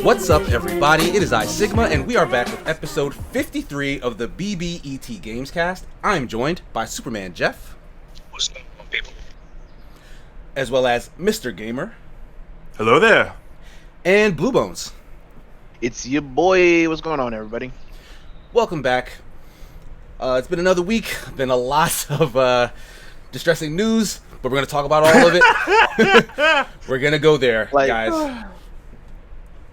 What's up, everybody? It is I, Sigma, and we are back with episode 53 of the BBET GamesCast. I'm joined by Superman Jeff. What's up, people? As well as Mr. Gamer. Hello there. And Blue Bones. It's your boy. What's going on, everybody? Welcome back. It's been another week. Been a lot of distressing news, but we're going to talk about all of it. We're going to go there, guys.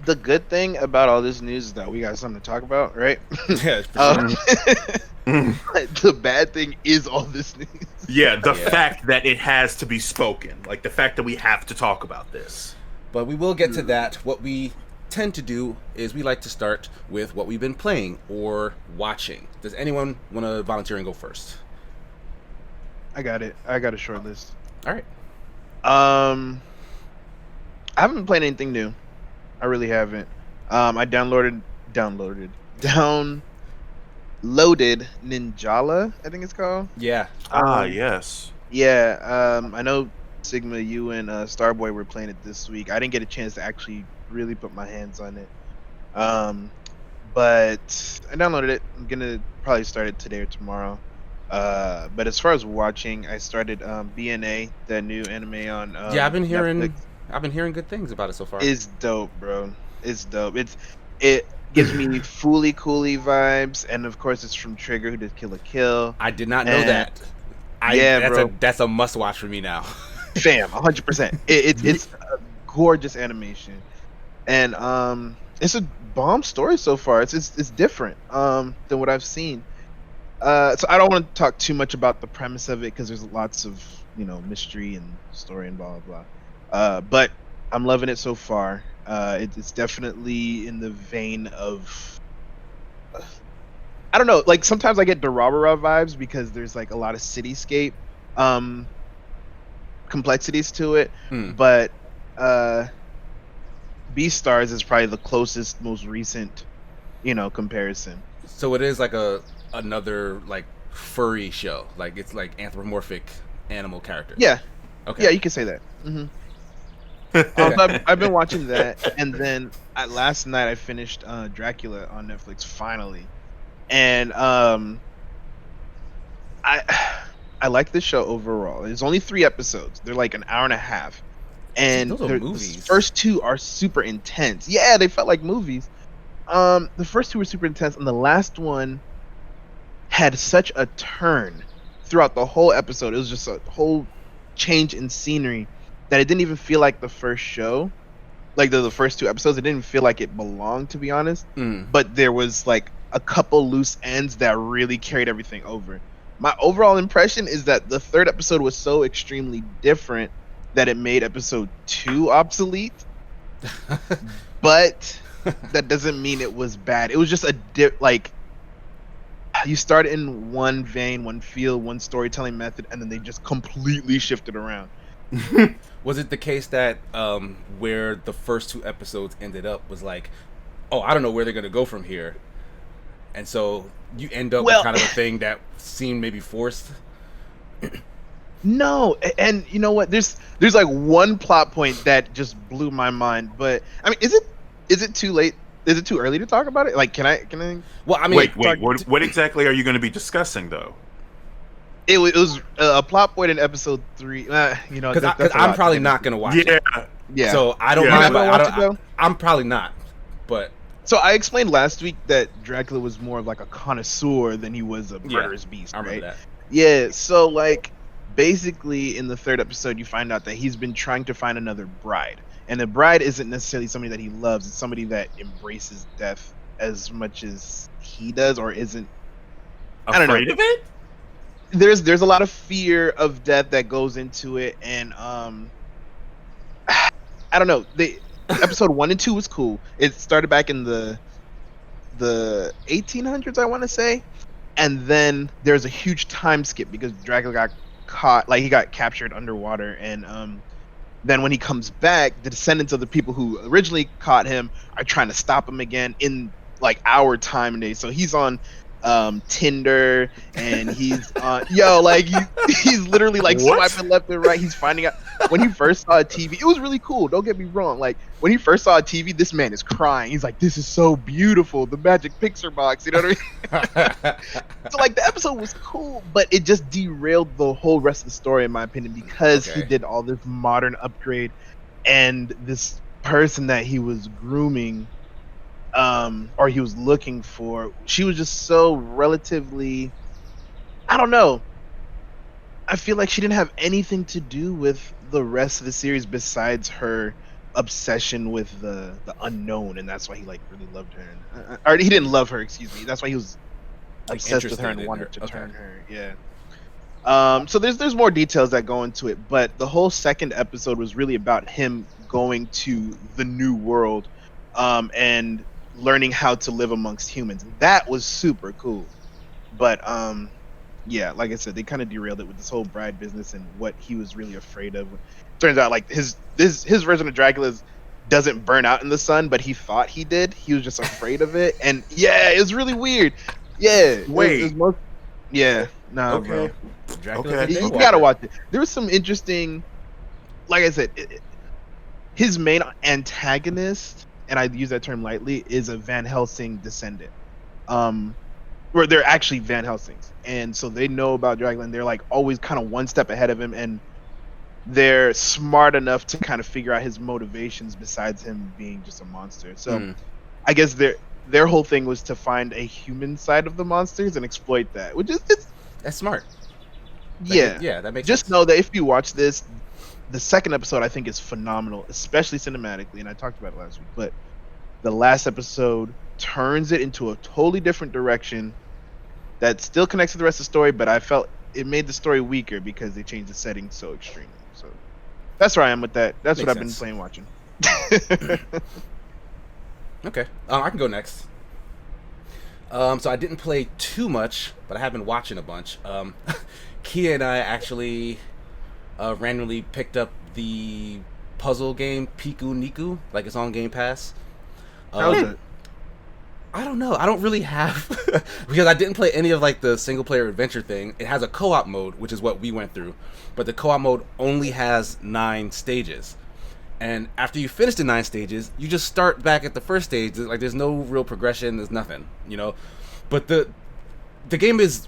The good thing about all this news is that we got something to talk about, right? Yeah, for sure. The bad thing is all this news. Yeah, the fact that it has to be spoken. Like, the fact that we have to talk about this. But we will get to that. What we tend to do is we like to start with what we've been playing or watching. Does anyone want to volunteer and go first? I got it. I got a short list. All right. I haven't been playing anything new. I really haven't. I downloaded Ninjala, I think it's called. Yeah. Yes. Yeah. I know Sigma, you and Starboy were playing it this week. I didn't get a chance to actually really put my hands on it. But I downloaded it. I'm gonna probably start it today or tomorrow. But as far as watching, I started BNA, that new anime on Yeah, I've been Netflix. hearing good things about it so far. It's dope, bro. It's dope. It gives me Fooly Cooly vibes, and of course it's from Trigger, who did Kill la Kill. I did not know that. That's a must watch for me now. Fam, 100%. It's a gorgeous animation, and it's a bomb story so far. It's different than what I've seen. So I don't want to talk too much about the premise of it because there's lots of mystery and story and blah blah blah. But I'm loving it so far. It's definitely in the vein of I don't know. Like sometimes I get Durarara vibes because there's like a lot of cityscape complexities to it. But Beastars is probably the closest, most recent, comparison. So it is like another like furry show. Like it's like anthropomorphic animal characters. Yeah. Okay. Yeah, you can say that. I've been watching that, and then last night I finished Dracula on Netflix finally, and I like this show overall. There's only 3 episodes. They're like an hour and a half, and those are movies. The first 2 are super intense. Yeah, they felt like movies. The first 2 were super intense, and the last one had such a turn throughout the whole episode. It was just a whole change in scenery that it didn't even feel like the first show. Like the first 2 episodes, it didn't feel like it belonged, to be honest. But there was like a couple loose ends that really carried everything over. My overall impression is that the 3rd episode was so extremely different that it made episode 2 obsolete. But that doesn't mean it was bad. It was just you start in one vein, one feel, one storytelling method, and then they just completely shifted around. Was it the case that where the first 2 episodes ended up was like, oh, I don't know where they're gonna go from here, and so you end up with kind of a thing that seemed maybe forced? No, and you know what? There's like one plot point that just blew my mind. But I mean, is it too late? Is it too early to talk about it? Like, can I? Well, I mean, wait. What exactly are you going to be discussing, though? It was a plot point in episode 3. Because I'm probably not going to watch it. Yeah. So I don't mind. But I'm probably not. But so I explained last week that Dracula was more of like a connoisseur than he was a murderous beast, I remember right? that. Yeah. So like, basically, in the 3rd episode, you find out that he's been trying to find another bride. And the bride isn't necessarily somebody that he loves. It's somebody that embraces death as much as he does, or isn't. Afraid of it? There's a lot of fear of death that goes into it, and I don't know. Episode 1 and 2 was cool. It started back in the 1800s, I want to say, and then there's a huge time skip because Dracula got caught, like he got captured underwater, and then when he comes back, the descendants of the people who originally caught him are trying to stop him again in like our time and day. So he's on Tinder, and he's like he's literally like What? swiping left and right. He's finding out when he first saw a TV. It was really cool. Don't get me wrong. Like when he first saw a TV, this man is crying. He's like, "This is so beautiful, the magic picture box." You know what I mean? So like the episode was cool, but it just derailed the whole rest of the story, in my opinion, because he did all this modern upgrade, and this person that he was grooming, or he was looking for, she was just so relatively, I don't know. I feel like she didn't have anything to do with the rest of the series besides her obsession with the unknown, and that's why he like really loved her. Or he didn't love her, excuse me. That's why he was Like, obsessed with her and interested in wanted her. to Okay. turn her. Yeah. So there's more details that go into it, but the whole second episode was really about him going to the new world, and learning how to live amongst humans. That was super cool. But yeah, like I said, they kind of derailed it with this whole bride business and what he was really afraid of. Turns out like his version of Dracula's doesn't burn out in the sun, but he thought he did. He was just afraid of it. And yeah, it was really weird. Yeah. Wait. Yeah. Nah, Okay. bro. Dracula's Okay. a You daywalker. gotta watch it. There was some interesting, like I said, his main antagonist, and I use that term lightly, is a Van Helsing descendant. Where they're actually Van Helsings, and so they know about Dracula, and they're like always kind of one step ahead of him, and they're smart enough to kind of figure out his motivations besides him being just a monster. So I guess their whole thing was to find a human side of the monsters and exploit that, which is That's smart. yeah. Yeah, that makes Just sense. know that if you watch this, the second episode I think is phenomenal, especially cinematically, and I talked about it last week, but the last episode turns it into a totally different direction that still connects to the rest of the story, but I felt it made the story weaker because they changed the setting so extremely. So that's where I am with that. That's Makes what I've sense. been watching. Okay, I can go next. So I didn't play too much, but I have been watching a bunch. Kia and I actually randomly picked up the puzzle game Piku Niku, like it's on Game Pass. How's it? I don't know. I don't really have because I didn't play any of like the single player adventure thing. It has a co-op mode, which is what we went through, but the co-op mode only has 9 stages. And after you finish the 9 stages, you just start back at the first stage. Like there's no real progression. There's nothing, you know. But the game is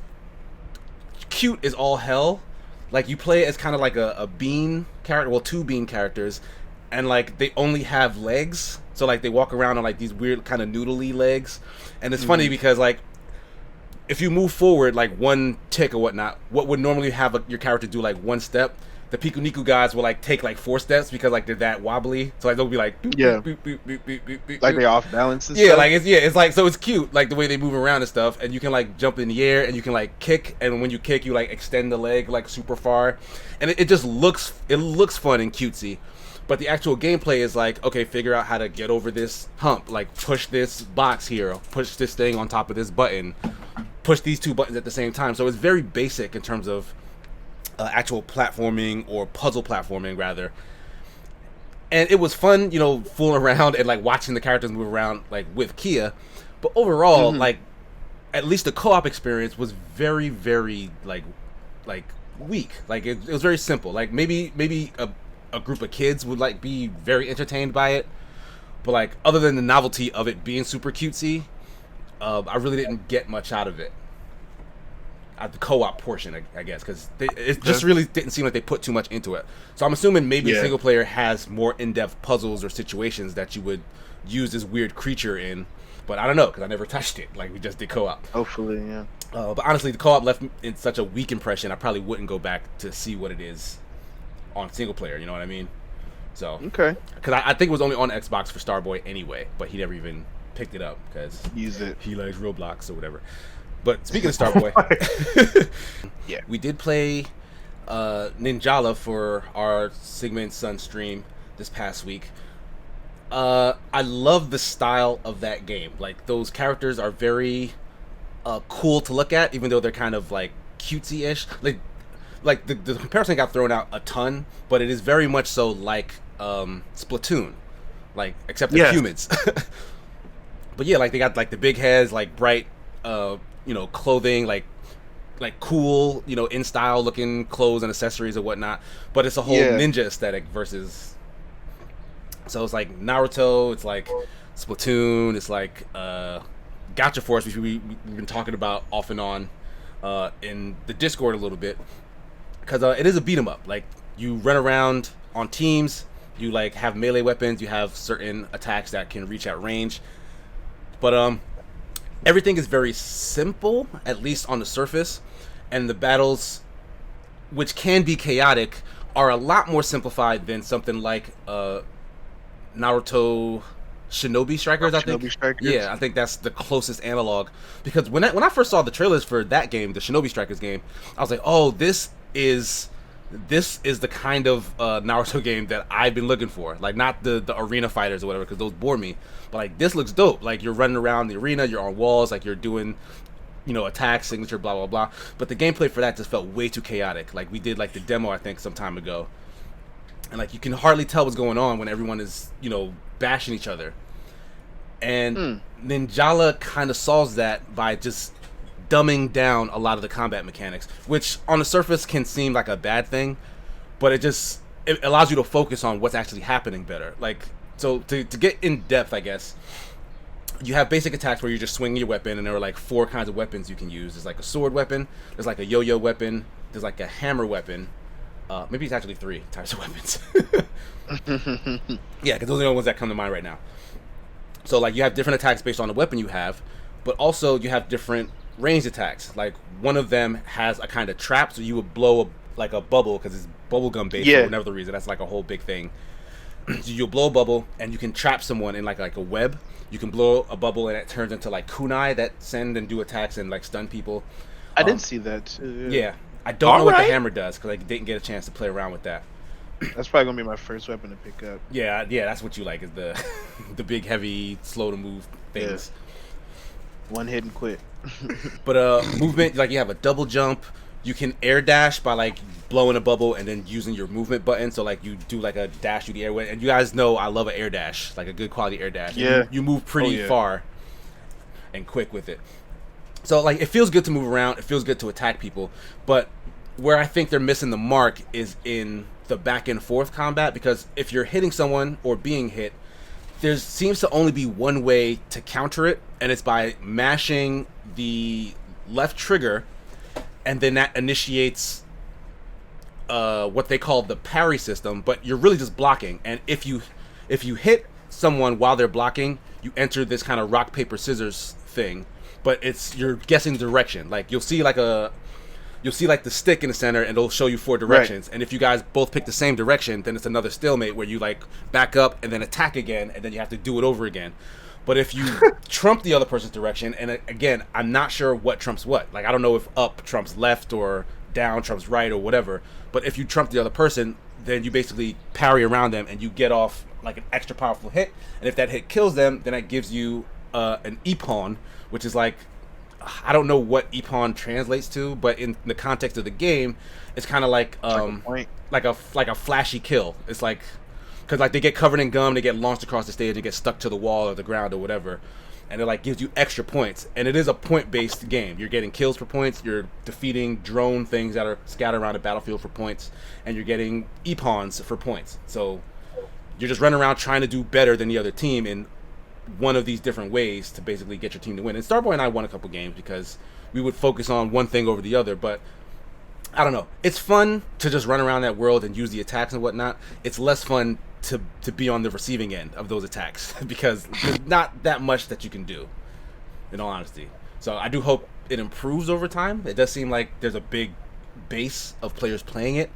cute as all hell. Like you play as kind of like a bean character, well, 2 bean characters, and like they only have legs. So like they walk around on like these weird kind of noodly legs, and it's funny because like if you move forward like 1 tick or whatnot, what would normally have your character do like 1 step, the Piku Niku guys will like take like 4 steps because like they're that wobbly. So like they'll be like boop, Yeah. boop, boop, boop, boop, boop, boop, Like boop. they off balance and Yeah, stuff? like it's like so it's cute like the way they move around and stuff, and you can like jump in the air and you can like kick, and when you kick you like extend the leg like super far, and it just looks fun and cutesy. But the actual gameplay is like, okay, figure out how to get over this hump, like push this box here, push this thing on top of this button, push these 2 buttons at the same time. So it's very basic in terms of actual platforming, or puzzle platforming rather. And it was fun, you know, fooling around and like watching the characters move around like with Kia. But overall, like at least the co-op experience was very, very like weak. Like it was very simple. Like maybe a group of kids would like be very entertained by it, but like other than the novelty of it being super cutesy, I really didn't get much out of it. At the co-op portion, I guess, because it just really didn't seem like they put too much into it. So I'm assuming maybe a single player has more in-depth puzzles or situations that you would use this weird creature in, but I don't know because I never touched it. Like we just did co-op. Hopefully, yeah. But honestly, the co-op left in such a weak impression. I probably wouldn't go back to see what it is on single player. You know what I mean? So Okay. because I think it was only on Xbox for Starboy anyway, but he never even picked it up because Use it. he likes Roblox or whatever. But speaking of Starboy, Yeah. we did play Ninjala for our Sigma and Sun stream this past week. I love the style of that game. Like those characters are very cool to look at, even though they're kind of like cutesy-ish. Like the comparison got thrown out a ton, but it is very much so like Splatoon, like except they're humans. But yeah, like they got like the big heads, like bright clothing, like cool, in style looking clothes and accessories and whatnot. But it's a whole ninja aesthetic versus. So it's like Naruto, it's like Splatoon, it's like Gacha Force, which we've been talking about off and on in the Discord a little bit, because it is a beat 'em up. Like, you run around on teams, you like have melee weapons, you have certain attacks that can reach at range, but everything is very simple, at least on the surface, and the battles, which can be chaotic, are a lot more simplified than something like Naruto Shinobi Strikers, I think. Strikers. Yeah, I think that's the closest analog. Because when I first saw the trailers for that game, the Shinobi Strikers game, I was like, oh, this is the kind of Naruto game that I've been looking for. Like, not the arena fighters or whatever, because those bore me. But like, this looks dope. Like, you're running around the arena, you're on walls, like you're doing attack, signature, blah blah blah. But the gameplay for that just felt way too chaotic. Like, we did like the demo, I think, some time ago. And like, you can hardly tell what's going on when everyone is, bashing each other. And Ninjala kind of solves that by just dumbing down a lot of the combat mechanics, which on the surface can seem like a bad thing, but it allows you to focus on what's actually happening better. Like, so to get in depth, I guess, you have basic attacks where you're just swinging your weapon, and there are like 4 kinds of weapons you can use. There's like a sword weapon, there's like a yo-yo weapon, there's like a hammer weapon. Maybe it's actually 3 types of weapons. Yeah, because those are the only ones that come to mind right now. So like, you have different attacks based on the weapon you have, but also you have different ranged attacks. Like, one of them has a kind of trap, so you would blow a bubble, because it's bubblegum based for whatever the reason. That's like a whole big thing. So you'll blow a bubble, and you can trap someone in like a web. You can blow a bubble, and it turns into like kunai that send and do attacks and like stun people. I didn't see that. Yeah. I don't know what the hammer does, because I didn't get a chance to play around with that. That's probably gonna be my first weapon to pick up. Yeah, that's what you like, is the the big, heavy, slow to move things. Yeah. One hit and quit. But movement, like, you have a double jump. You can air dash by like blowing a bubble and then using your movement button. So like, you do like a dash through the air, and you guys know I love an air dash, like a good quality air dash. Yeah, you move pretty far and quick with it. So like, it feels good to move around. It feels good to attack people. But where I think they're missing the mark is in the back and forth combat, because if you're hitting someone or being hit, there seems to only be one way to counter it, and it's by mashing the left trigger, and then that initiates what they call the parry system, but you're really just blocking. And if you hit someone while they're blocking, you enter this kind of rock paper scissors thing, but you're guessing direction. Like, you'll see like the stick in the center, and it'll show you 4 directions. Right. And if you guys both pick the same direction, then it's another stalemate where you like back up and then attack again, and then you have to do it over again. But if you trump the other person's direction, and again, I'm not sure what trumps what. Like, I don't know if up trumps left or down trumps right or whatever. But if you trump the other person, then you basically parry around them, and you get off like an extra powerful hit. And if that hit kills them, then that gives you an ippon, which is like, I don't know what ippon translates to, but in the context of the game, it's kind of like a flashy kill. It's like, because like, they get covered in gum, they get launched across the stage, and get stuck to the wall or the ground or whatever, and it like gives you extra points. And it is a point-based game. You're getting kills for points, you're defeating drone things that are scattered around the battlefield for points, and you're getting ippons for points. So you're just running around trying to do better than the other team in one of these different ways to basically get your team to win. And Starboy and I won a couple games because we would focus on one thing over the other, but I don't know. It's fun to just run around that world and use the attacks and whatnot. It's less fun to be on the receiving end of those attacks because there's not that much that you can do, in all honesty. So I do hope it improves over time. It does seem like there's a big base of players playing it,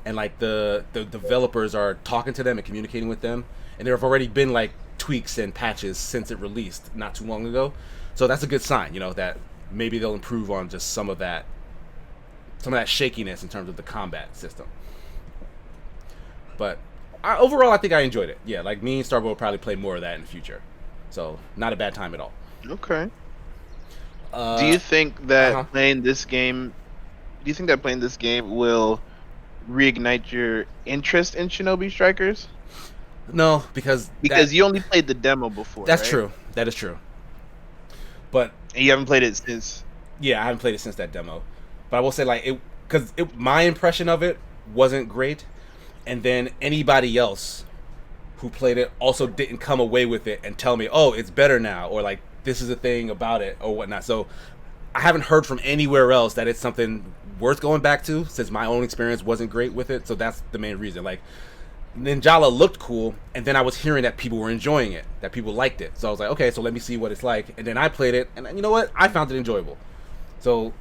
and like the developers are talking to them and communicating with them, and there have already been like tweaks and patches since it released not too long ago. So that's a good sign, that maybe they'll improve on just some of that shakiness in terms of the combat system. But overall, I think I enjoyed it. Yeah, like, me and Starboy will probably play more of that in the future. So not a bad time at all. Okay. Do you think that playing this game will reignite your interest in Shinobi Strikers? No, because you only played the demo before. That's right? true. That is true. But and you haven't played it since. Yeah, I haven't played it since that demo, but I will say like because my impression of it wasn't great, and then anybody else who played it also didn't come away with it and tell me, oh, it's better now, or like this is a thing about it or whatnot. So I haven't heard from anywhere else that it's something worth going back to, since my own experience wasn't great with it. So that's the main reason. Like, Ninjala looked cool, and then I was hearing that people were enjoying it, that people liked it. So I was like, okay, so let me see what it's like. And then I played it, and you know what? I found it enjoyable. So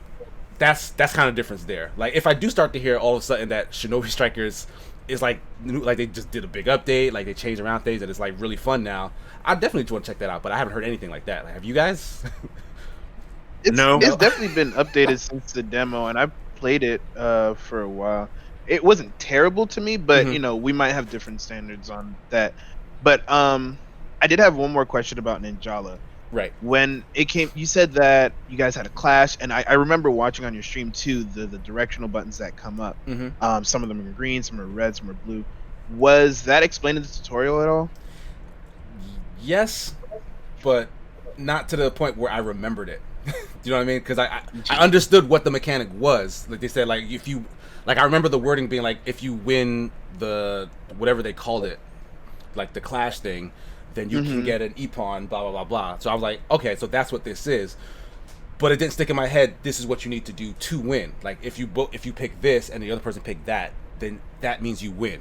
that's kind of difference there. Like, if I do start to hear all of a sudden that Shinobi Strikers is like they just did a big update, like they changed around things, and it's like really fun now, I definitely want to check that out. But I haven't heard anything like that. Like, have you guys? It's definitely been updated since the demo, and I've played it for a while. It wasn't terrible to me, but you know, we might have different standards on that. But I did have one more question about Ninjala. Right. When it came, you said that you guys had a clash, and I remember watching on your stream too the directional buttons that come up. Some of them are green, some are red, some are blue. Was that explained in the tutorial at all? Yes, but not to the point where I remembered it. Do you know what I mean? Because I understood what the mechanic was. Like they said, like if you, like I remember the wording being like, if you win the whatever they called it, like the clash thing, then you can get an Epon, blah blah blah blah. So I was like, okay, so that's what this is. But it didn't stick in my head. This is what you need to do to win. Like if you pick this and the other person picked that, then that means you win.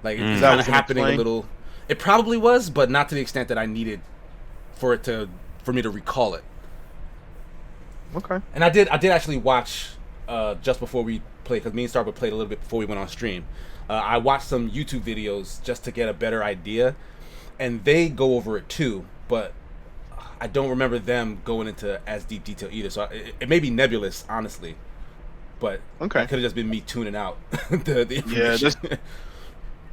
Like it's kind of happening a little. It probably was, but not to the extent that I needed for me to recall it. Okay. And I did actually watch just before we played, because me and Starbuck played a little bit before we went on stream. I watched some YouTube videos just to get a better idea, and they go over it too, but I don't remember them going into as deep detail either. So it may be nebulous, honestly, but okay, it could have just been me tuning out the information.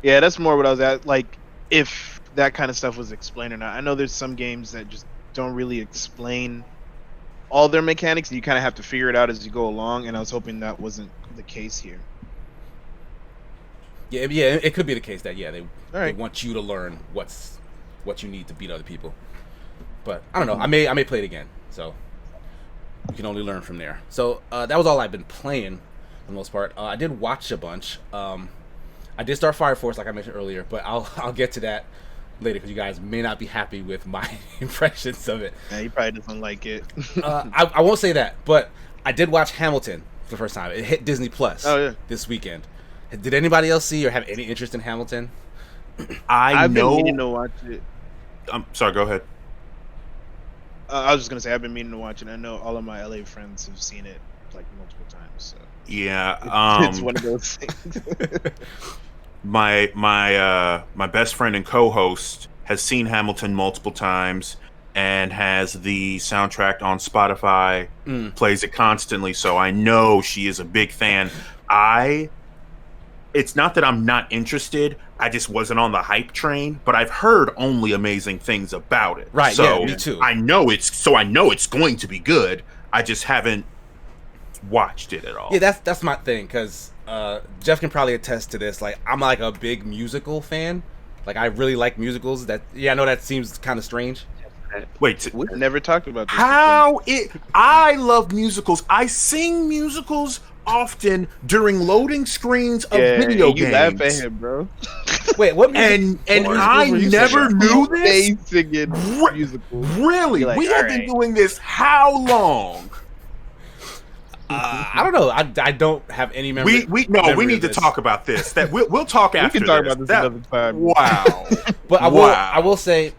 That's more what I was at. Like, if that kind of stuff was explained or not. I know there's some games that just don't really explain all their mechanics, and you kind of have to figure it out as you go along, and I was hoping that wasn't the case here. Yeah, it could be the case that they want you to learn what you need to beat other people. But I don't know. I may play it again, so you can only learn from there. So that was all I've been playing for the most part. I did watch a bunch. I did start Fire Force, like I mentioned earlier, but I'll get to that later, because you guys may not be happy with my impressions of it. Yeah, he probably doesn't like it. I won't say that, but I did watch Hamilton for the first time. It hit Disney Plus this weekend. Did anybody else see or have any interest in Hamilton? I've been meaning to watch it. I'm sorry, go ahead. I was just gonna say I've been meaning to watch it. I know all of my LA friends have seen it like multiple times. So yeah, it's one of those things. My best friend and co-host has seen Hamilton multiple times and has the soundtrack on Spotify, plays it constantly, so I know she is a big fan. It's not that I'm not interested, I just wasn't on the hype train, but I've heard only amazing things about it. Right, so yeah, me too. I know it's going to be good. I just haven't watched it at all. Yeah, that's my thing, because Jeff can probably attest to this. Like, I'm like a big musical fan. Like, I really like musicals. I know that seems kind of strange. Wait, we've never talked about this. I love musicals. I sing musicals often during loading screens of video games. You laugh at him, bro. Wait, what? And I never knew this. Singing musicals. Really? Like, we have been doing this how long? I don't know. I don't have any memory. We need to talk about this. That we'll talk after. We can talk about this another time. Wow. But I will say,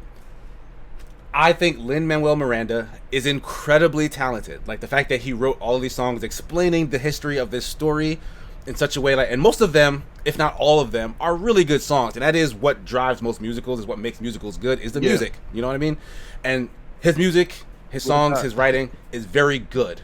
I think Lin-Manuel Miranda is incredibly talented. Like, the fact that he wrote all of these songs explaining the history of this story in such a way, like, and most of them, if not all of them, are really good songs. And that is what drives most musicals, is what makes musicals good, is the music. You know what I mean? And his music, his songs, his writing is very good.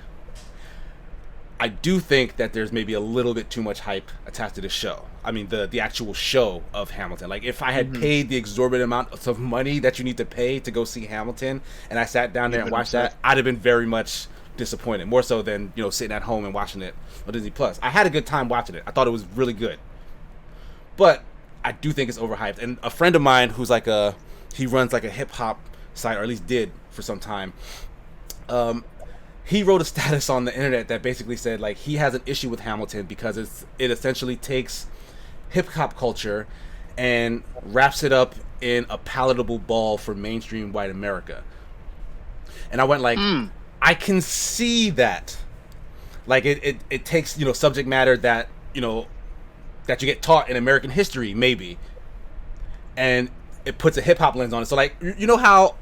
I do think that there's maybe a little bit too much hype attached to the show. I mean, the actual show of Hamilton. Like, if I had paid the exorbitant amount of money that you need to pay to go see Hamilton, and I sat down there and watched that, I'd have been very much disappointed. More so than, sitting at home and watching it on Disney Plus. I had a good time watching it. I thought it was really good. But I do think it's overhyped. And a friend of mine who's like he runs like a hip hop site, or at least did for some time. he wrote a status on the internet that basically said like he has an issue with Hamilton because it essentially takes hip hop culture and wraps it up in a palatable ball for mainstream white America. And I went like, I can see that. Like it takes, subject matter that, that you get taught in American history, maybe. And it puts a hip hop lens on it. So like, you know how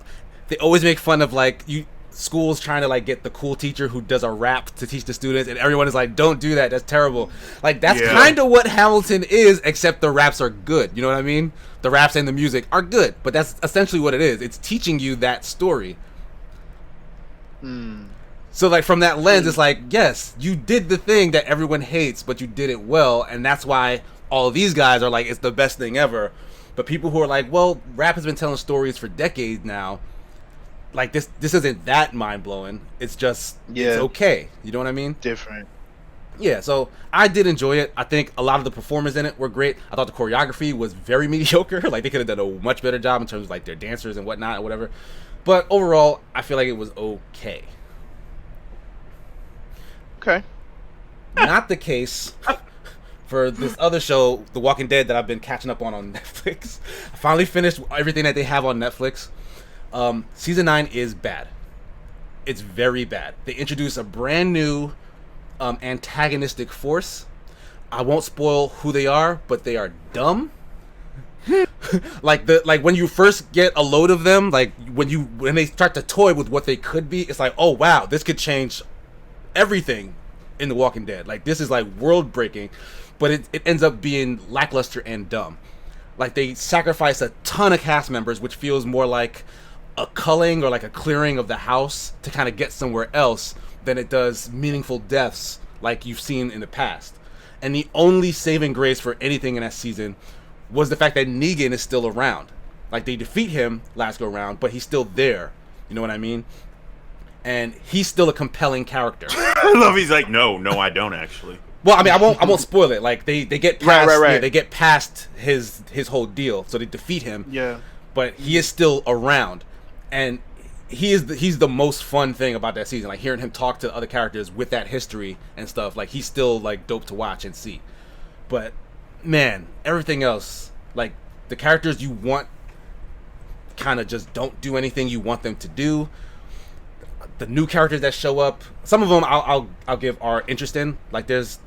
they always make fun of like schools trying to like get the cool teacher who does a rap to teach the students, and everyone is like, don't do that, that's terrible. Like that's kind of what Hamilton is, except the raps are good. You know what I mean? The raps and the music are good, but that's essentially what it is. It's teaching you that story. So like from that lens, it's like, yes, you did the thing that everyone hates, but you did it well, and that's why all of these guys are like, it's the best thing ever. But people who are like, well, rap has been telling stories for decades now. Like this isn't that mind blowing. It's just it's okay. You know what I mean? Different. Yeah. So I did enjoy it. I think a lot of the performers in it were great. I thought the choreography was very mediocre. Like they could have done a much better job in terms of like their dancers and whatnot or whatever. But overall, I feel like it was okay. Okay. Not the case for this other show, The Walking Dead, that I've been catching up on Netflix. I finally finished everything that they have on Netflix. Season 9 is bad. It's very bad. They introduce a brand new antagonistic force. I won't spoil who they are, but they are dumb. like when you first get a load of them, like when they start to toy with what they could be, it's like, oh wow, this could change everything in The Walking Dead. Like this is like world breaking, but it ends up being lackluster and dumb. Like they sacrifice a ton of cast members, which feels more like a culling or like a clearing of the house to kind of get somewhere else than it does meaningful deaths like you've seen in the past. And the only saving grace for anything in that season was the fact that Negan is still around. Like they defeat him last go round, but he's still there. You know what I mean? And he's still a compelling character. I love he's like, no, I don't actually. Well, I mean, I won't spoil it. Like they get past right. Yeah, they get past his whole deal, so they defeat him. Yeah. But he is still around, and he's the most fun thing about that season. Like hearing him talk to other characters with that history and stuff. Like he's still like dope to watch and see. But man, everything else, like the characters you want, kind of just don't do anything you want them to do. The new characters that show up, some of them I'll give are interesting. Like there's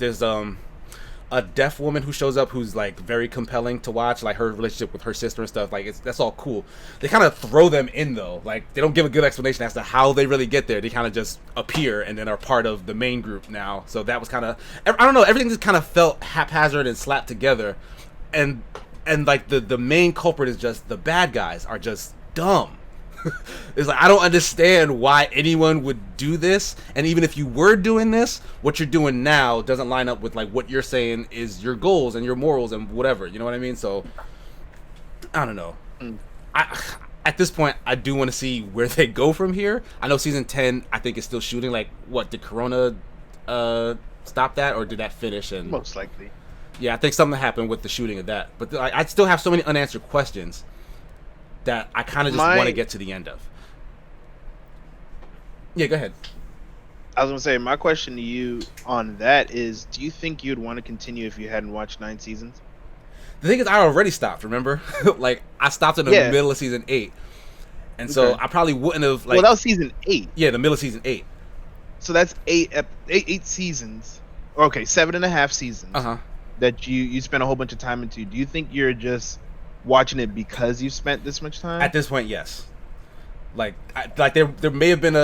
a deaf woman who shows up who's like very compelling to watch, like her relationship with her sister and stuff. Like that's all cool. They kind of throw them in though. Like they don't give a good explanation as to how they really get there. They kind of just appear and then are part of the main group now. So that was kind of, I don't know, everything just kind of felt haphazard and slapped together. And like the main culprit is just the bad guys are just dumb. It's like I don't understand why anyone would do this, and even if you were doing this, what you're doing now doesn't line up with like what you're saying is your goals and your morals and whatever. You know what I mean? So I don't know. At this point, I do want to see where they go from here. I know season 10, I think, is still shooting. Like, what did Corona stop that, or did that finish? And most likely, yeah, I think something happened with the shooting of that. But I still have so many unanswered questions that I kind of just want to get to the end of. Yeah, go ahead. I was going to say, my question to you on that is, do you think you'd want to continue if you hadn't watched 9 seasons? The thing is, I already stopped, remember? Like, I stopped in the middle of season 8. And so I probably wouldn't have, like... Well, that was season 8. Yeah, the middle of season 8. So that's eight seasons. Okay, 7.5 seasons. That you spent a whole bunch of time into. Do you think you're just watching it because you spent this much time? At this point, yes. Like there may have been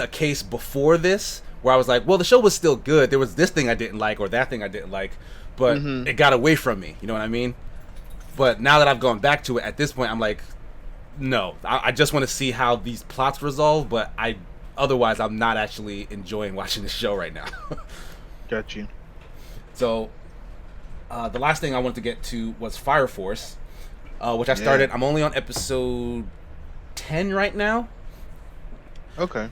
a case before this where I was like, well, the show was still good. There was this thing I didn't like or that thing I didn't like, but it got away from me. You know what I mean? But now that I've gone back to it, at this point, I'm like, no, I just want to see how these plots resolve. But otherwise, I'm not actually enjoying watching this show right now. Got you. So. The last thing I wanted to get to was Fire Force, which I started. I'm only on episode 10 right now. Okay.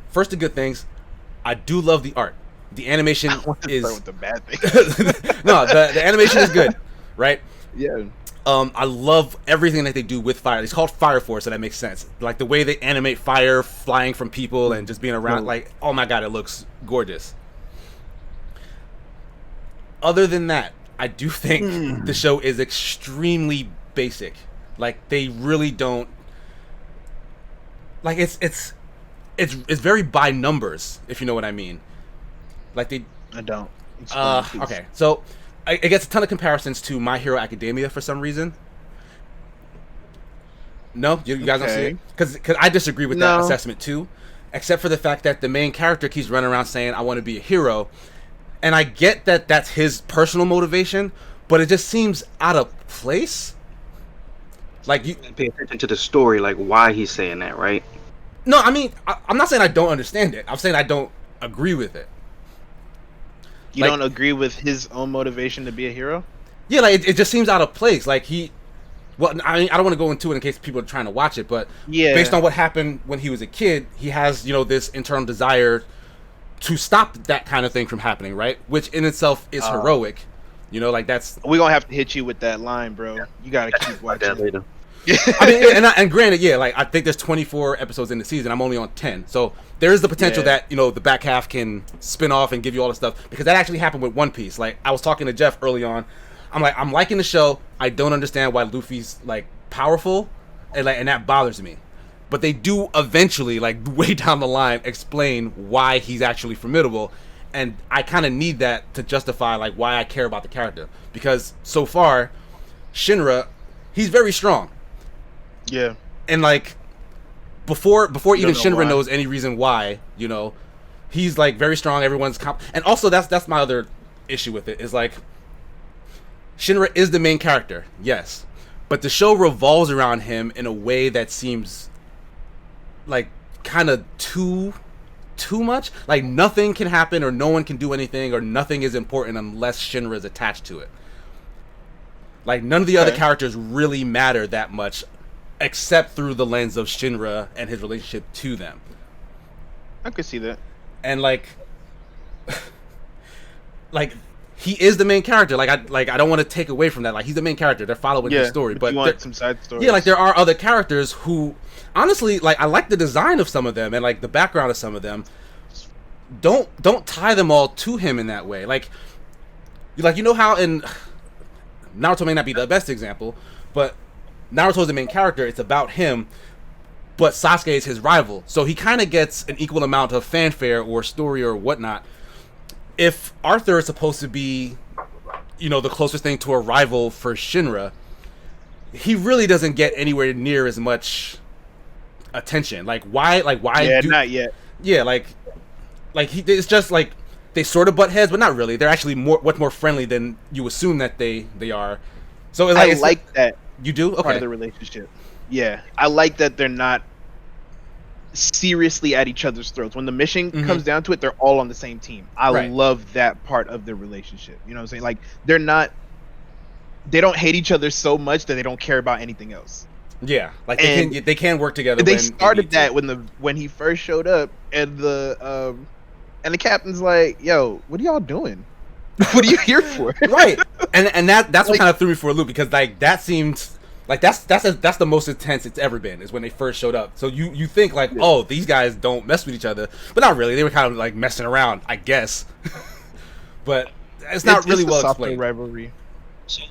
First, the good things. I do love the art. The animation I want to is... start with the bad things. No, the animation is good, right? Yeah. I love everything that they do with fire. It's called Fire Force, so that makes sense. Like the way they animate fire flying from people and just being around. Like, oh my god, it looks gorgeous. Other than that, I do think the show is extremely basic. Like they really don't. Like it's very by numbers, if you know what I mean. Like they. I don't. Okay, so it gets a ton of comparisons to My Hero Academia for some reason. No, you guys don't see it? Because I disagree with that assessment too, except for the fact that the main character keeps running around saying, I want to be a hero. And I get that that's his personal motivation, but it just seems out of place. Like you pay attention to the story, like why he's saying that, right? No, I mean, I'm not saying I don't understand it. I'm saying I don't agree with it. You don't agree with his own motivation to be a hero? Yeah, like it just seems out of place. Like well, I mean, I don't want to go into it in case people are trying to watch it, but based on what happened when he was a kid, he has, this internal desire to stop that kind of thing from happening, right? Which in itself is heroic. Like that's. We're gonna have to hit you with that line, bro. You gotta keep watching. Later. I mean, and granted, like I think there's 24 episodes in the season. I'm only on 10, so there is the potential that the back half can spin off and give you all the stuff, because that actually happened with One Piece. Like I was talking to Jeff early on, I'm liking the show. I don't understand why Luffy's like powerful, and that bothers me. But they do eventually, like way down the line, explain why he's actually formidable, and I kind of need that to justify like why I care about the character, because so far, Shinra, he's very strong. Yeah. And like before even Shinra knows any reason why, he's like very strong. Everyone's and also that's my other issue with it is like Shinra is the main character, yes, but the show revolves around him in a way that seems like kind of too much. Like nothing can happen or no one can do anything or nothing is important unless Shinra is attached to it. Like none of the other characters really matter that much, except through the lens of Shinra and his relationship to them. I could see that. And like he is the main character. Like I don't want to take away from that. Like he's the main character. They're following his story, but you want some side stories. Yeah, like there are other characters who, honestly, like I like the design of some of them and like the background of some of them. Don't tie them all to him in that way. Like how in Naruto may not be the best example, but Naruto's the main character. It's about him, but Sasuke is his rival, so he kind of gets an equal amount of fanfare or story or whatnot. If Arthur is supposed to be, the closest thing to a rival for Shinra, he really doesn't get anywhere near as much attention. Like why? Yeah, not yet. Yeah, like it's just like they sort of butt heads, but not really. They're actually much more friendly than you assume that they are. So it's like, I like that. You do? Okay. Part of the relationship. Yeah, I like that they're not seriously at each other's throats. When the mission comes down to it, they're all on the same team. I love that part of their relationship. You know what I'm saying? Like they don't hate each other so much that they don't care about anything else. Yeah, like they can work together. They started that when he first showed up, and the captain's like, "Yo, what are y'all doing? What are you here for?" Right, and that's what kind of threw me for a loop, because like that seemed like that's the most intense it's ever been, is when they first showed up. So you think like, oh, these guys don't mess with each other, but not really. They were kind of like messing around, I guess. But it's not really well explained. Rivalry. So,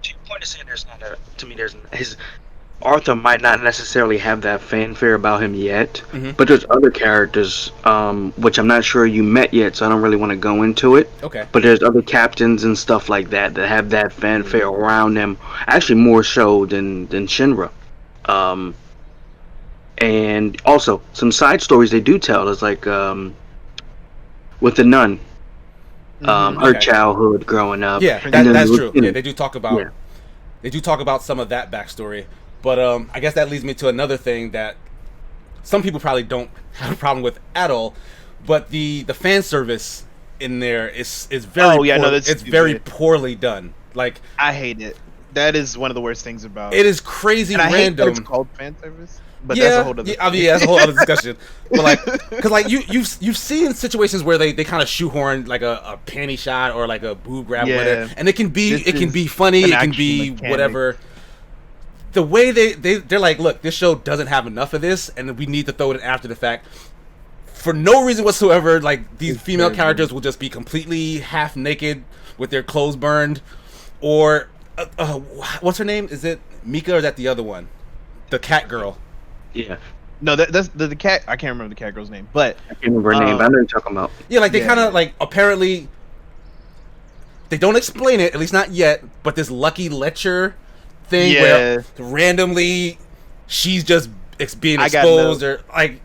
to your point of saying his Arthur might not necessarily have that fanfare about him yet, but there's other characters, which I'm not sure you met yet, so I don't really want to go into it. Okay. But there's other captains and stuff like that have that fanfare around them, actually more so than Shinra. And also, some side stories they do tell is like with the nun, her childhood growing up. Yeah, that's true. Yeah, they do talk about some of that backstory. But I guess that leads me to another thing that some people probably don't have a problem with at all. But the fan service in there is very it's very poorly done. Like I hate it. That is one of the worst things about it. Is crazy and I random. hate that it's called fan service. But that's a whole other. I mean, that's a whole other discussion. But like, because like you've seen situations where they kind of shoehorn like a panty shot or like a boob grab, whatever, and it can be funny, it can be whatever. The way they're like, look, this show doesn't have enough of this, and we need to throw it in after the fact. For no reason whatsoever, like these female characters will just be completely half naked with their clothes burned, or what's her name? Is it Mika or is that the other one, the cat girl? Yeah. No, that's the cat. I can't remember the cat girl's name, but I can't remember her name. But I know you're talking about. Yeah, like they kind of like apparently they don't explain it, at least not yet. But this Lucky Letcher thing where randomly she's just being exposed, or like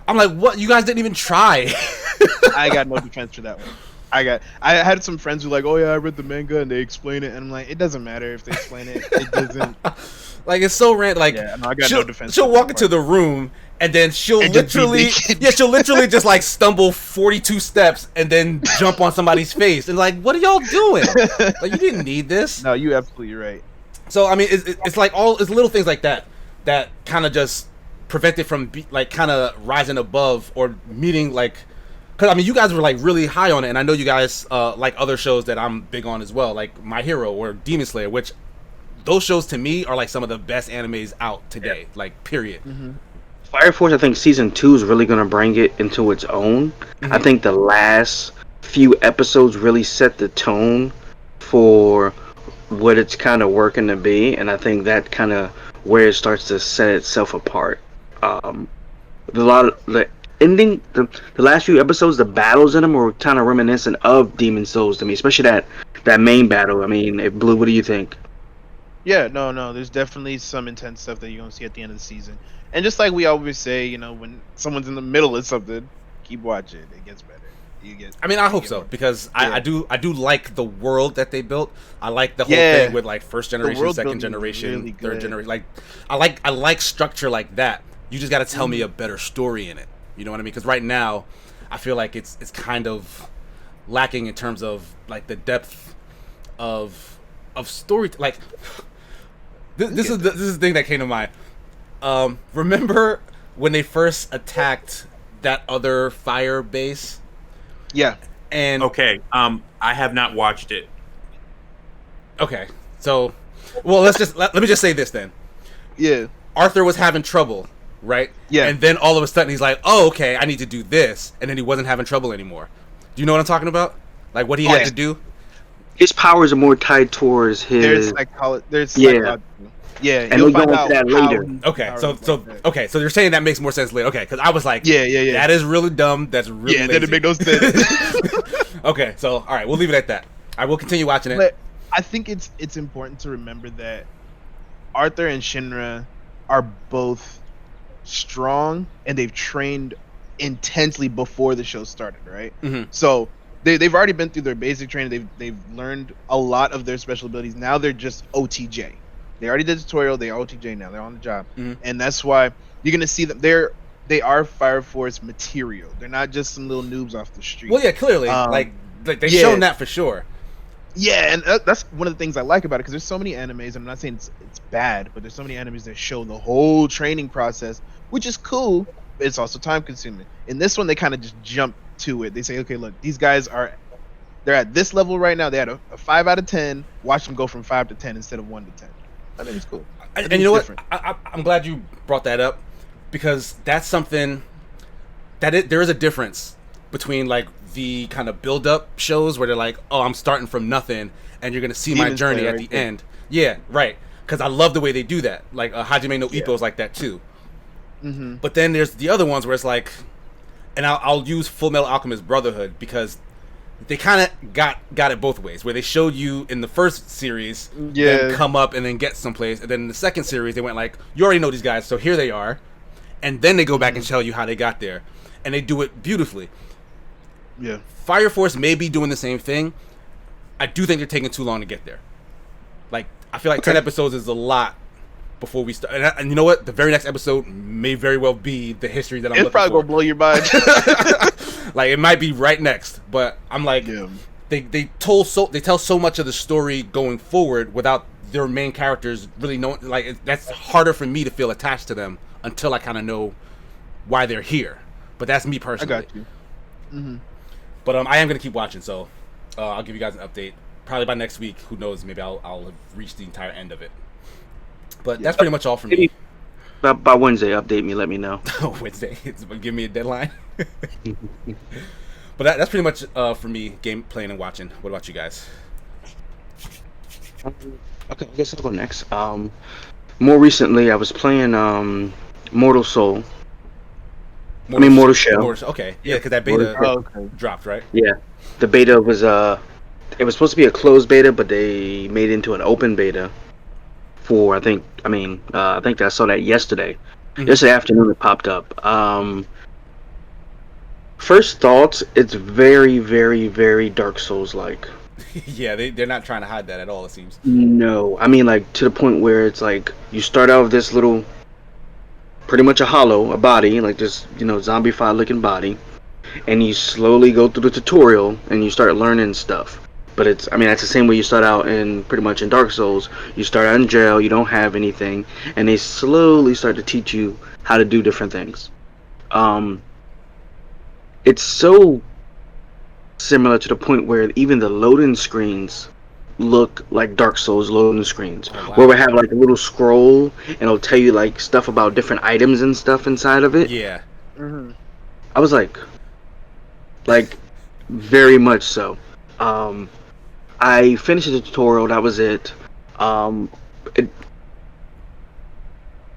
I'm like, what? You guys didn't even try. I got no defense for that one. I had some friends who were like, oh yeah, I read the manga and they explain it, and I'm like, it doesn't matter if they explain it. It doesn't. Like it's so random. Like I got no defense. She'll walk into the room and then she'll literally just like stumble 42 steps and then jump on somebody's face and like, what are y'all doing? Like you didn't need this. No, you're absolutely right. So I mean, it's like it's little things like that kind of just prevent it from like kind of rising above or meeting like. Because, I mean, you guys were, like, really high on it, and I know you guys like other shows that I'm big on as well, like My Hero or Demon Slayer, which those shows, to me, are, like, some of the best animes out today, like, period. Mm-hmm. Fire Force, I think Season 2 is really going to bring it into its own. Mm-hmm. I think the last few episodes really set the tone for what it's kind of working to be, and I think that kind of where it starts to set itself apart. The ending, the last few episodes, the battles in them were kind of reminiscent of Demon Souls to me, especially that main battle. I mean, Blue, what do you think? Yeah, no, there's definitely some intense stuff that you're gonna see at the end of the season. And just like we always say, you know, when someone's in the middle of something, keep watching. It gets better. I mean, I hope so, because I do like the world that they built. I like the whole thing with like first generation, second generation, really third generation. Like, I like structure like that. You just got to tell me a better story in it. You know what I mean? Because right now, I feel like it's kind of lacking in terms of like the depth of story. Like this is the thing that came to mind. Remember when they first attacked that other fire base? Yeah. And okay, I have not watched it. Okay, so well, let me just say this then. Yeah. Arthur was having trouble. Right? Yeah. And then all of a sudden he's like, oh, okay, I need to do this. And then he wasn't having trouble anymore. Do you know what I'm talking about? Like what he had to do? His powers are more tied towards his... Yeah. And we'll go into that later. Okay, so you're saying that makes more sense later. Okay, because I was like, yeah. That is really dumb. That's really lazy. That didn't make no sense. Okay, so, all right, we'll leave it at that. I will continue watching it. But I think it's important to remember that Arthur and Shinra are both strong and they've trained intensely before the show started, right? Mm-hmm. So they've already been through their basic training. They've learned a lot of their special abilities. Now they're just OTJ. They already did the tutorial. They are OTJ now. They're on the job, and that's why you're gonna see them. They are Fire Force material. They're not just some little noobs off the street. Well, yeah, clearly, like they've shown that for sure. Yeah, and that's one of the things I like about it, because there's so many animes. I'm not saying it's bad, but there's so many animes that show the whole training process, which is cool. But it's also time consuming. In this one, they kind of just jump to it. They say, okay, look, these guys they're at this level right now. They had a 5 out of 10. Watch them go from 5 to 10 instead of 1 to 10. I think it's cool. And you know what? I'm glad you brought that up, because that's something there is a difference between like the kind of build-up shows where they're like, oh, I'm starting from nothing, and you're gonna see my journey at the end. Yeah, right. Because I love the way they do that. Like Hajime no Ippo is like that too. Mm-hmm. But then there's the other ones where it's like, and I'll use Full Metal Alchemist Brotherhood, because they kind of got it both ways, where they showed you in the first series them come up and then get someplace, and then in the second series they went like, you already know these guys, so here they are, and then they go back and tell you how they got there, and they do it beautifully. Yeah, Fire Force may be doing the same thing. I do think they're taking too long to get there. Like, I feel like 10 episodes is a lot before we start. And you know what? The very next episode may very well be the history that I'm looking for. It's probably gonna blow your mind. Like, it might be right next, but I'm like, they tell so much of the story going forward without their main characters really knowing. Like, that's harder for me to feel attached to them until I kind of know why they're here. But that's me personally. I got you. Mm-hmm. But I am gonna keep watching, so I'll give you guys an update probably by next week. Who knows? Maybe I'll have reached the entire end of it. But that's pretty much all for me. By Wednesday, update me. Let me know. Wednesday, give me a deadline. But that's pretty much for me, game playing and watching. What about you guys? Okay, I guess I'll go next. More recently, I was playing Mortal Shell. Okay, yeah, because that beta dropped, right? Yeah, the beta was it was supposed to be a closed beta, but they made it into an open beta. For I think I saw that yesterday. Mm-hmm. Yesterday afternoon it popped up. First thoughts, it's very, very, very Dark Souls like. Yeah, they're not trying to hide that at all, it seems. No, I mean, like, to the point where it's like you start out with this little, pretty much a body, like this, zombified looking body, and you slowly go through the tutorial and you start learning stuff. But that's the same way you start out in Dark Souls. You start out in jail, you don't have anything, and they slowly start to teach you how to do different things. It's so similar to the point where even the loading screens look like Dark Souls loading screens. Oh, wow. Where we have like a little scroll and it'll tell you like stuff about different items and stuff inside of it. Yeah. Mm-hmm. I was like very much so. I finished the tutorial, that was it.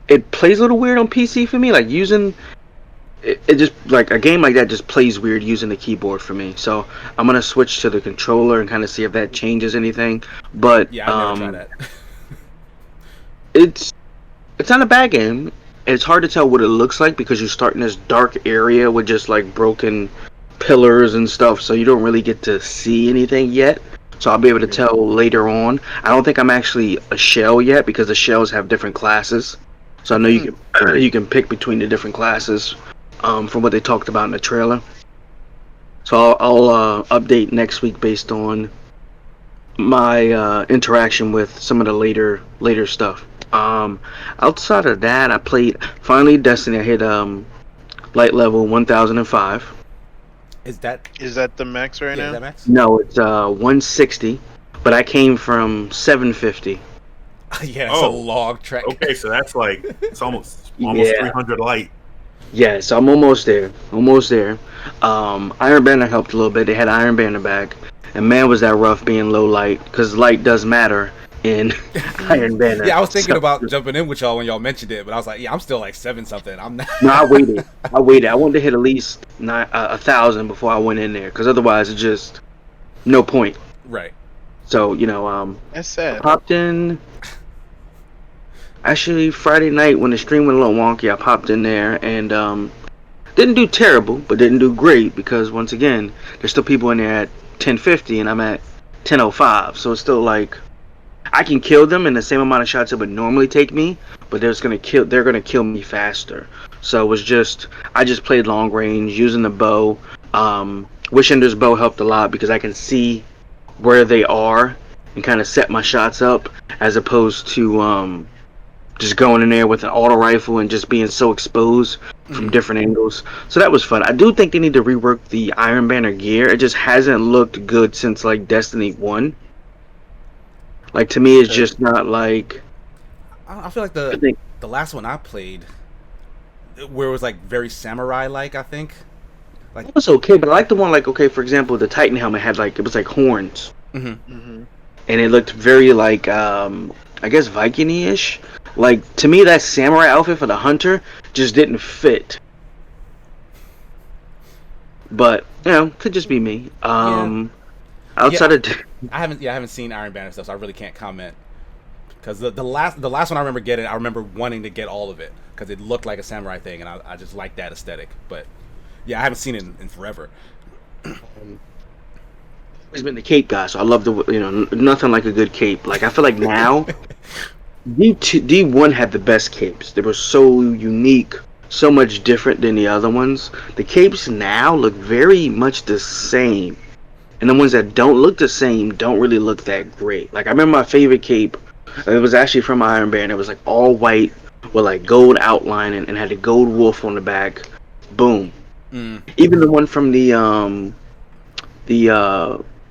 It plays a little weird on PC for me, like using it just like a game like that just plays weird using the keyboard for me. So I'm gonna switch to the controller and kind of see if that changes anything. But yeah, I've never tried that. It's not a bad game. It's hard to tell what it looks like because you start in this dark area with just like broken pillars and stuff, so you don't really get to see anything yet. So I'll be able to tell later on. I don't think I'm actually a shell yet because the shells have different classes. So I know you can pick between the different classes. From what they talked about in the trailer. So I'll update next week based on my interaction with some of the later stuff. Outside of that, I played finally Destiny. I hit light level 1005. Is that the max right now? Is that max? No, it's 160, but I came from 750. Yeah, it's a log trek. Okay, so that's like it's almost 300 light. Yeah, so I'm almost there. Iron Banner helped a little bit. They had Iron Banner back. And man, was that rough being low light. Because light does matter in Iron Banner. Yeah, I was thinking about jumping in with y'all when y'all mentioned it. But I was like, yeah, I'm still like 7-something. I'm not. No, I waited. I wanted to hit at least 1,000 before I went in there. Because otherwise, it's just no point. Right. So, that's sad. I popped in. Actually, Friday night when the stream went a little wonky, I popped in there and didn't do terrible, but didn't do great because once again, there's still people in there at 1050 and I'm at 1005. So it's still like I can kill them in the same amount of shots it would normally take me, but they're gonna kill me faster. So it was I just played long range using the bow. Wish Ender's bow helped a lot because I can see where they are and kind of set my shots up as opposed to just going in there with an auto rifle and just being so exposed from different angles. So that was fun. I do think they need to rework the Iron Banner gear. It just hasn't looked good since like Destiny 1. Like to me, it's just not like. I feel like the last one I played, where it was like very samurai-like. I think. Like it was okay, but I like the one for example, the Titan helmet had it was like horns, and it looked very like I guess Viking-ish. Like, to me, that samurai outfit for the hunter just didn't fit. But, could just be me. Outside of... I haven't seen Iron Banner stuff, so I really can't comment. Because the last one I remember getting, I remember wanting to get all of it. Because it looked like a samurai thing, and I just liked that aesthetic. But, yeah, I haven't seen it in forever. He's been the cape guy, so I love nothing like a good cape. Like, I feel like now... D1 had the best capes. They were so unique, so much different than the other ones. The capes now look very much the same. And the ones that don't look the same don't really look that great. Like, I remember my favorite cape, it was actually from Iron Banner. It was like all white with like gold outline and had a gold wolf on the back. Boom. Even the one from the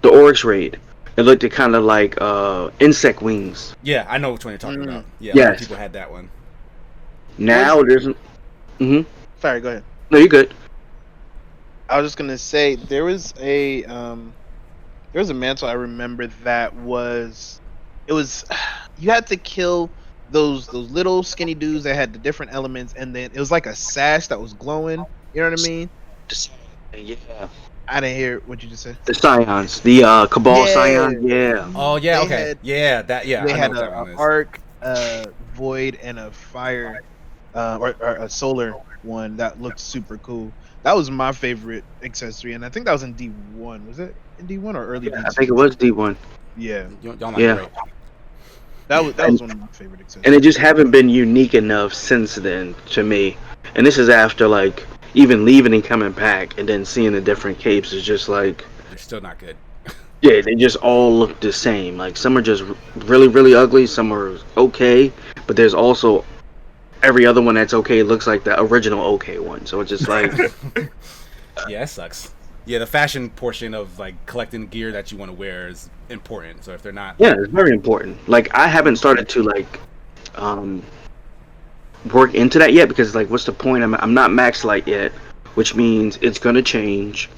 Oryx raid, it looked kind of like insect wings. Yeah, I know which one you're talking about. Yeah, yes. A lot of people had that one. Now there's. Sorry, go ahead. No, you're good. I was just gonna say there was a mantle I remember that was you had to kill those little skinny dudes that had the different elements, and then it was like a sash that was glowing. You know what I mean? Yeah. I didn't hear what you just said. The Scions, the Cabal Scions, yeah. Oh yeah, They okay, had- yeah, that yeah. They I had know what that one an is. arc, void, and a fire, or a solar one that looked super cool. That was my favorite accessory, and I think that was in D1. Was it in D1 or early D2? I think it was D1. Yeah, Y'all might Yeah. be right. that was one of my favorite accessories. And it just haven't been unique enough since then to me. And this is after like even leaving and coming back, and then seeing the different capes is just like, They're still not good. yeah, they just all look the same. Like some are just really, really ugly, some are okay, but there's also every other one that's okay looks like the original okay one. So it's just like, Yeah, that sucks. Yeah, the fashion portion of like collecting gear that you want to wear is important. So if they're not, yeah, it's very important. Like I haven't started to like work into that yet because like, what's the point? I'm not max light yet, which means it's gonna change.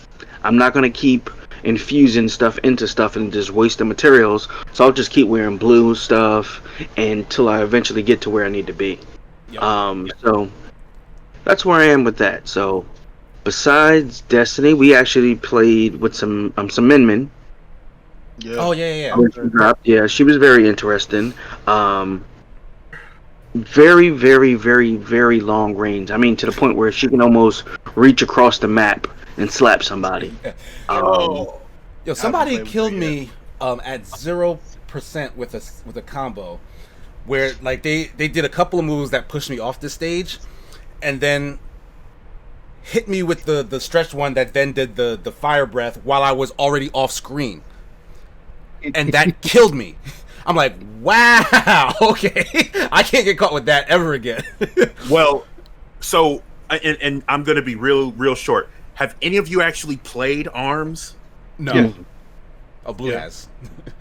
I'm not gonna keep infusing stuff into stuff and just waste the materials. So I'll just keep wearing blue stuff until I eventually get to where I need to be. Yep. So that's where I am with that. So besides Destiny, we actually played with some Min Min. Yeah. Oh yeah. When she dropped. Yeah, she was very interesting. Very, very, very, very long range. I mean, to the point where she can almost reach across the map and slap somebody. Yo, somebody played with killed her me at 0% with a combo, where like they did a couple of moves that pushed me off the stage, and then hit me with the stretched one that then did the fire breath while I was already off screen, and that killed me. I'm like, wow, okay, I can't get caught with that ever again. Well, so and I'm gonna be real short. Have any of you actually played ARMS? No. Yeah. Oh, Blue has.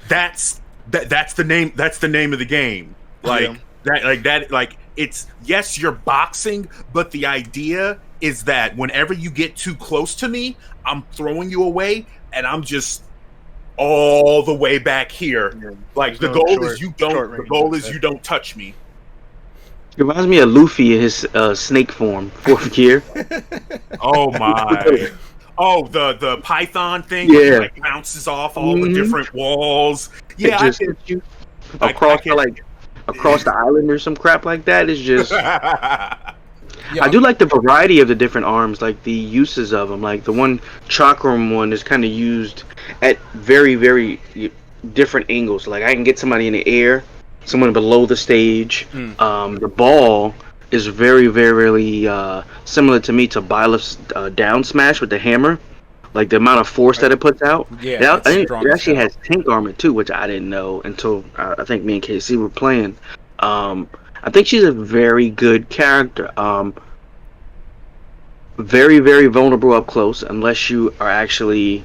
That's the name. That's the name of the game. Like that. It's, yes, you're boxing, but the idea is that whenever you get too close to me, I'm throwing you away, and I'm just all the way back here. Yeah. Like There's the no goal short- is you don't. short The range goal like is that. you don't touch me. It reminds me of Luffy in his snake form, fourth gear. Oh my. Oh, the Python thing, Yeah. where he like bounces off all the different walls. Yeah, It just I hits you I across can- across the island or some crap like that. Is just. Yeah, I do like the variety of the different arms, like the uses of them. Like the one chakram one is kind of used at very, very different angles. Like I can get somebody in the air, someone below the stage. The ball is very, very similar to me to Byleth's down smash with the hammer. Like the amount of force that it puts out. Yeah, I think strong it as actually hell. has tank armor too, which I didn't know until I think me and KC were playing. I think she's a very good character. Very, very vulnerable up close unless you are actually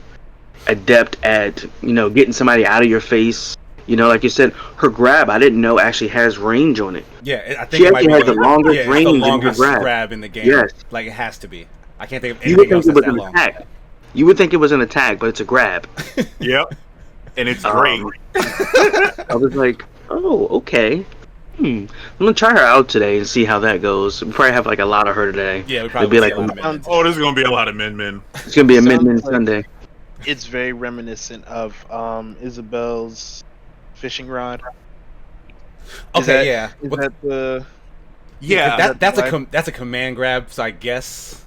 adept at, getting somebody out of your face. Like you said, her grab, I didn't know actually has range on it. Yeah, I think She it might actually be has the longest it's range the in her longest grab. grab in the game. Yes. Like it has to be. I can't think of You would anything else think it that's was that an long. attack. You would think it was an attack, but it's a grab. Yep. And it's great. I was like, oh, okay. I'm gonna try her out today and see how that goes. We probably have like a lot of her today. Yeah, we It'll probably be see like a lot of minutes. Oh, there's gonna be a lot of men. it's gonna be a Sounds Midnight like- Sunday. It's very reminiscent of Isabel's fishing rod. Okay, yeah. Is But that the? Yeah. that's a command grab. So I guess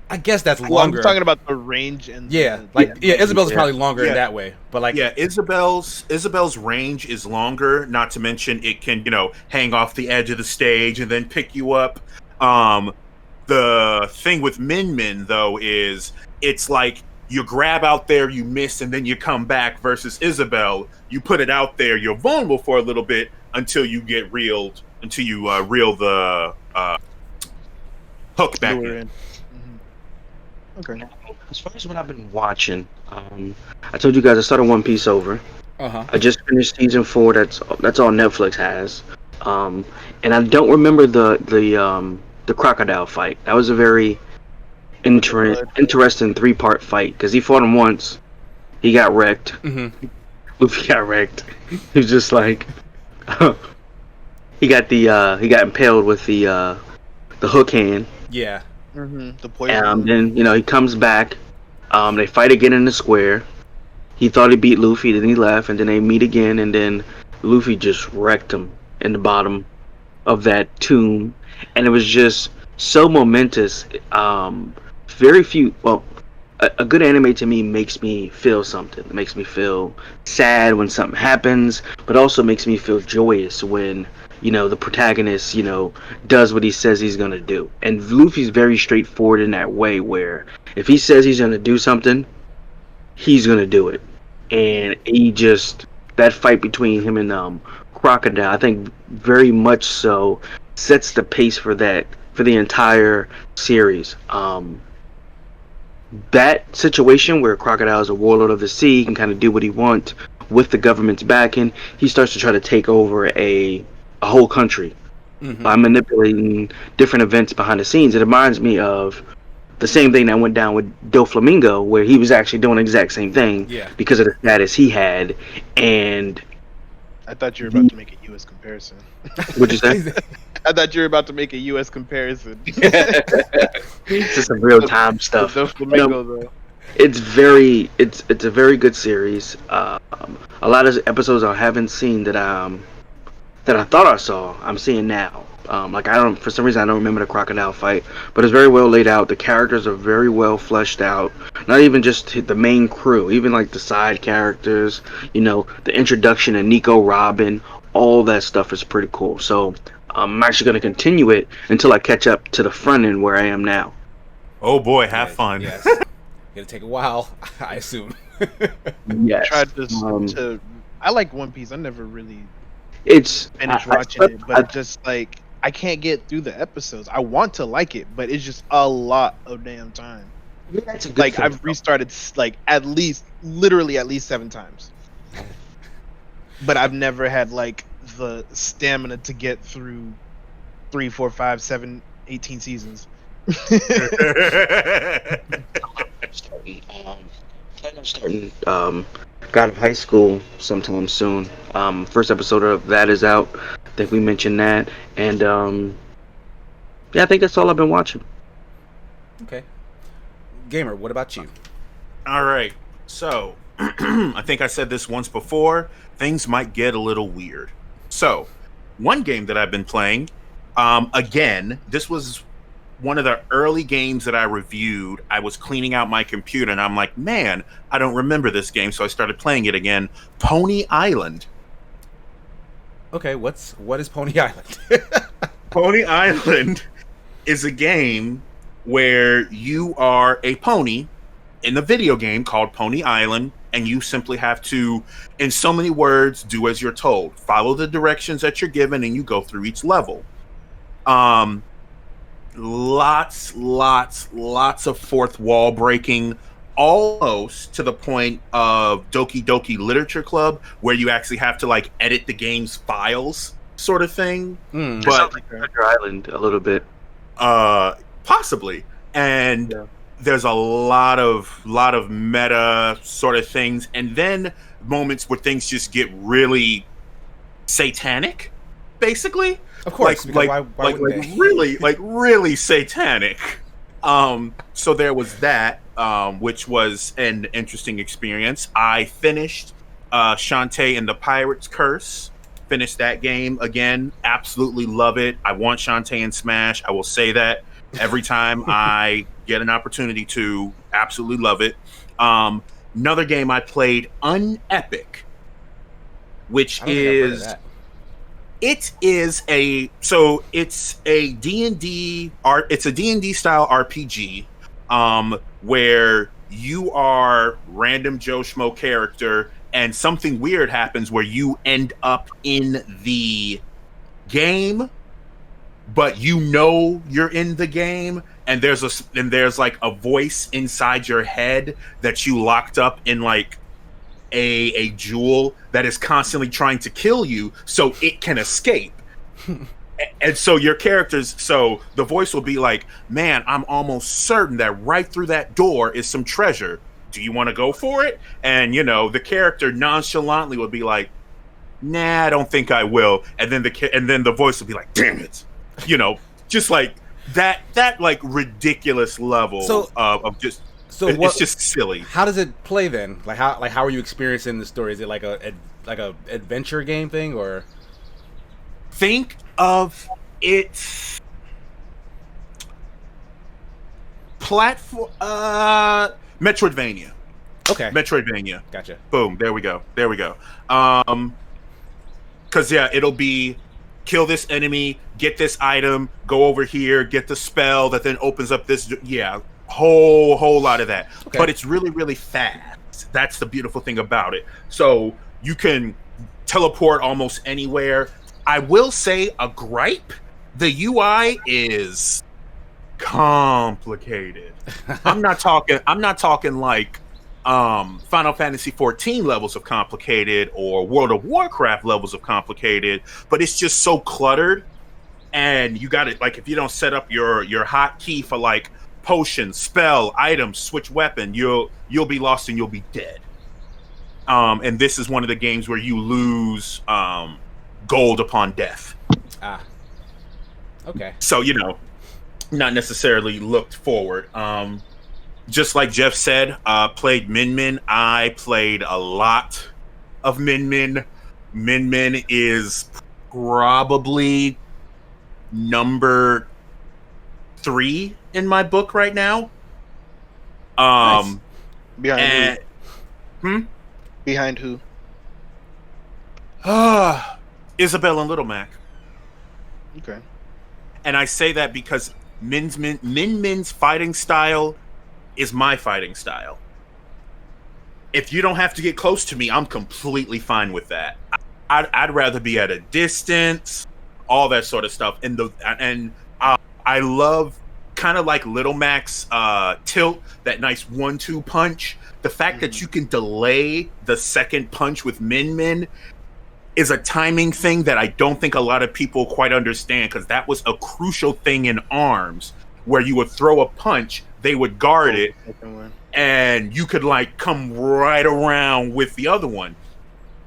that's Well, longer. I'm talking about the range and. Yeah, the- like Isabel's Yeah. probably longer in Yeah. that way. But like Yeah, Isabel's range is longer, not to mention it can, hang off the edge of the stage and then pick you up. The thing with Min Min though is it's like you grab out there, you miss, and then you come back versus Isabel. You put it out there, you're vulnerable for a little bit until you get reeled reel the hook back Lure in. in. Okay. Now, as far as what I've been watching, I told you guys I started One Piece over. I just finished season 4. That's all Netflix has. And I don't remember the crocodile fight. That was a very interesting 3-part fight because he fought him once. He got wrecked. Luffy got wrecked. He was just like he got impaled with the hook hand. Yeah. The poison. And then he comes back. They fight again in the square. He thought he beat Luffy, then he left, and then they meet again, and then Luffy just wrecked him in the bottom of that tomb, and it was just so momentous. Very few. Well, a good anime to me makes me feel something. It makes me feel sad when something happens, but also makes me feel joyous when the protagonist does what he says he's gonna do. And Luffy's very straightforward in that way, where if he says he's gonna do something, he's gonna do it. And that fight between him and Crocodile, I think very much so sets the pace for the entire series. That situation where Crocodile is a warlord of the sea, can kind of do what he wants with the government's backing. He starts to try to take over a whole country by manipulating different events behind the scenes. It reminds me of the same thing that went down with Doflamingo, where he was actually doing the exact same thing because of the status he had. And I thought you were about to make a U.S. comparison. What'd you say? I thought you were about to make a U.S. comparison. It's just some real time stuff. Doflamingo, though. It's a very good series. A lot of episodes I haven't seen that I thought I saw, I'm seeing now. For some reason I don't remember the crocodile fight, but it's very well laid out. The characters are very well fleshed out. Not even just the main crew, even like the side characters, the introduction of Nico Robin, all that stuff is pretty cool. So I'm actually going to continue it until I catch up to the front end where I am now. Oh boy, have fun. Yes. It'll take a while, I assume. Yes. I like One Piece. I never really finished watching it, but just like I can't get through the episodes. I want to like it, but it's just a lot of damn time. Yeah, that's a good Like thing. I've restarted literally at least 7 times, but I've never had like the stamina to get through 3, 4, 5, 7, 18 seasons. Starting God of High School sometime soon. First episode of that is out. I think we mentioned that, and I think that's all I've been watching. Okay. Gamer, what about you? All right. So, I think I said this once before. Things might get a little weird. So, one game that I've been playing, again, this was one of the early games that I reviewed. I was cleaning out my computer, and I'm like, man, I don't remember this game, so I started playing it again. Pony Island. Okay, what is Pony Island? Pony Island is a game where you are a pony in the video game called Pony Island, and you simply have to, in so many words, do as you're told. Follow the directions that you're given, and you go through each level. Lots of fourth wall breaking, almost to the point of Doki Doki Literature Club, where you actually have to like edit the game's files, sort of thing. But like Treasure Island a little bit, possibly. And there's a lot of meta sort of things, and then moments where things just get really satanic, basically. Of course, like really satanic. So there was that, which was an interesting experience. I finished Shantae and the Pirate's Curse. Finished that game again. Absolutely love it. I want Shantae in Smash. I will say that every time I get an opportunity to. Absolutely love it. Another game I played, Unepic, which is... It's a D&D style RPG, where you are random Joe Schmo character, and something weird happens where you end up in the game, but you know you're in the game, and there's like a voice inside your head that you locked up in like a jewel that is constantly trying to kill you so it can escape. And so your characters, so the voice will be like, man, I'm almost certain that right through that door is some treasure. Do you want to go for it? And, you know, the character nonchalantly will be like, nah, I don't think I will. And then the voice will be like, damn it. You know, just like that like ridiculous level of just, it's just silly. How does it play then? Like how are you experiencing the story? Is it like a adventure game thing, or? Think of it platform Metroidvania. Okay. Metroidvania. Gotcha. Boom. There we go. Cause yeah, it'll be kill this enemy, get this item, go over here, get the spell that then opens up this. Yeah, whole lot of that. Okay. But it's really, really fast. That's the beautiful thing about it. So you can teleport almost anywhere. I will say a gripe: the UI is complicated. I'm not talking like Final Fantasy 14 levels of complicated or World of Warcraft levels of complicated, but it's just so cluttered. And you got it, like, if you don't set up your hotkey for like potion, spell, item, switch weapon, you'll be lost and you'll be dead. And this is one of the games where you lose gold upon death. Okay. So, you know, not necessarily looked forward. Just like Jeff said, played Min Min. I played a lot of Min Min. Min Min is probably number 3 in my book right now. Nice. Behind who? Behind who? Isabelle and Little Mac. Okay. And I say that because Min Min's fighting style is my fighting style. If you don't have to get close to me, I'm completely fine with that. I'd rather be at a distance, all that sort of stuff. And I love kind of like Little Mac's tilt, that nice 1-2 punch. The fact that you can delay the second punch with Min Min is a timing thing that I don't think a lot of people quite understand, because that was a crucial thing in ARMS, where you would throw a punch, they would guard it, and you could like come right around with the other one.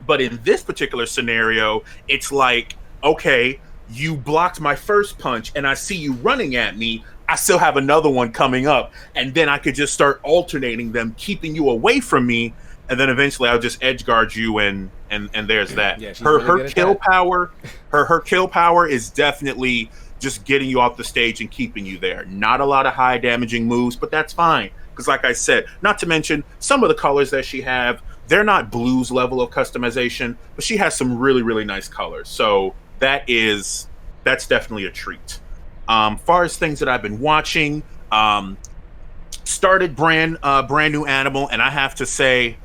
But in this particular scenario, it's like, okay, you blocked my first punch and I see you running at me, I still have another one coming up, and then I could just start alternating them, keeping you away from me, and then eventually I'll just edge guard you, and there's that. Yeah, her kill power, her kill power is definitely just getting you off the stage and keeping you there. Not a lot of high damaging moves, but that's fine. Because like I said, not to mention some of the colors that she have, they're not Blue's level of customization, but she has some really, really nice colors. So that's definitely a treat. Far as things that I've been watching, started brand new Animal, and I have to say,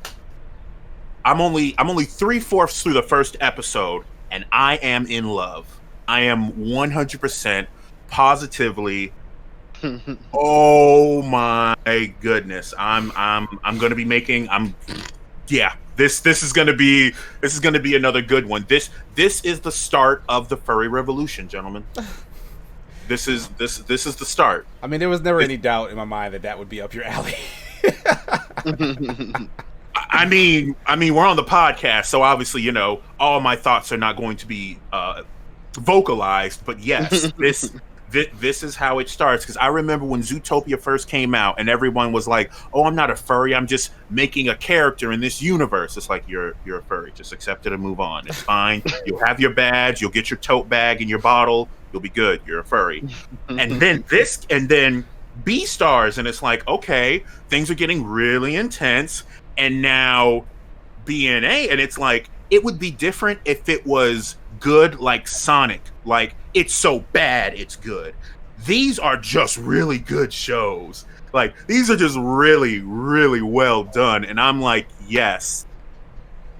I'm only 3/4 through the first episode, and I am in love. I am 100% positively. Oh my goodness! I'm going to be making. This is going to be another good one. This is the start of the furry revolution, gentlemen. This is the start. I mean, there was never any doubt in my mind that would be up your alley. I mean, we're on the podcast, so obviously, you know, all my thoughts are not going to be vocalized. But yes, this is how it starts. Because I remember when Zootopia first came out, and everyone was like, "Oh, I'm not a furry. I'm just making a character in this universe." It's like, you're a furry. Just accept it and move on. It's fine. You'll have your badge. You'll get your tote bag and your bottle. You'll be good. You're a furry. And then B-Stars, and it's like, okay, things are getting really intense. And now BNA, and it's like, it would be different if it was good like Sonic. Like, it's so bad it's good. These are just really good shows. Like, these are just really, really well done. And I'm like, yes,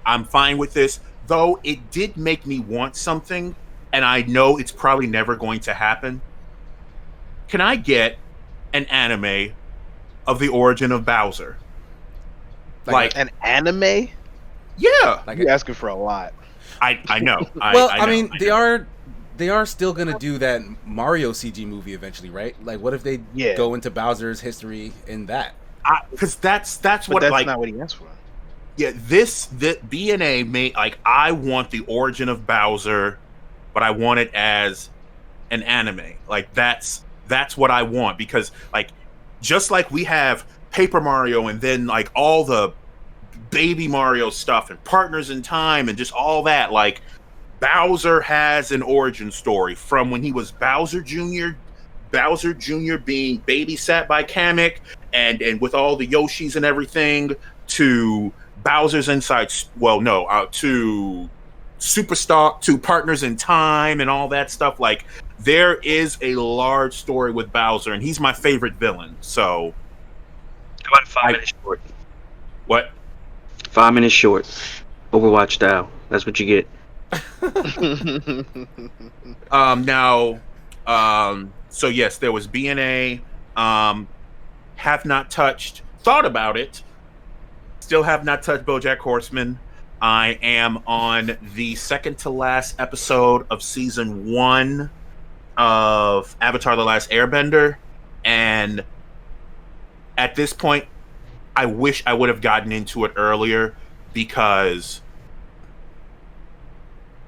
I'm fine with this. Though it did make me want something and I know it's probably never going to happen. Can I get an anime of the origin of Bowser? Like an anime? Yeah. Like you're asking for a lot. I know. I mean, they are still gonna do that Mario CG movie eventually, right? Like, what if they go into Bowser's history in that? Because that's but what that's like not what he asked for. Yeah, the BNA made like I want the origin of Bowser, but I want it as an anime. Like that's what I want, because like just like we have Paper Mario and then like all the Baby Mario stuff and Partners in Time and just all that, like Bowser has an origin story from when he was Bowser Jr. being babysat by Kamek and with all the Yoshis and everything, to Bowser's Inside, to Superstar, to Partners in Time and all that stuff. Like, there is a large story with Bowser, and he's my favorite villain. So, how about 5 minutes short? What? 5 minutes short. Overwatch style. That's what you get. So yes, there was BNA. Have not touched. Thought about it. Still have not touched BoJack Horseman. I am on the second to last episode of season 1 of Avatar: The Last Airbender, and at this point, I wish I would have gotten into it earlier, because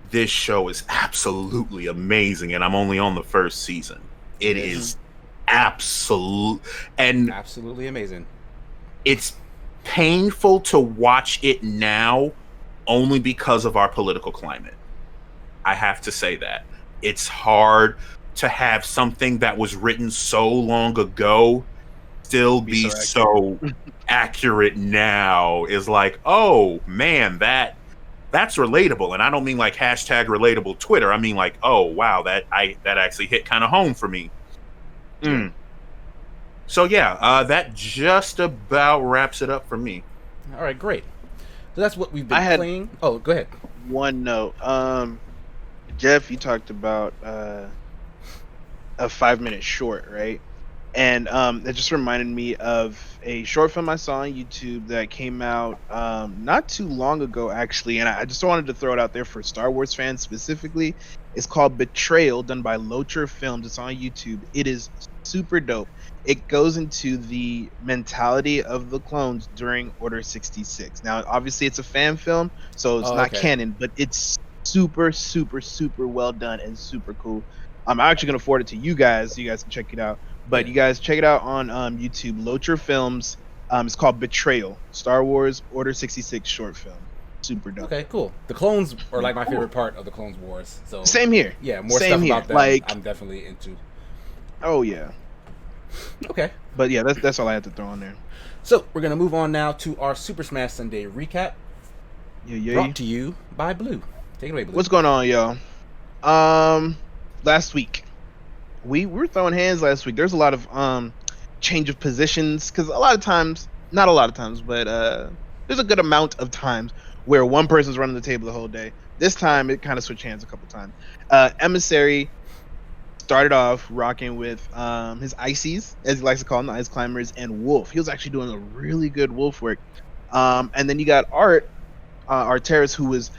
this show is absolutely amazing, and I'm only on the first season. It is absolutely amazing. It's painful to watch it now, only because of our political climate. I have to say that. It's hard to have something that was written so long ago still be so accurate now. Is like, oh man, that's relatable. And I don't mean like hashtag relatable Twitter. I mean like, oh wow, that actually hit kind of home for me. So yeah, that just about wraps it up for me. All right, great. So that's what we've been playing. Oh, go ahead. One note. Jeff, you talked about a 5 minute short, right? And it just reminded me of a short film I saw on YouTube that came out not too long ago, actually. And I just wanted to throw it out there for Star Wars fans specifically. It's called Betrayal, done by Locher Films. It's on YouTube. It is super dope. It goes into the mentality of the clones during Order 66. Now, obviously, it's a fan film, so it's not canon, but it's super, super, super well done and super cool. I'm actually going to forward it to you guys so you guys can check it out. But you guys check it out on YouTube, Locher Films. It's called Betrayal, Star Wars Order 66 short film. Super dope. Okay, cool. The clones are like my favorite part of the Clones Wars. So same here. Yeah, more stuff about them. Like, I'm definitely into. Oh yeah. Okay. But yeah, that's all I had to throw on there. So we're gonna move on now to our Super Smash Sunday recap. Yeah. Brought to you by Blue. Take it away, Blue. What's going on, y'all? Last week we were throwing hands last week. There's a lot of change of positions, because not a lot of times, but there's a good amount of times where one person's running the table the whole day. This time it kind of switched hands a couple times. Emissary started off rocking with his Ices, as he likes to call them, the Ice Climbers, and Wolf. He was actually doing a really good Wolf work. And then you got Terrence, he was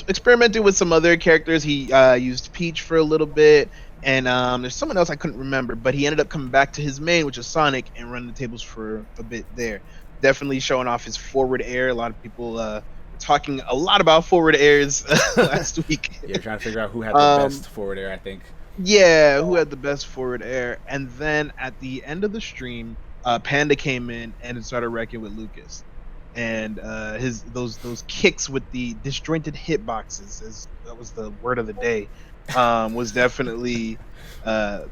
experimenting with some other characters. He used Peach for a little bit, and there's someone else I couldn't remember, but he ended up coming back to his main, which is Sonic, and running the tables for a bit there. Definitely showing off his forward air. A lot of people were talking a lot about forward airs last week. Yeah, trying to figure out who had the best forward air, I think. Yeah, who had the best forward air. And then at the end of the stream, Panda came in and started wrecking with Lucas. And those kicks with the disjointed hitboxes, that was the word of the day, was definitely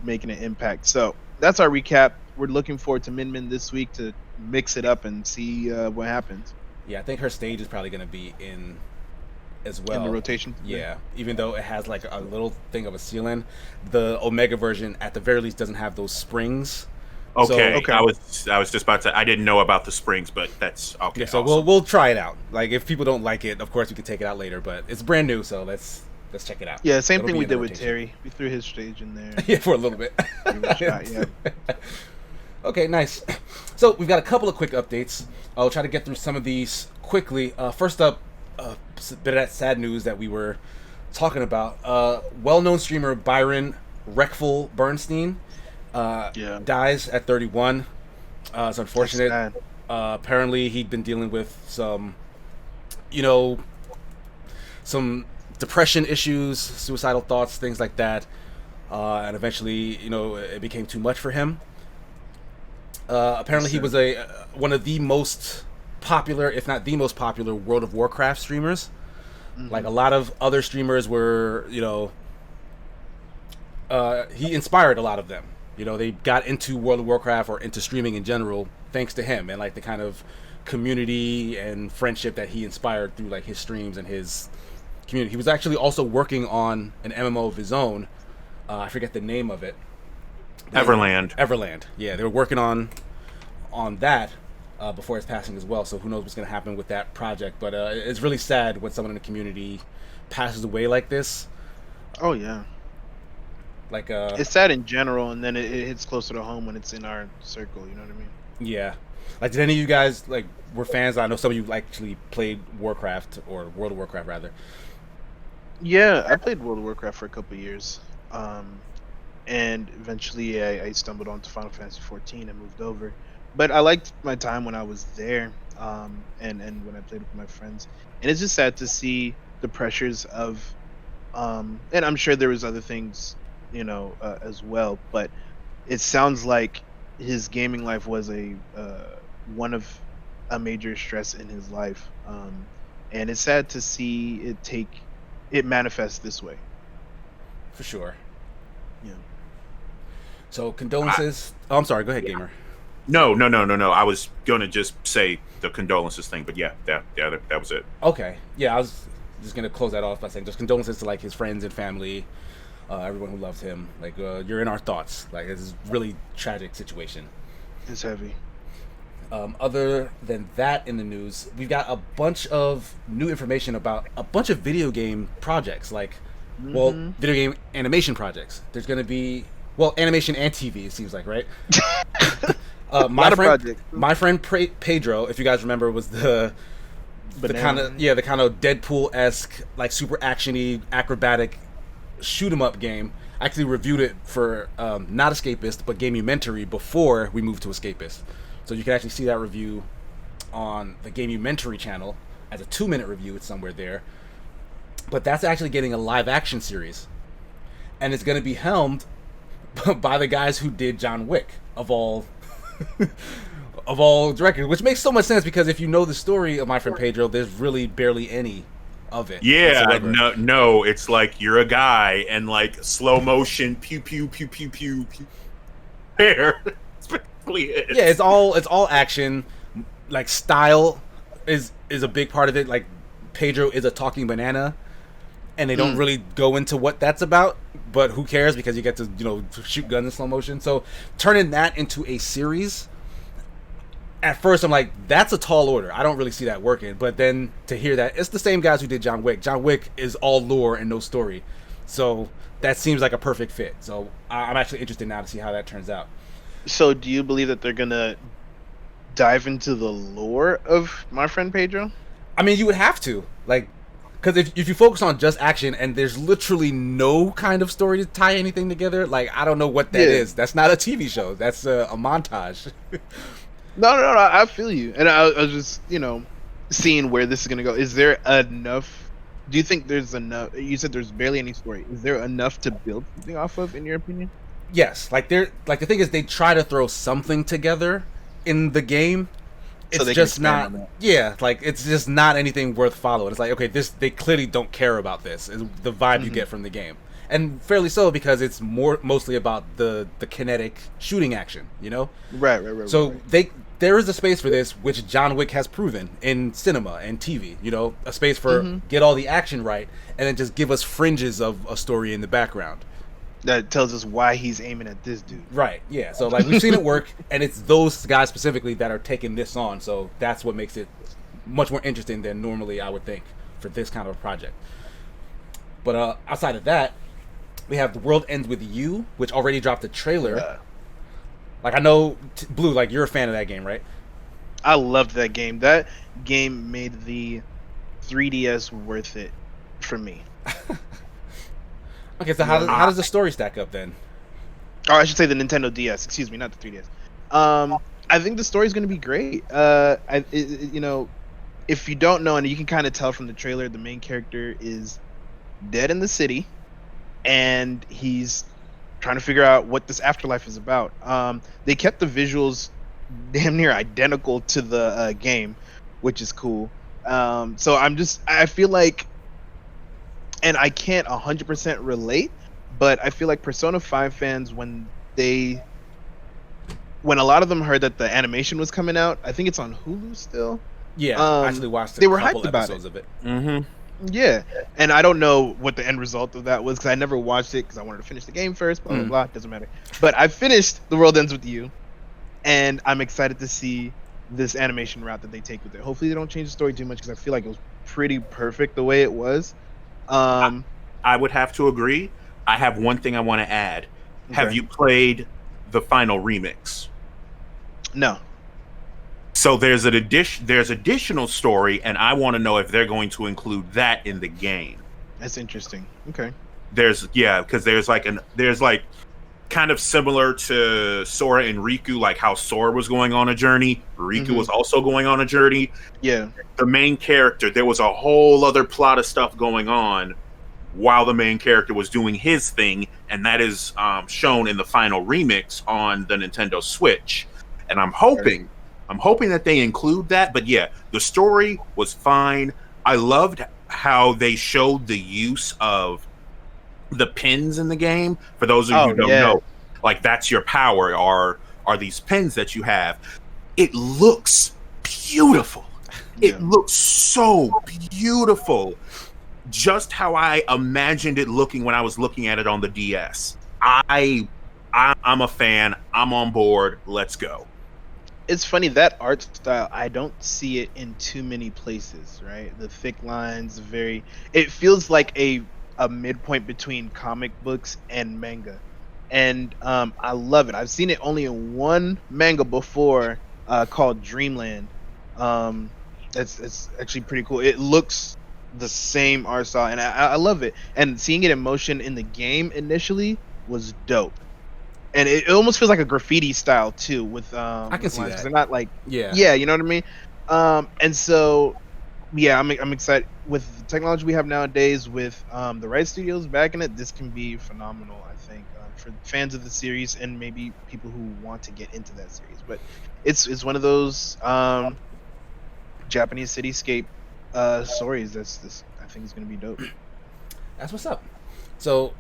making an impact. So that's our recap. We're looking forward to Min Min this week to mix it up and see what happens. Yeah, I think her stage is probably going to be in as well. In the rotation? Yeah, even though it has like a little thing of a ceiling, the Omega version at the very least doesn't have those springs. Okay. I was just about to. I didn't know about the springs, but that's okay. Yeah, so awesome. we'll try it out. Like, if people don't like it, of course we can take it out later. But it's brand new, so let's let's check it out. Yeah, same It'll thing be we in did the with rotation. Terry. We threw his stage in there. Yeah, for a little bit. Yeah. Okay, nice. So we've got a couple of quick updates. I'll try to get through some of these quickly. First up, a bit of that sad news that we were talking about. Well-known streamer Byron Reckful Bernstein dies at 31. It's unfortunate. Apparently, he'd been dealing with some depression issues, suicidal thoughts, things like that. And eventually, it became too much for him. Apparently, he was one of the most popular, if not the most popular, World of Warcraft streamers. Mm-hmm. Like a lot of other streamers were, he inspired a lot of them. They got into World of Warcraft or into streaming in general thanks to him and like the kind of community and friendship that he inspired through like his streams and his community. He was actually also working on an MMO of his own. I forget the name of it. Everland. Yeah, they were working on that before his passing as well. So who knows what's going to happen with that project? But it's really sad when someone in the community passes away like this. Oh yeah. Like it's sad in general, and then it hits closer to home when it's in our circle. You know what I mean? Yeah. Like, did any of you guys were fans? I know some of you actually played Warcraft or World of Warcraft rather. Yeah, I played World of Warcraft for a couple of years. And eventually I stumbled onto Final Fantasy 14 and moved over. But I liked my time when I was there, and when I played with my friends. And it's just sad to see the pressures of, and I'm sure there was other things, as well. But it sounds like his gaming life was one of a major stress in his life, and it's sad to see it manifest this way. For sure. Yeah. So condolences. I'm sorry. Go ahead, gamer. No. I was gonna just say the condolences thing, but that was it. Okay. Yeah, I was just gonna close that off by saying just condolences to like his friends and family, everyone who loves him. Like, you're in our thoughts. Like, it's a really tragic situation. It's heavy. Other than that, in the news, we've got a bunch of new information about a bunch of video game projects. Like, video game animation projects. There's going to be, animation and TV, it seems like, right? My friend Pedro, if you guys remember, was the kind of Deadpool-esque, like super actiony, acrobatic shoot 'em up game. I actually reviewed it for not Escapist but Gamumentary before we moved to Escapist. So you can actually see that review on the Gamumentary channel as a 2-minute review. It's somewhere there. But that's actually getting a live action series. And it's going to be helmed by the guys who did John Wick, of all directors, which makes so much sense because if you know the story of my friend Pedro, there's really barely any of it. Yeah, no, it's like you're a guy and like slow motion pew pew pew pew pew pew. There. Yeah, it's all action. Like, style is a big part of it. Like, Pedro is a talking banana, and they don't really go into what that's about, but who cares because you get to shoot guns in slow motion. So turning that into a series, at first I'm like, that's a tall order. I don't really see that working. But then to hear that it's the same guys who did John Wick. John Wick is all lore and no story, so that seems like a perfect fit. So I'm actually interested now to see how that turns out. So do you believe that they're gonna dive into the lore of my friend Pedro? I mean, you would have to, like, because if you focus on just action and there's literally no kind of story to tie anything together, like, I don't know what that is. That's not a TV show. That's a montage. No, I feel you. And I was just, seeing where this is going to go. Is there enough? Do you think there's enough? You said there's barely any story. Is there enough to build something off of, in your opinion? Yes. Like, the thing is, they try to throw something together in the game. It's just not, it's just not anything worth following. It's like, okay, they clearly don't care about this, is the vibe you get from the game. And fairly so, because it's mostly about the kinetic shooting action, Right. So there is a space for this, which John Wick has proven in cinema and TV, a space for get all the action right, and then just give us fringes of a story in the background. That tells us why he's aiming at this dude. Right, yeah. So, like, we've seen it work, and it's those guys specifically that are taking this on, so that's what makes it much more interesting than normally I would think for this kind of a project. But outside of that, we have The World Ends With You, which already dropped a trailer. Like, I know, Blue, like, you're a fan of that game, right? I loved that game. That game made the 3DS worth it for me. Okay, so how does the story stack up then? Or I should say the Nintendo DS. Excuse me, not the 3DS. I think the story's going to be great. You know, if you don't know, and you can kind of tell from the trailer, the main character is dead in the city, and he's trying to figure out what this afterlife is about. They kept the visuals damn near identical to the game, which is cool. So I feel like, and I can't 100% relate, but I feel like Persona 5 fans, when a lot of them heard that the animation was coming out, I think it's on Hulu still. Yeah, I actually watched they were couple hyped about episodes of it. Mm-hmm. Yeah, and I don't know what the end result of that was because I never watched it because I wanted to finish the game first. Blah blah blah. Doesn't matter. But I finished The World Ends With You, and I'm excited to see this animation route that they take with it. Hopefully, they don't change the story too much because I feel like it was pretty perfect the way it was. I would have to agree. I have one thing I want to add. Okay. Have you played the final remix? No. So there's additional story, and I want to know if they're going to include that in the game. That's interesting. Okay. Because there's kind of similar to Sora and Riku, like how Sora was going on a journey, Riku was also going on a journey. Yeah. The main character, there was a whole other plot of stuff going on while the main character was doing his thing, and that is shown in the final remix on the Nintendo Switch. And I'm hoping that they include that. But yeah, the story was fine. I loved how they showed the use of the pins in the game. For those of you who don't know, like, that's your power, are these pins that you have. It looks beautiful. It looks so beautiful. Just how I imagined it looking when I was looking at it on the DS. I'm a fan. I'm on board. Let's go. It's funny, that art style, I don't see it in too many places, right? The thick lines, it feels like a midpoint between comic books and manga. And I love it. I've seen it only in one manga before, called Dreamland. It's actually pretty cool. It looks the same art style, and I love it. And seeing it in motion in the game initially was dope. And it almost feels like a graffiti style too. With I can see that. They're not like yeah, you know what I mean. And so I'm excited with the technology we have nowadays with the right studios backing it. This can be phenomenal, I think, for fans of the series and maybe people who want to get into that series. But it's one of those Japanese cityscape stories that's I think is going to be dope. That's what's up. So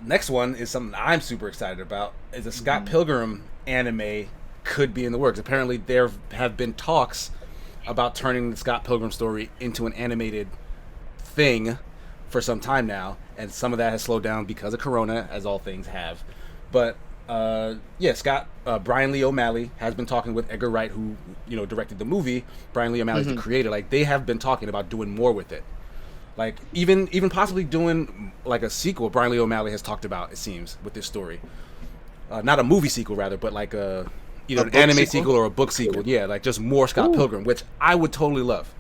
next one is something I'm super excited about. Is a Scott Pilgrim anime could be in the works. Apparently there have been talks about turning the Scott Pilgrim story into an animated thing for some time now, and some of that has slowed down because of Corona, as all things have. But Brian Lee O'Malley has been talking with Edgar Wright, who directed the movie. Brian Lee O'Malley's the creator. Like, they have been talking about doing more with it. Like, even possibly doing like a sequel. Brian Lee O'Malley has talked about, it seems, with this story. Not a movie sequel, rather, but like either an anime sequel or a book sequel. Yeah, like just more Scott Pilgrim, which I would totally love.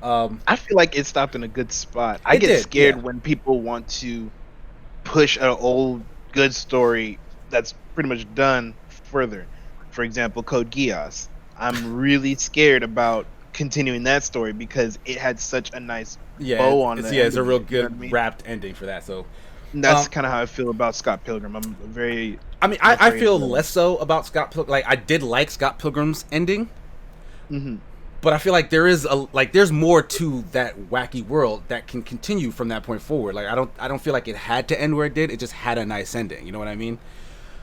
I feel like it stopped in a good spot. I get scared when people want to push an old good story that's pretty much done further. For example, Code Geass. I'm really scared about continuing that story because it had such a nice bow on it. Yeah, it's a real good wrapped ending for that. So that's kind of how I feel about Scott Pilgrim. I'm very. I feel less so about Scott Pilgrim. Like, I did like Scott Pilgrim's ending, but I feel like there's more to that wacky world that can continue from that point forward. Like, I don't feel like it had to end where it did. It just had a nice ending. You know what I mean?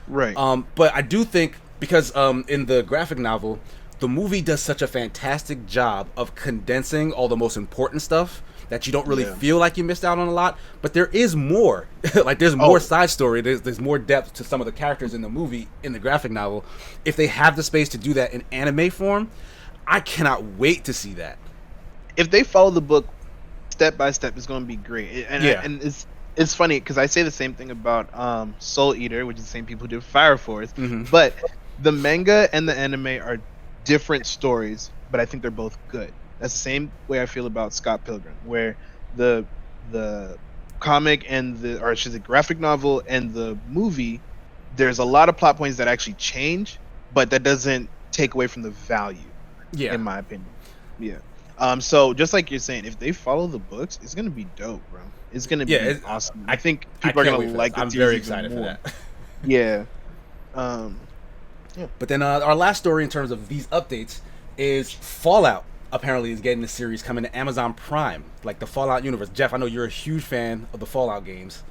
Right. But I do think, because in the graphic novel, the movie does such a fantastic job of condensing all the most important stuff that you don't really feel like you missed out on a lot. But there is more. Like, there's more side story. There's more depth to some of the characters in the movie, in the graphic novel. If they have the space to do that in anime form, I cannot wait to see that. If they follow the book step by step is going to be great. And Yeah. and it's funny because I say the same thing about Soul Eater, which is the same people who did Fire Force. But the manga and the anime are different stories, but I think they're both good. That's the same way I feel about Scott Pilgrim, where the comic and the graphic novel and the movie, there's a lot of plot points that actually change, but that doesn't take away from the value. Yeah. In my opinion. Yeah. So just like you're saying, if they follow the books, it's gonna be dope, bro. It's gonna be awesome. I think people are gonna like the I'm series very even excited more. for that. Yeah. But then our last story in terms of these updates is Fallout. Apparently, is getting a series coming to Amazon Prime, like the Fallout universe. Jeff, I know you're a huge fan of the Fallout games.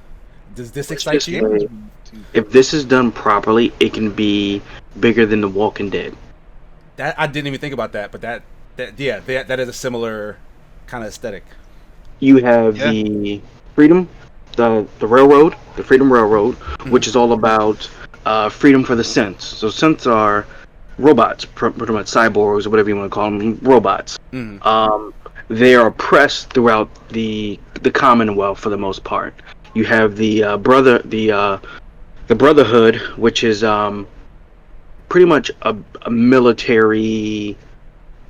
Does this excite you? If this is done properly, it can be bigger than The Walking Dead. That I didn't even think about that, but that is a similar kind of aesthetic. You have the Freedom, the Railroad, the Freedom Railroad, which is all about freedom for the synths. So synths are robots, pretty much cyborgs or whatever you want to call them, robots. They are oppressed throughout the Commonwealth for the most part. You have the Brotherhood, which is pretty much a military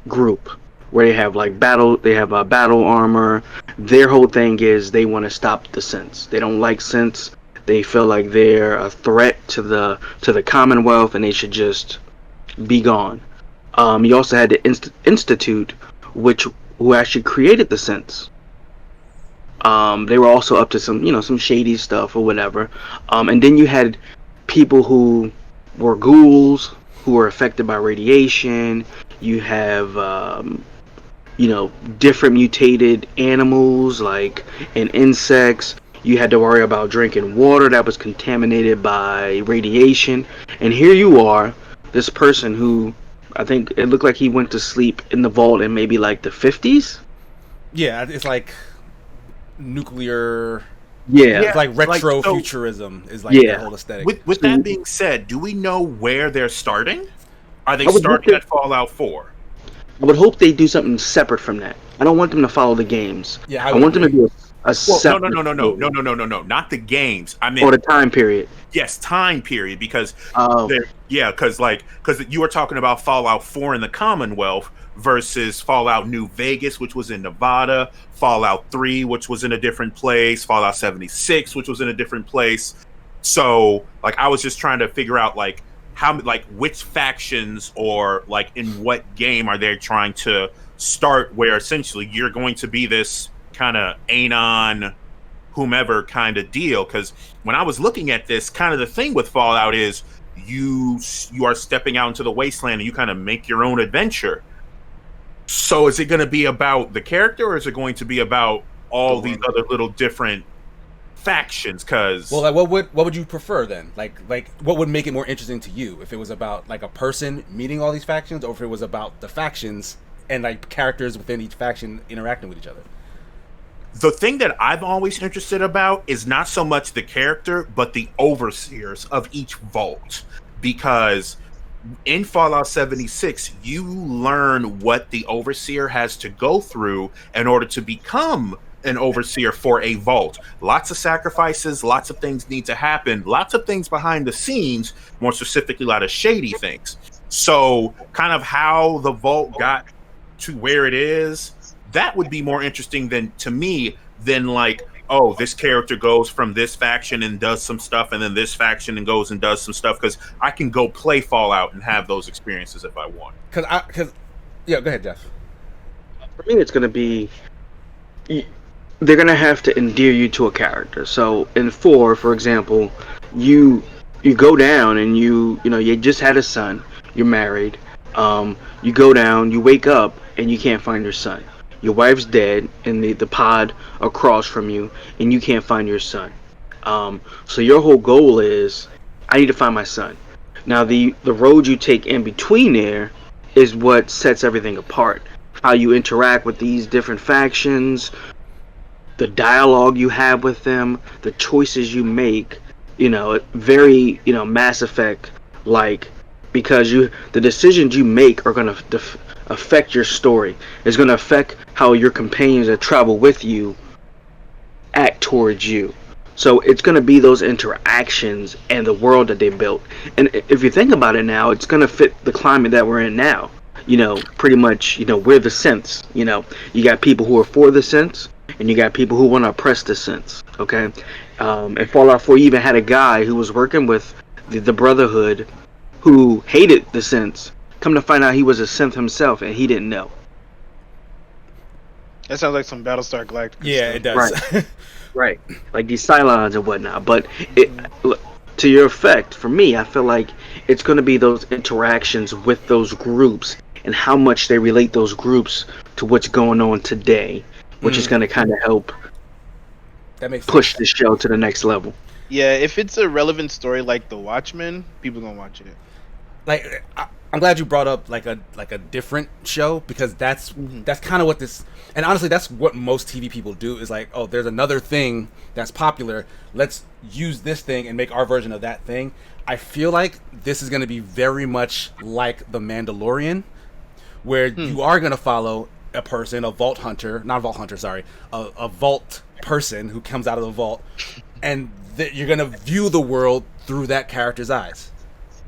group where they have battle armor. Their whole thing is they want to stop the synths. They don't like synths. They feel like they're a threat to the Commonwealth, and they should just be gone. You also had the Institute, who actually created the synths. They were also up to some shady stuff or whatever. And then you had people who were ghouls who were affected by radiation. You have different mutated animals and insects. You had to worry about drinking water that was contaminated by radiation. And here you are, this person who I think it looked like he went to sleep in the vault in maybe like the 50s. Yeah, it's like nuclear. Yeah, it's like retro futurism is like the whole aesthetic. With that being said, do we know where they're starting? Are they starting at Fallout 4? I would hope they do something separate from that. I don't want them to follow the games. Yeah, I want them to do a separate. No, not the games. I mean, or the time period. Yes, time period, because because you were talking about Fallout 4 in the Commonwealth versus Fallout New Vegas, which was in Nevada, Fallout 3, which was in a different place, Fallout 76, which was in a different place. So, I was just trying to figure out which factions or in what game are they trying to start, where essentially you're going to be this kind of anon whomever kind of deal. Because when I was looking at this, kind of the thing with Fallout is you are stepping out into the wasteland and you kind of make your own adventure. So is it going to be about the character, or is it going to be about all these other little different factions? Because what would you prefer then? What would make it more interesting to you? If it was about a person meeting all these factions, or if it was about the factions and characters within each faction interacting with each other? The thing that I'm always interested about is not so much the character, but the overseers of each vault. Because in Fallout 76, you learn what the overseer has to go through in order to become an overseer for a vault. Lots of sacrifices, lots of things need to happen, lots of things behind the scenes, more specifically, a lot of shady things. So, kind of how the vault got to where it is, that would be more interesting than this character goes from this faction and does some stuff, and then this faction and goes and does some stuff, because I can go play Fallout and have those experiences if I want. Go ahead, Jeff. For me, it's going to be, they're going to have to endear you to a character. So in 4, for example, you go down and you just had a son, you're married, you go down, you wake up and you can't find your son. Your wife's dead in the pod across from you, and you can't find your son. So your whole goal is, I need to find my son. Now the road you take in between there is what sets everything apart. How you interact with these different factions, the dialogue you have with them, the choices you make. Very Mass Effect like because the decisions you make are going to affect your story. It's going to affect how your companions that travel with you act towards you. So it's going to be those interactions and the world that they built. And if you think about it now, it's going to fit the climate that we're in now. Pretty much, we're the synths. You got people who are for the synths, and you got people who want to oppress the synths. Okay, and Fallout 4 even had a guy who was working with the Brotherhood, who hated the synths. Come to find out, he was a synth himself, and he didn't know. That sounds like some Battlestar Galactica. Yeah, stuff. it does. Right, right. Like these Cylons and whatnot. But to your effect, for me, I feel like it's going to be those interactions with those groups and how much they relate those groups to what's going on today, which is going to kind of help push the show to the next level. Yeah, if it's a relevant story like The Watchmen, people gonna watch it. Like, I'm glad you brought up like a different show, because that's kind of what this, and honestly that's what most TV people do, is like, oh, there's another thing that's popular, let's use this thing and make our version of that thing. I feel like this is going to be very much like The Mandalorian, where you are going to follow a person, a vault hunter, not a vault hunter, sorry, a vault person who comes out of the vault, and you're going to view the world through that character's eyes.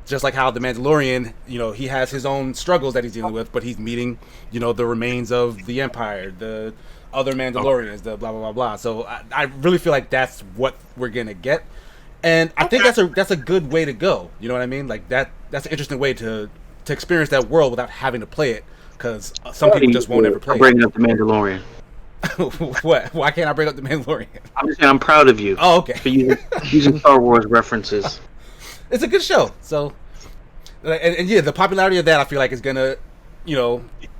Just like how the Mandalorian, he has his own struggles that he's dealing with, but he's meeting, the remains of the Empire, the other Mandalorians, the blah, blah, blah, blah. So I really feel like that's what we're going to get. And I think that's a good way to go. You know what I mean? Like that's an interesting way to experience that world without having to play it, because some people just won't ever play it. Bringing up the Mandalorian. What? Why can't I bring up the Mandalorian? I'm just saying, I'm proud of you. Oh, okay. For using Star Wars references. It's a good show. So, and yeah, the popularity of that, I feel like, is gonna,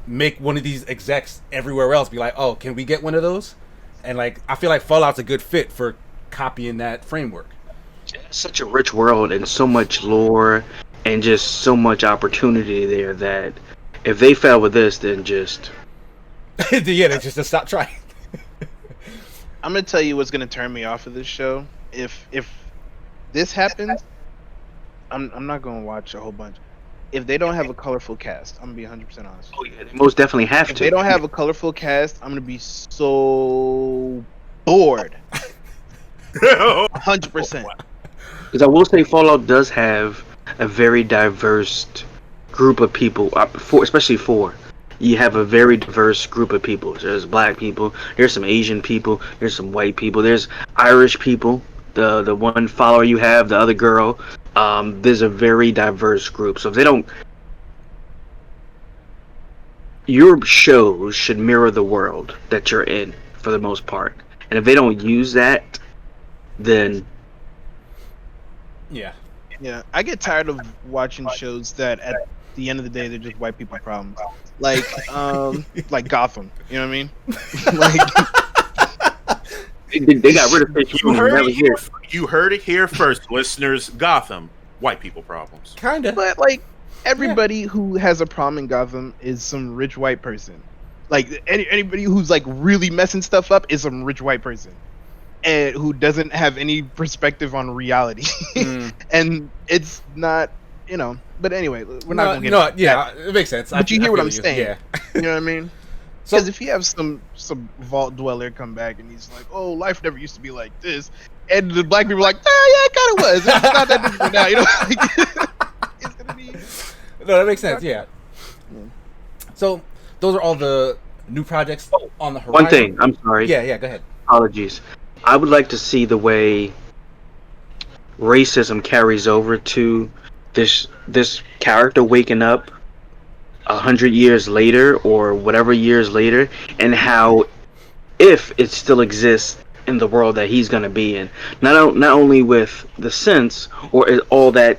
make one of these execs everywhere else be like, oh, can we get one of those? And like, I feel like Fallout's a good fit for copying that framework. It's such a rich world and so much lore and just so much opportunity there that if they fail with this, then just yeah, they just stop trying. I'm gonna tell you what's gonna turn me off of this show. If this happens, I'm not gonna watch a whole bunch. If they don't have a colorful cast, I'm gonna be 100% honest. Oh yeah, they most definitely have to. If they don't have a colorful cast, I'm gonna be so bored. 100%. Because I will say, Fallout does have a very diverse group of people. Especially 4. You have a very diverse group of people. There's black people. There's some Asian people. There's some white people. There's Irish people. The one follower you have, the other girl. There's a very diverse group. So if they don't, your shows should mirror the world that you're in for the most part. And if they don't use that, then yeah, I get tired of watching shows that at the end of the day they're just white people problems. Like like Gotham. You know what I mean? Like they got rid of it. You heard it here first, listeners. Gotham, white people problems. Kinda. But like everybody who has a problem in Gotham is some rich white person. Like anybody who's like really messing stuff up is some rich white person, and who doesn't have any perspective on reality. And it's not, But anyway, we're not going to get into that. It makes sense. But you hear what I'm saying? Yeah. You know what I mean? Because if you have some vault dweller come back and he's like, "Oh, life never used to be like this," and the black people are like, "Yeah, it kind of was. It's not that different now." It's gonna be. No, that makes sense. Yeah. So those are all the new projects on the horizon. One thing, I'm sorry. Yeah. Go ahead. Apologies. I would like to see the way racism carries over to this character waking up 100 years later or whatever years later, and how, if it still exists in the world that he's going to be in, not only with the sense, or is all that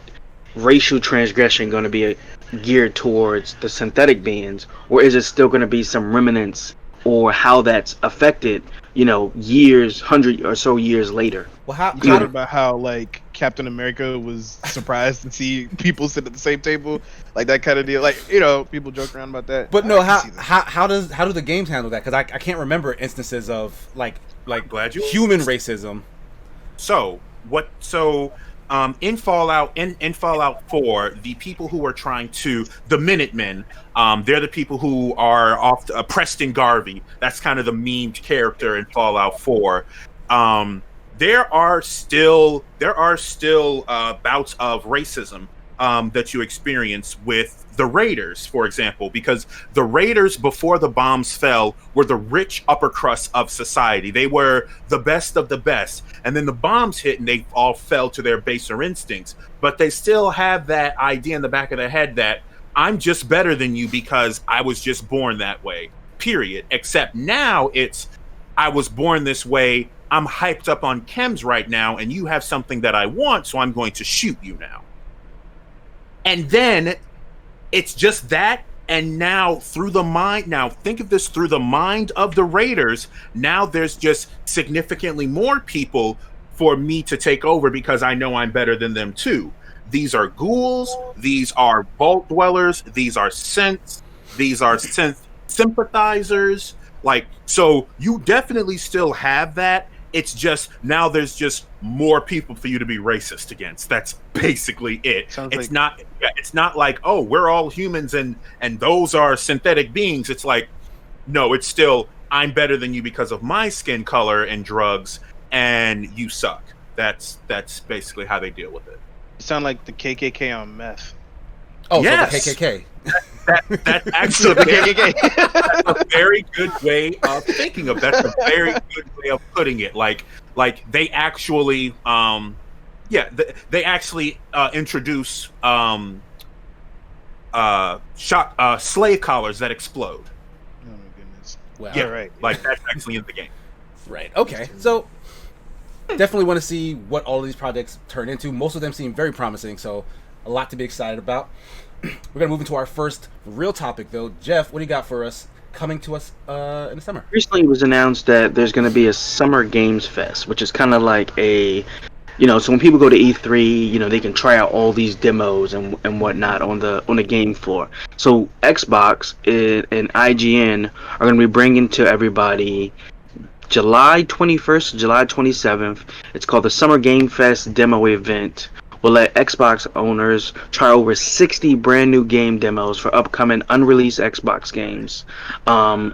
racial transgression going to be geared towards the synthetic beings, or is it still going to be some remnants, or how that's affected, years, 100 or so years later. Well, how you talking about how like Captain America was surprised to see people sit at the same table, like that kind of deal. Like people joke around about that. But no, how do the games handle that? Because I can't remember instances of like human racism. So in Fallout 4, the people who are trying to the Minutemen, they're the people who are off Preston Garvey. That's kind of the memed character in Fallout 4. There are still bouts of racism that you experience with the Raiders, for example, because the Raiders, before the bombs fell, were the rich upper crust of society. They were the best of the best. And then the bombs hit and they all fell to their baser instincts. But they still have that idea in the back of their head that I'm just better than you because I was just born that way, period. Except now it's, I was born this way. I'm hyped up on chems right now, and you have something that I want, so I'm going to shoot you now. And then it's just that, and now through the mind, now think of this through the mind of the Raiders, now there's just significantly more people for me to take over because I know I'm better than them too. These are ghouls, these are vault dwellers, these are synths, these are synth sympathizers. Like, so you definitely still have that. It's just now there's just more people for you to be racist against. That's basically it. It's not like, oh, we're all humans and those are synthetic beings. It's like, no, it's still, I'm better than you because of my skin color and drugs, and you suck. That's basically how they deal with it. You sound like the KKK on meth. Oh, yes. So the KKK. That's actually that's a very good way of thinking of that. That's a very good way of putting it. Like they actually, they actually introduce slave collars that explode. Oh my goodness! Wow. Yeah, right. Like that's actually in the game. Right. Okay. So definitely want to see what all of these projects turn into. Most of them seem very promising. So a lot to be excited about. We're going to move into our first real topic, though. Jeff, what do you got for us coming to us in the summer? Recently it was announced that there's going to be a Summer Games Fest, which is kind of like a, so when people go to E3, they can try out all these demos and whatnot on the game floor. So Xbox and IGN are going to be bringing to everybody July 21st to July 27th. It's called the Summer Game Fest Demo Event. Will let Xbox owners try over 60 brand new game demos for upcoming unreleased Xbox games,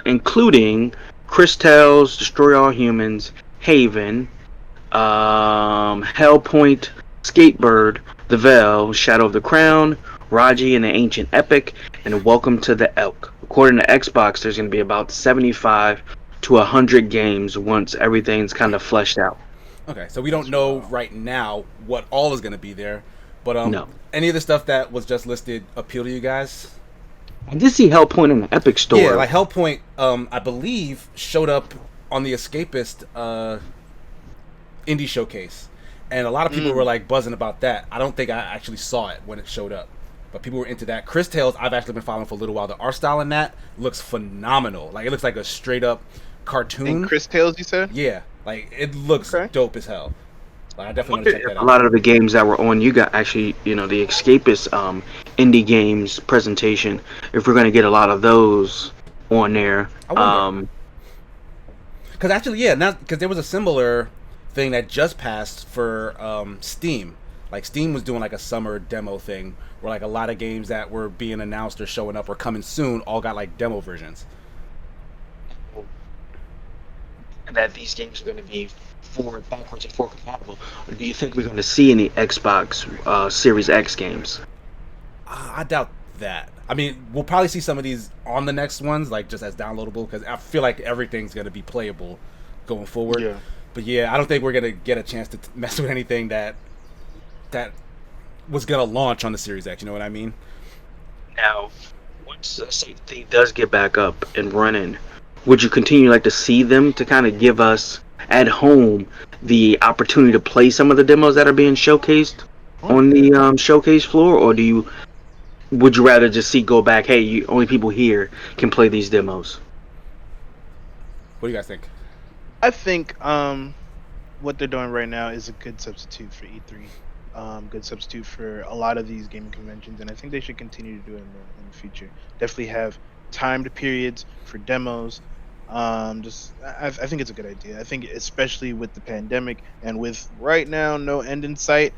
including Crystal's Destroy All Humans, Haven, Hellpoint, Skatebird, The Veil, Shadow of the Crown, Raji and the Ancient Epic, and Welcome to the Elk. According to Xbox, there's going to be about 75 to 100 games once everything's kind of fleshed out. Okay, so we don't know right now what all is going to be there, but No. Any of the stuff that was just listed appeal to you guys? I did see Hellpoint in the Epic Store. Yeah, like Hellpoint, I believe, showed up on the Escapist indie showcase, and a lot of people were like buzzing about that. I don't think I actually saw it when it showed up, but people were into that. Chris Tales, I've actually been following for a little while. The art style in that looks phenomenal. Like, it looks like a straight up cartoon. And Chris Tales, you said? Yeah, like it looks dope as hell. Like, I definitely want to check that out. A lot of the games that were on, you got actually, the Escapist indie games presentation. If we're gonna get a lot of those on there, because actually, because there was a similar thing that just passed for Steam. Like, Steam was doing like a summer demo thing where like a lot of games that were being announced or showing up or coming soon all got like demo versions. that these games are going to be backwards and forward compatible, or do you think we're going to see any Xbox Series X games? I doubt that. I mean, we'll probably see some of these on the next ones, like just as downloadable, because I feel like everything's going to be playable going forward. Yeah. But yeah, I don't think we're going to get a chance to mess with anything that was going to launch on the Series X, you know what I mean? Now, once let's say the thing does get back up and running, would you continue to see them to kind of give us at home the opportunity to play some of the demos that are being showcased on the showcase floor, or would you rather just go back, hey, only people here can play these demos? What do you guys think? I think what they're doing right now is a good substitute for E3. Good substitute for a lot of these gaming conventions, and I think they should continue to do it in the future. Definitely have timed periods for demos. I think it's a good idea. I think especially with the pandemic and with right now no end in sight,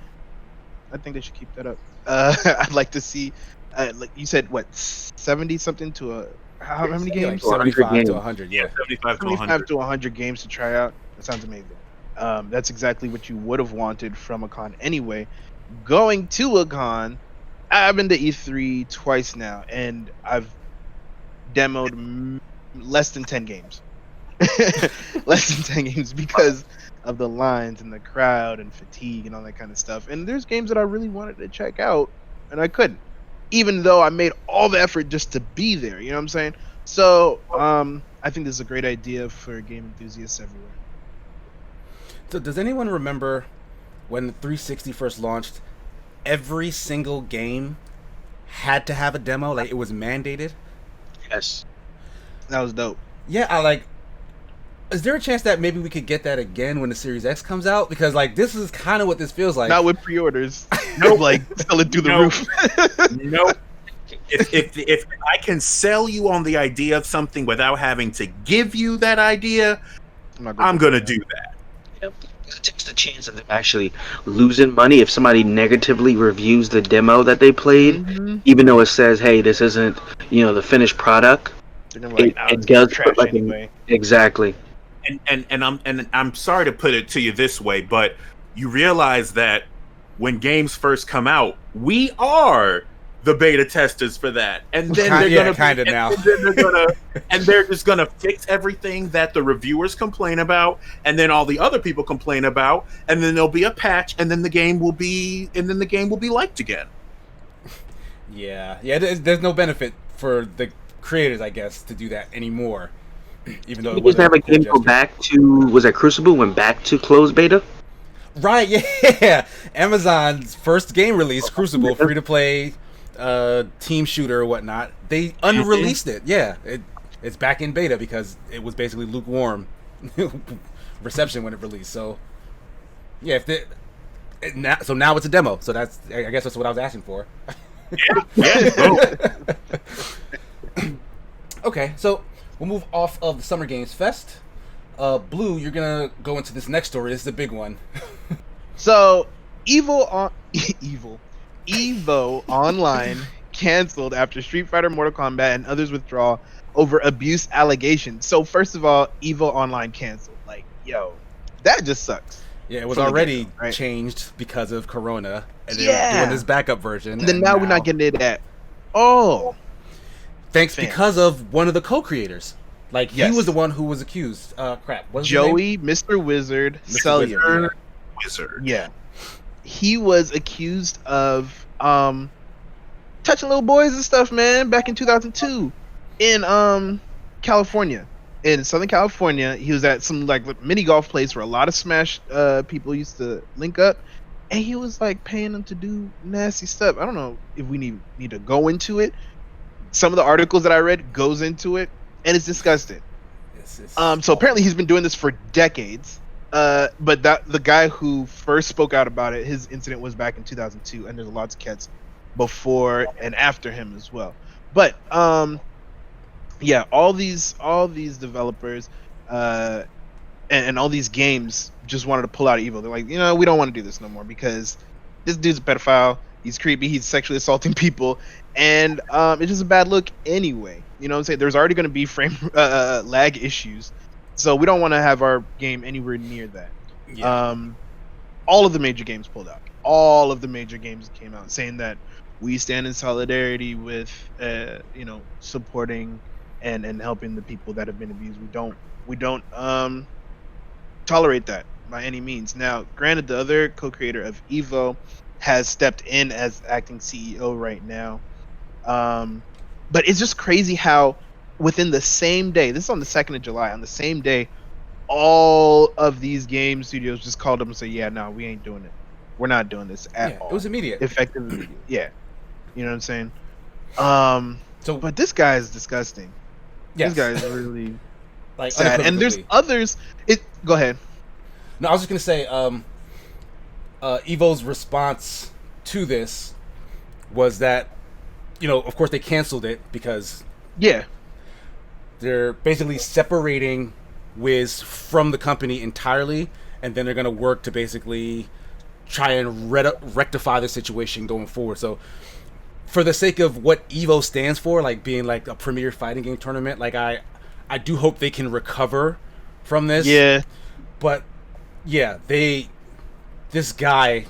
I think they should keep that up. I'd like to see, like you said, what 70 something to a how many Like games? 75 to 100, yeah. 75 to 75 100. to 100 games to try out. That sounds amazing. That's exactly what you would have wanted from a con anyway. Going to a con, I've been to E3 twice now, and I've demoed less than 10 games. Less than 10 games because of the lines and the crowd and fatigue and all that kind of stuff. And there's games that I really wanted to check out, and I couldn't, even though I made all the effort just to be there. You know what I'm saying? So I think this is a great idea for game enthusiasts everywhere. So does anyone remember when the 360 first launched, every single game had to have a demo? Like, it was mandated? Yes. That was dope. Yeah, is there a chance that maybe we could get that again when the Series X comes out? Because, like, this is kind of what this feels like. Not with pre-orders. Nope. Like, sell it through the roof. Nope. If I can sell you on the idea of something without having to give you that idea, I'm going to do that. Yep. It takes the chance of them actually losing money if somebody negatively reviews the demo that they played, even though it says, "Hey, this isn't, the finished product." It does put like anyway. Exactly. And I'm sorry to put it to you this way, but you realize that when games first come out, we are the beta testers for that, and then they're just gonna fix everything that the reviewers complain about, and then all the other people complain about, and then there'll be a patch, and then the game will be liked again. Yeah. There's no benefit for the creators, I guess, to do that anymore. Even though it was have a game go back to, was that Crucible went back to closed beta? Right. Yeah. Amazon's first game release, Crucible, free to play. Team shooter or whatnot, they unreleased it. Yeah, it's back in beta because it was basically lukewarm reception when it released. So yeah, so now it's a demo. So I guess that's what I was asking for. Yeah. Okay, so we'll move off of the Summer Games Fest. Blue, you're gonna go into this next story. This is the big one. So Evo Online canceled after Street Fighter, Mortal Kombat, and others withdraw over abuse allegations. So first of all, Evo Online canceled. Like, yo, that just sucks. Yeah, it was already changed because of Corona, and they're doing this backup version. And then now we're not getting it at all. Thanks because of one of the co-creators. Like, he was the one who was accused. What's Joey, Mr. Wizard, Cellular. Wizard. Yeah. He was accused of touching little boys and stuff, man, back in 2002 in California. In Southern California, he was at some like mini golf place where a lot of Smash people used to link up, and he was like paying them to do nasty stuff. I don't know if we need to go into it. Some of the articles that I read goes into it, and it's disgusting. So apparently he's been doing this for decades. But the guy who first spoke out about it, his incident was back in 2002, and there's lots of cats before and after him as well. But yeah, all these developers and all these games just wanted to pull out of Evo. They're like, we don't want to do this no more because this dude's a pedophile. He's creepy. He's sexually assaulting people, and it's just a bad look anyway. You know what I'm saying? There's already going to be frame lag issues. So we don't want to have our game anywhere near that. Yeah. All of the major games pulled out. All of the major games came out saying that we stand in solidarity with, supporting and helping the people that have been abused. We don't tolerate that by any means. Now, granted, the other co-creator of Evo has stepped in as acting CEO right now. But it's just crazy how within the same day, this is on the 2nd of July, on the same day, all of these game studios just called up and said, yeah, no, we ain't doing it. We're not doing this at all. It was immediate. Effective immediate. Yeah. You know what I'm saying? But this guy is disgusting. Yes. This guy is really sad. And there's others. Go ahead. No, I was just going to say, Evo's response to this was that, of course they canceled it because... Yeah. They're basically separating Wiz from the company entirely, and then they're going to work to basically try and rectify the situation going forward. So for the sake of what EVO stands for, like being like a premier fighting game tournament, like I do hope they can recover from this. Yeah. But yeah, this guy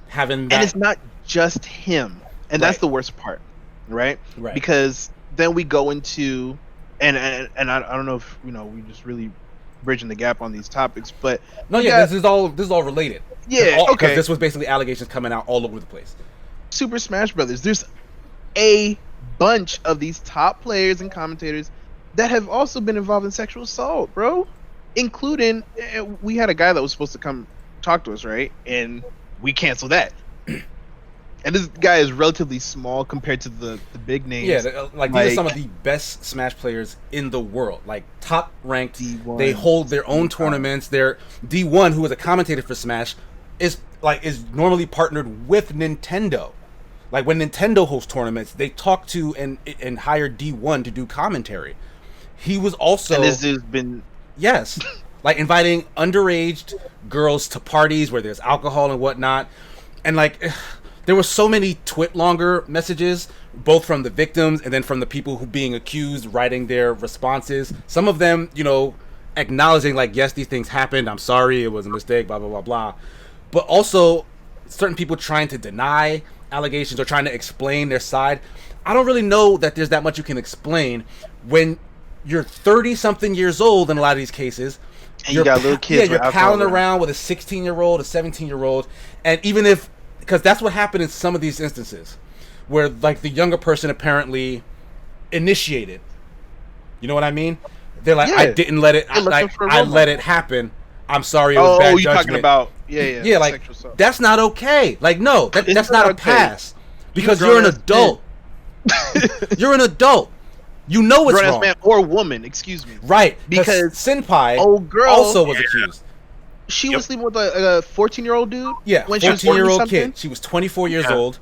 having that, and it's not just him, and that's the worst part, right? Because then we go into and I don't know if we just really bridging the gap on these topics, but this is all related. Yeah, because this was basically allegations coming out all over the place. Super Smash Brothers. There's a bunch of these top players and commentators that have also been involved in sexual assault, bro. Including, we had a guy that was supposed to come talk to us, right? And we canceled that. And this guy is relatively small compared to the big names. Yeah, like these are some of the best Smash players in the world. Like top ranked. D1, they hold their own tournaments. Their D1, who is a commentator for Smash, is normally partnered with Nintendo. Like when Nintendo hosts tournaments, they talk to and hire D1 to do commentary. He was also, and this dude's been like inviting underage girls to parties where there's alcohol and whatnot, and like there were so many twit-longer messages, both from the victims and then from the people who being accused, writing their responses. Some of them, acknowledging like, yes, these things happened. I'm sorry, it was a mistake. Blah blah blah blah. But also certain people trying to deny allegations or trying to explain their side. I don't really know that there's that much you can explain when you're 30-something years old in a lot of these cases. And you got little kids. Yeah, you're palling around with a 16-year-old, a 17-year-old, and even if, because that's what happened in some of these instances, where like the younger person apparently initiated. You know what I mean? They're like, I didn't let it. I let it happen. I'm sorry, it was bad judgment. You're talking about yeah, like that's not okay. Like no, that's not a pass because you're an adult. You're an adult. You know what's wrong. Man or woman, excuse me. Right, because Senpai also was accused. She was sleeping with a 14-year-old dude? Yeah, when 14-year-old kid. She was 24 years old.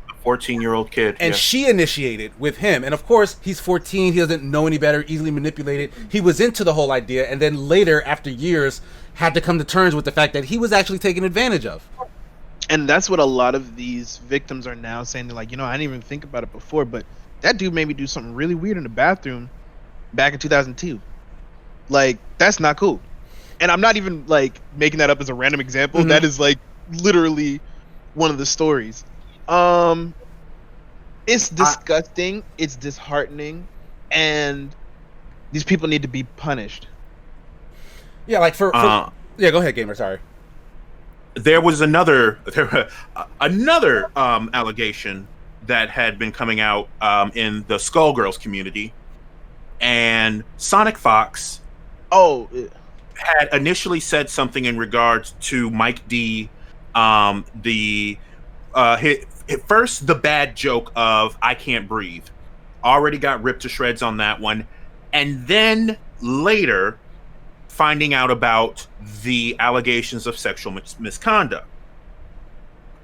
A 14-year-old kid. And she initiated with him. And of course, he's 14. He doesn't know any better, easily manipulated. He was into the whole idea. And then later, after years, had to come to terms with the fact that he was actually taken advantage of. And that's what a lot of these victims are now saying. They're like, I didn't even think about it before, but that dude made me do something really weird in the bathroom back in 2002. Like, that's not cool. And I'm not even like making that up as a random example. Mm-hmm. That is like literally one of the stories. It's disgusting. It's disheartening, and these people need to be punished. Yeah, like for go ahead, gamer. Sorry. There was another allegation that had been coming out in the Skullgirls community, and Sonic Fox had initially said something in regards to Mike D. First, the bad joke of "I can't breathe" already got ripped to shreds on that one, and then later finding out about the allegations of sexual misconduct.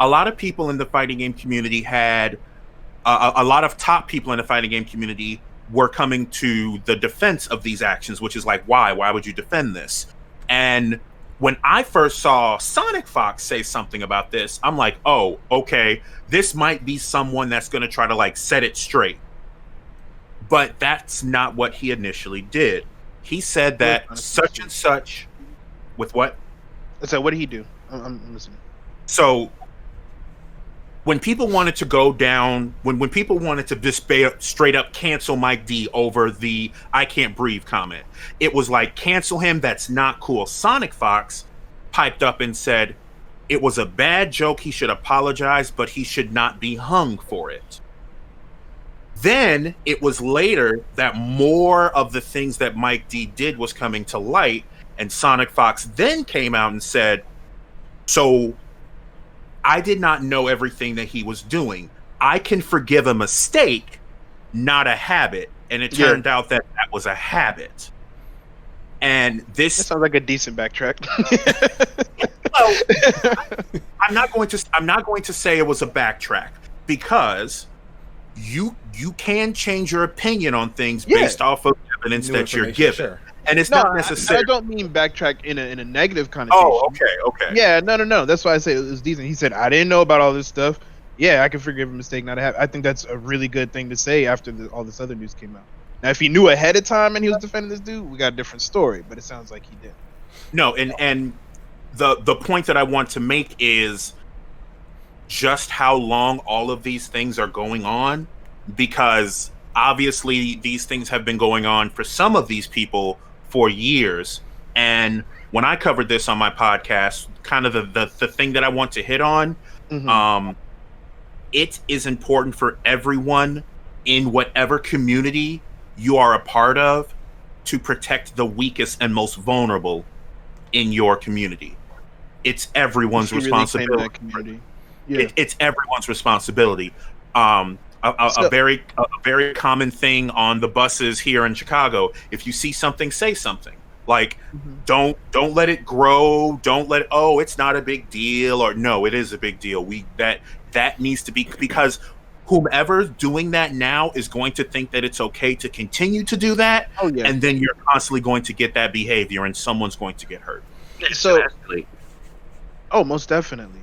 A lot of people in the fighting game community had a lot of top people in the fighting game community were coming to the defense of these actions, which is like, why would you defend this? And when I first saw Sonic Fox say something about this, I'm like, oh, okay, this might be someone that's going to try to like set it straight. But that's not what he initially did. He said that such and such with what? So what did he do? I'm listening. So when people wanted to go down, when people wanted to just straight up cancel Mike D over the "I can't breathe" comment, it was like, cancel him, that's not cool. Sonic Fox piped up and said it was a bad joke, he should apologize, but he should not be hung for it. Then it was later that more of the things that Mike D did was coming to light, and Sonic Fox then came out and said, so I did not know everything that he was doing. I can forgive a mistake, not a habit. And it turned out that was a habit. And this sounds like a decent backtrack. Well, I'm not going to say it was a backtrack, because you can change your opinion on things based off of evidence that you're given. Sure. And it's No, not necessary. I don't mean backtrack in a negative connotation. Oh, okay. Yeah, no. That's why I say it was decent. He said, "I didn't know about all this stuff." Yeah, I can forgive a mistake not to have. I think that's a really good thing to say after all this other news came out. Now, if he knew ahead of time and he was defending this dude, we got a different story. But it sounds like he did. No, and the point that I want to make is just how long all of these things are going on, because obviously these things have been going on for some of these people for years. And when I covered this on my podcast, kind of the thing that I want to hit on, it is important for everyone in whatever community you are a part of to protect the weakest and most vulnerable in your community. It's everyone's responsibility. It's everyone's responsibility. A very common thing on the buses here in Chicago: if you see something, say something. Like, don't let it grow. Don't let it, it's not a big deal, or no, it is a big deal. That needs to be, because whomever's doing that now is going to think that it's okay to continue to do that. Oh, yeah. And then you're constantly going to get that behavior, and someone's going to get hurt. So, most definitely.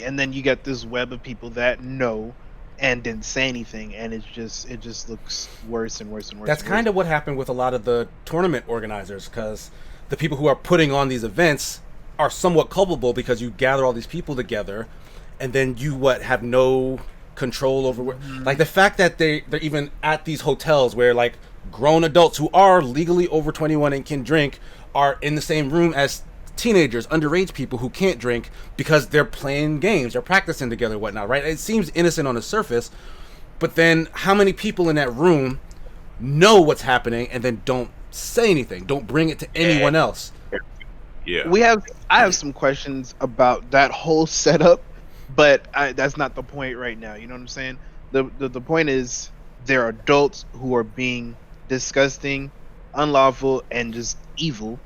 And then you get this web of people that know and didn't say anything, and it just looks worse and worse and worse. That's kind of what happened with a lot of the tournament organizers, because the people who are putting on these events are somewhat culpable, because you gather all these people together, and then you have no control over where, like the fact that they're even at these hotels where like grown adults who are legally over 21 and can drink are in the same room as teenagers, underage people who can't drink, because they're playing games, they're practicing together and whatnot, right? It seems innocent on the surface, but then how many people in that room know what's happening and then don't say anything, don't bring it to anyone else? Yeah. I have some questions about that whole setup, but that's not the point right now. You know what I'm saying? The point is, there are adults who are being disgusting, unlawful, and just evil.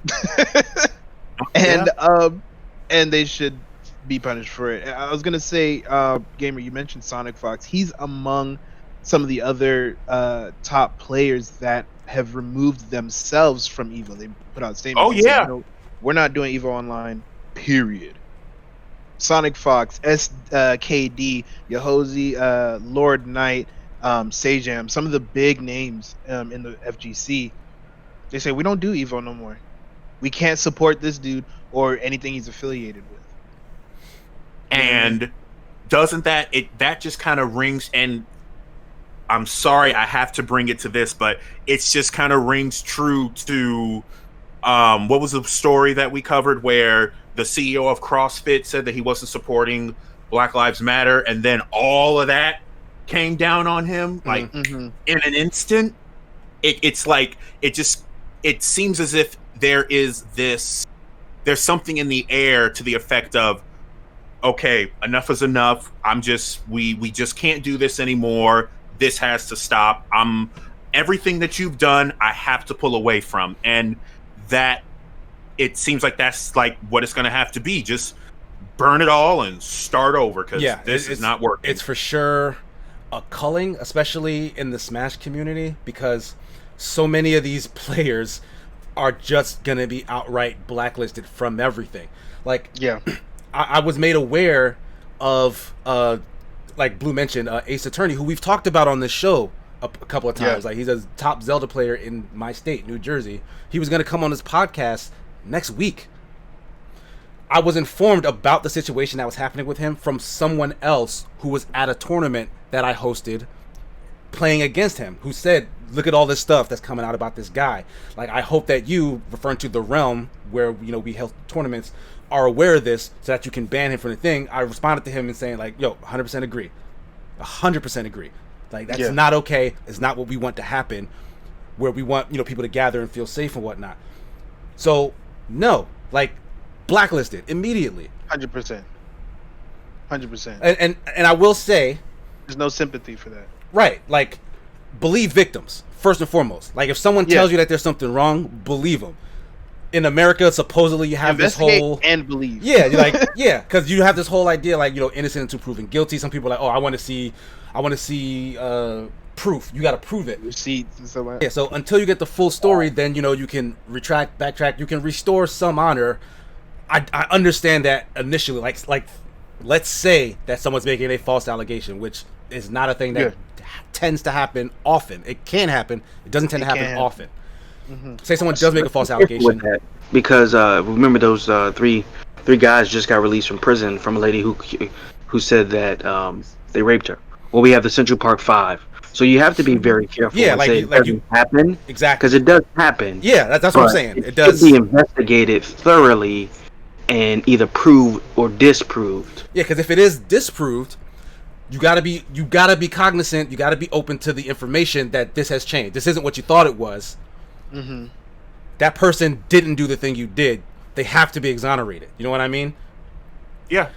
And they should be punished for it. I was gonna say, Gamer, you mentioned Sonic Fox. He's among some of the other top players that have removed themselves from Evo. They put out statements. Saying, we're not doing Evo Online. Period. Sonic Fox, SKD, Yahozi, Lord Knight, Sajam, some of the big names in the FGC. They say we don't do Evo no more. We can't support this dude or anything he's affiliated with. And doesn't that just kind of rings, and I'm sorry I have to bring it to this, but it's just kind of rings true to what was the story that we covered where the CEO of CrossFit said that he wasn't supporting Black Lives Matter, and then all of that came down on him like in an instant. It's like it seems as if there's something in the air to the effect of, okay, enough is enough. We just can't do this anymore. This has to stop. Everything that you've done, I have to pull away from. And that, it seems like that's like what it's going to have to be. Just burn it all and start over, because this is not working. It's for sure a culling, especially in the Smash community, because so many of these players are just going to be outright blacklisted from everything. Like, I was made aware of, like Blue mentioned, Ace Attorney, who we've talked about on this show a couple of times. Like, he's a top Zelda player in my state, New Jersey. He was going to come on this podcast next week. I was informed about the situation that was happening with him from someone else who was at a tournament that I hosted playing against him, who said, look at all this stuff that's coming out about this guy. Like, I hope that you, referring to the realm where, we held tournaments, are aware of this so that you can ban him from the thing. I responded to him and saying, like, yo, 100% agree. 100% agree. Like, that's not okay. It's not what we want to happen, where we want, people to gather and feel safe and whatnot. So, no, like, blacklisted immediately. 100%. 100%. And I will say, there's no sympathy for that. Right. Like, believe victims, first and foremost. Like, if someone tells you that there's something wrong, believe them. In America, supposedly you have this whole... and believe. Yeah, you're like, because you have this whole idea, like, innocent until proven guilty. Some people are like, oh, I want to see proof. You got to prove it. Receipts and stuff like that. Yeah, so until you get the full story, then, you know, you can retract, backtrack, you can restore some honor. I understand that initially, like let's say that someone's making a false allegation, which is not a thing that tends to happen often. It can happen. It doesn't tend to happen often. Mm-hmm. Say someone does make a false allegation. Because remember those three guys just got released from prison from a lady who said that they raped her. Well, we have the Central Park 5. So you have to be very careful. Yeah, like it doesn't happen. Exactly. Because it does happen. Yeah, that's what I'm saying. It does be investigated thoroughly and either proved or disproved. Yeah, because if it is disproved, you gotta be cognizant. You gotta be open to the information that this has changed. This isn't what you thought it was. Mm-hmm. That person didn't do the thing you did. They have to be exonerated. You know what I mean? Yeah.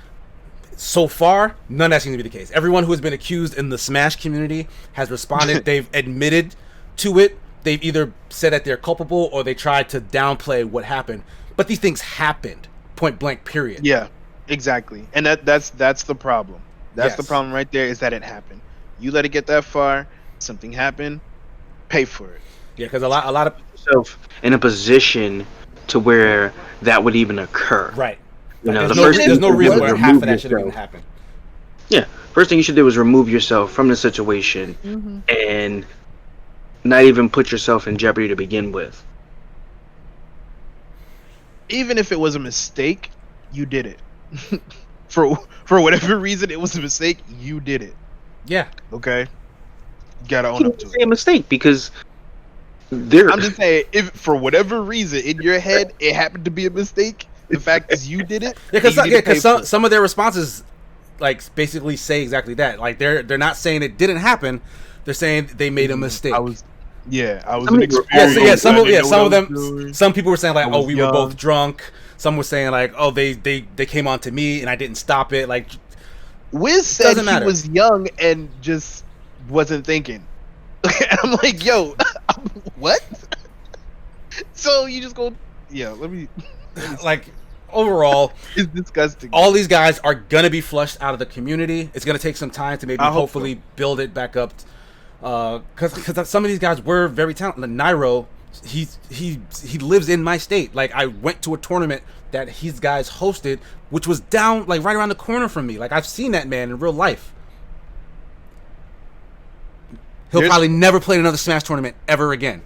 So far, none of that seems to be the case. Everyone who has been accused in the Smash community has responded. They've admitted to it. They've either said that they're culpable or they tried to downplay what happened. But these things happened. Point blank, period. Yeah, exactly. And that's the problem. That's the problem right there, is that it happened. You let it get that far, something happened, pay for it. Yeah, because a lot of yourself in a position to where that would even occur. Right. You know, there's no reason where half of that should even happen. Yeah. First thing you should do is remove yourself from the situation and not even put yourself in jeopardy to begin with. Even if it was a mistake, you did it. for whatever reason it was a mistake, you did it. Yeah. Okay. You gotta own up to it. A mistake because I'm just saying, if for whatever reason in your head it happened to be a mistake, the fact is you did it. Because some of their responses, like, basically say exactly that. Like they're not saying it didn't happen. They're saying they made a mistake. Some of them. Some people were saying like, "Oh, we were both drunk." Some were saying like, "Oh, they came on to me and I didn't stop it." Like, Wiz said he was young and just wasn't thinking. And I'm like, "Yo, what?" So you just go, let me like. Overall, it's disgusting. All these guys are gonna be flushed out of the community. It's gonna take some time to maybe hopefully build it back up. Because some of these guys were very talented. Like Nairo, he lives in my state. Like, I went to a tournament that his guys hosted, which was down like right around the corner from me. Like, I've seen that man in real life. He'll probably never play another Smash tournament ever again.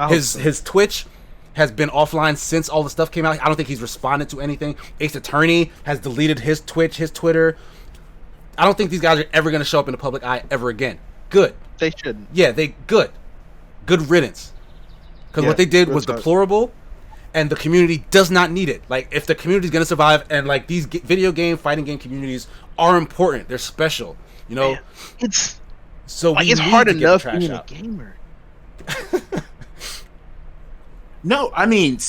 His Twitch has been offline since all the stuff came out. I don't think he's responded to anything. Ace Attorney has deleted his Twitch, his Twitter. I don't think these guys are ever going to show up in the public eye ever again. Good. They shouldn't. Yeah, good riddance. Because what they did was deplorable, and the community does not need it. Like, if the community is going to survive, and like these video game, fighting game communities are important. They're special. You know, it's hard enough being a gamer. No, I mean,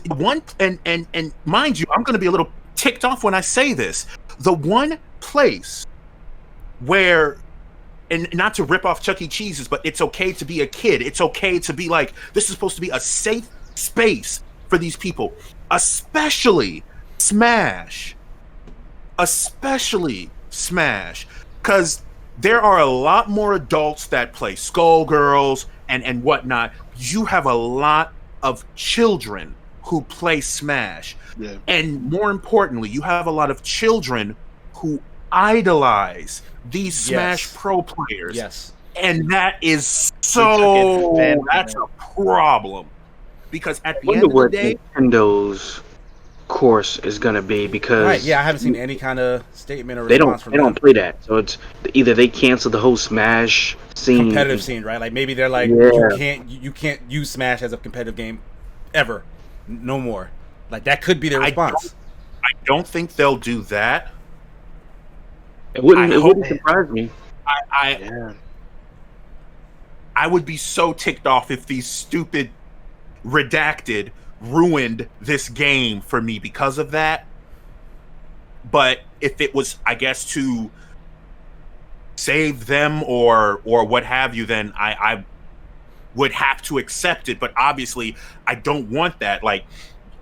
one and mind you, I'm going to be a little ticked off when I say this. The one place where, and not to rip off Chuck E. Cheese's, but it's okay to be a kid. It's okay to be like, this is supposed to be a safe space for these people, especially Smash. Because there are a lot more adults that play Skullgirls and whatnot. You have a lot of children who play Smash. Yeah. And more importantly, you have a lot of children who idolize these Smash Pro players. Yes. And that is that's a problem. Because at the end of the day, Nintendo's course is going to be, because I haven't seen any kind of statement or response from them. They don't play that. So it's either they cancel the whole Smash scene, competitive scene, right? Like, maybe they're like, you can't use Smash as a competitive game ever, no more. Like, that could be their response. I don't think they'll do that. It wouldn't surprise me. I would be so ticked off if these stupid redacted ruined this game for me because of that. But if it was, I guess, to save them or what have you, then I would have to accept it. But obviously, I don't want that. Like,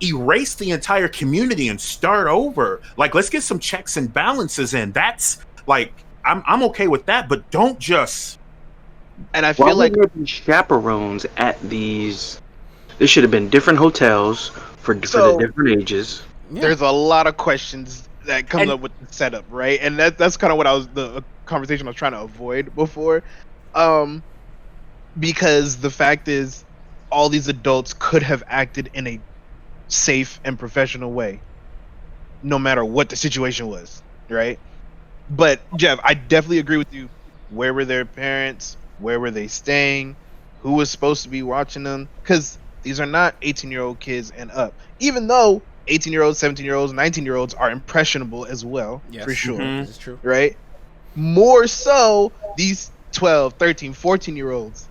erase the entire community and start over. Like, let's get some checks and balances in. That's like, I'm okay with that, but don't just. And I feel like there be chaperones at these. There should have been different hotels for the different ages. Yeah. There's a lot of questions that comes up with the setup, right? And that's kind of what the conversation I was trying to avoid before, because the fact is, all these adults could have acted in a safe and professional way, no matter what the situation was, right? But Jeff, I definitely agree with you. Where were their parents? Where were they staying? Who was supposed to be watching them? Because these are not 18-year-old kids and up. Even though 18-year-olds, 17-year-olds, 19-year-olds are impressionable as well, yes, for sure. This is true. Right? More so, these 12, 13, 14-year-olds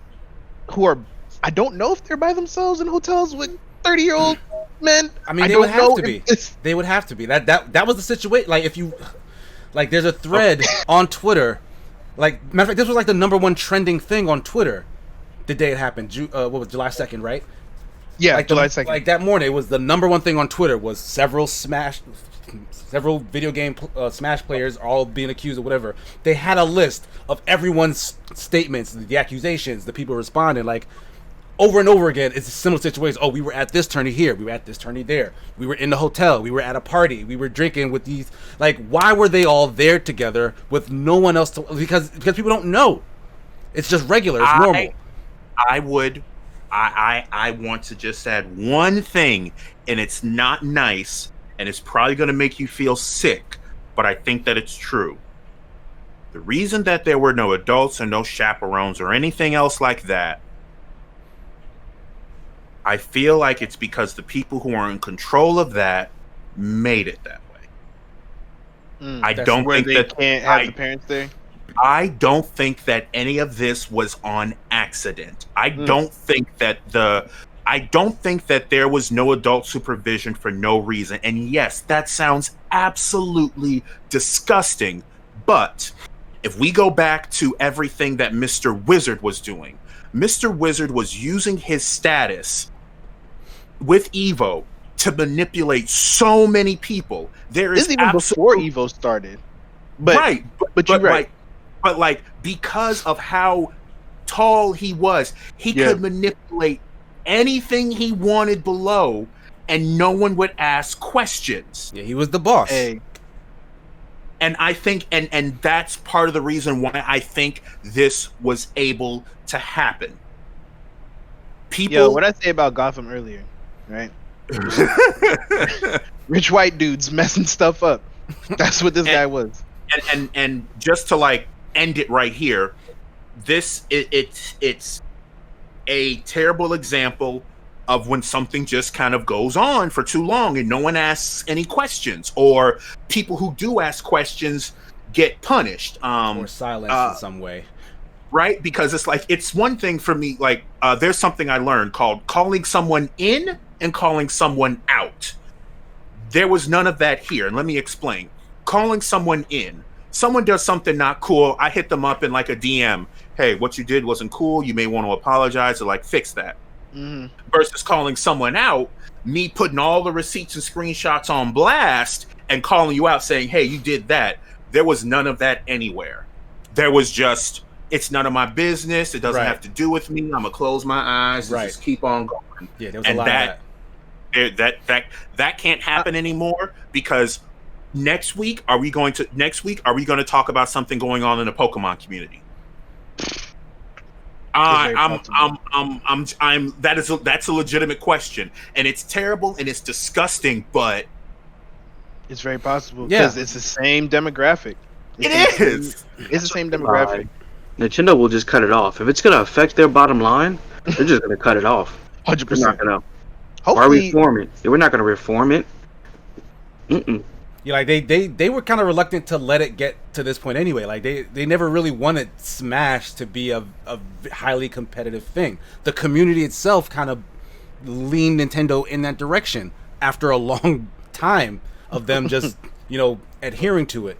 who are, I don't know if they're by themselves in hotels with 30-year-old men. I mean, they would have to be. They would have to be. That was the situation. Like, if you, like, there's a thread on Twitter. Like, matter of fact, this was like the #1 trending thing on Twitter the day it happened. What was July 2nd, right? Yeah, like July 2nd. Like that morning, it was the #1 thing on Twitter was several video game Smash players all being accused of whatever. They had a list of everyone's statements, the accusations, the people responding, like, over and over again. It's a similar situation. Oh, we were at this tourney here. We were at this tourney there. We were in the hotel. We were at a party. We were drinking with these. Like, why were they all there together with no one else to? Because people don't know. It's just regular. It's normal. I want to just add one thing, and it's not nice, and it's probably going to make you feel sick, but I think that it's true. The reason that there were no adults and no chaperones or anything else like that, I feel like it's because the people who are in control of that made it that way. I don't think that can't have the parents there. I don't think that any of this was on accident. I don't think that there was no adult supervision for no reason. And yes, that sounds absolutely disgusting. But if we go back to everything that Mr. Wizard was doing, Mr. Wizard was using his status with Evo to manipulate so many people. There is even before Evo started. But, right. But you're right. But because of how tall he was, he could manipulate anything he wanted below, and no one would ask questions. Yeah, he was the boss. Hey. And I think, and that's part of the reason why I think this was able to happen. Yo, what I say about Gotham earlier, right? Rich white dudes messing stuff up. That's what this guy was. And just to like end it right here, it's a terrible example of when something just kind of goes on for too long and no one asks any questions, or people who do ask questions get punished or silenced in some way. Right? Because it's like, it's one thing for me, like there's something I learned called calling someone in and calling someone out. There was none of that here, and let me explain. Calling someone in. Someone does something not cool, I hit them up in like a DM. Hey, what you did wasn't cool. You may want to apologize or like fix that. Versus calling someone out, me putting all the receipts and screenshots on blast and calling you out saying, hey, you did that. There was none of that anywhere. There was just, it's none of my business. It doesn't have to do with me. I'm gonna close my eyes and just keep on going. Yeah, there was a lot of that. That can't happen anymore, because next week are we going to talk about something going on in the Pokemon community? That's a legitimate question, and it's terrible and it's disgusting, but it's very possible because it's the same demographic. It's the same demographic. Nintendo will just cut it off if it's going to affect their bottom line. They're just going to cut it off. 100%. They're not going to. Why reform it? We're not going to reform it. Yeah, like they were kind of reluctant to let it get to this point anyway. Like they never really wanted Smash to be a highly competitive thing. The community itself kind of leaned Nintendo in that direction after a long time of them just adhering to it.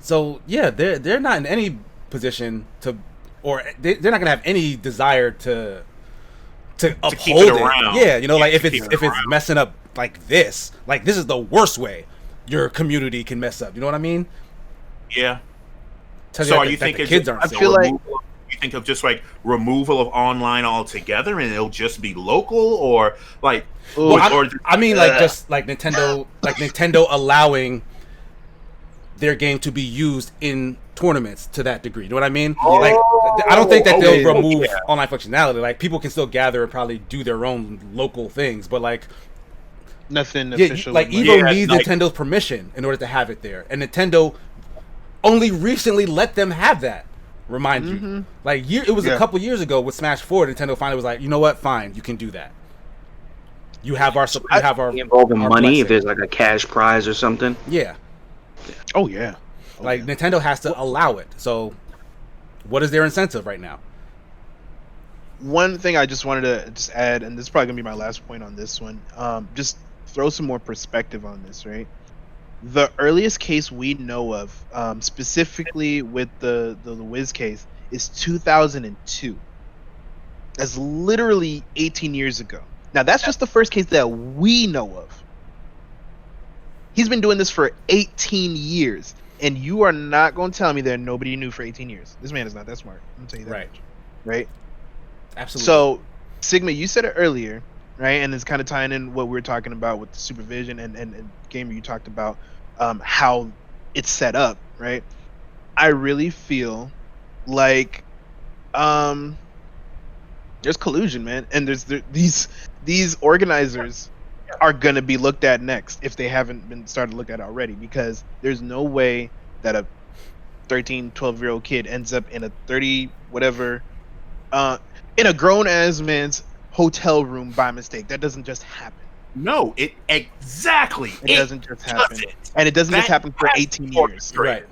So yeah, they're not in any position to, or they're not gonna have any desire to to uphold keep it it. around. Yeah, you know, like if to keep it's it around. messing up like this is the worst way your community can mess up. You know what I mean? Yeah. Tell So you are that you the thinking kids aren't I safe. feel like you think of just like removal of online altogether, and it'll just be local, or like, Well, or I mean, like just like Nintendo allowing their game to be used in tournaments to that degree. You know what I mean? Like, I don't think that they'll remove online functionality. Like, people can still gather and probably do their own local things, but like, Nothing yeah, official. like Evo needs Nintendo's permission in order to have it there, and Nintendo only recently let them have that. Remind you, like it was a couple years ago with Smash 4. Nintendo finally was like, you know what, fine, you can do that. You have our involving money blessing. if there's like a cash prize or something. Yeah. Oh yeah. Like Nintendo has to allow it. So, what is their incentive right now? One thing I just wanted to just add, and this is probably gonna be my last point on this one. Just throw some more perspective on this, right? The earliest case we know of, specifically with the Wiz case, is 2002. That's literally 18 years ago. Now that's just the first case that we know of. He's been doing this for 18 years, and you are not going to tell me that nobody knew for 18 years. This man is not that smart. I'm gonna tell you that. Right. Much. Right. Absolutely. So, Sigma, you said it earlier, right? And it's kind of tying in what we were talking about with the supervision and Gamer, you talked about how it's set up, right? I really feel like there's collusion, man, and these organizers are gonna be looked at next if they haven't been started to look at already, because there's no way that a 13-12-year-old kid ends up in a 30 whatever in a grown-ass man's hotel room by mistake. That doesn't just happen. no, it exactly. It doesn't just happen. And it doesn't just happen for 18 years. Right.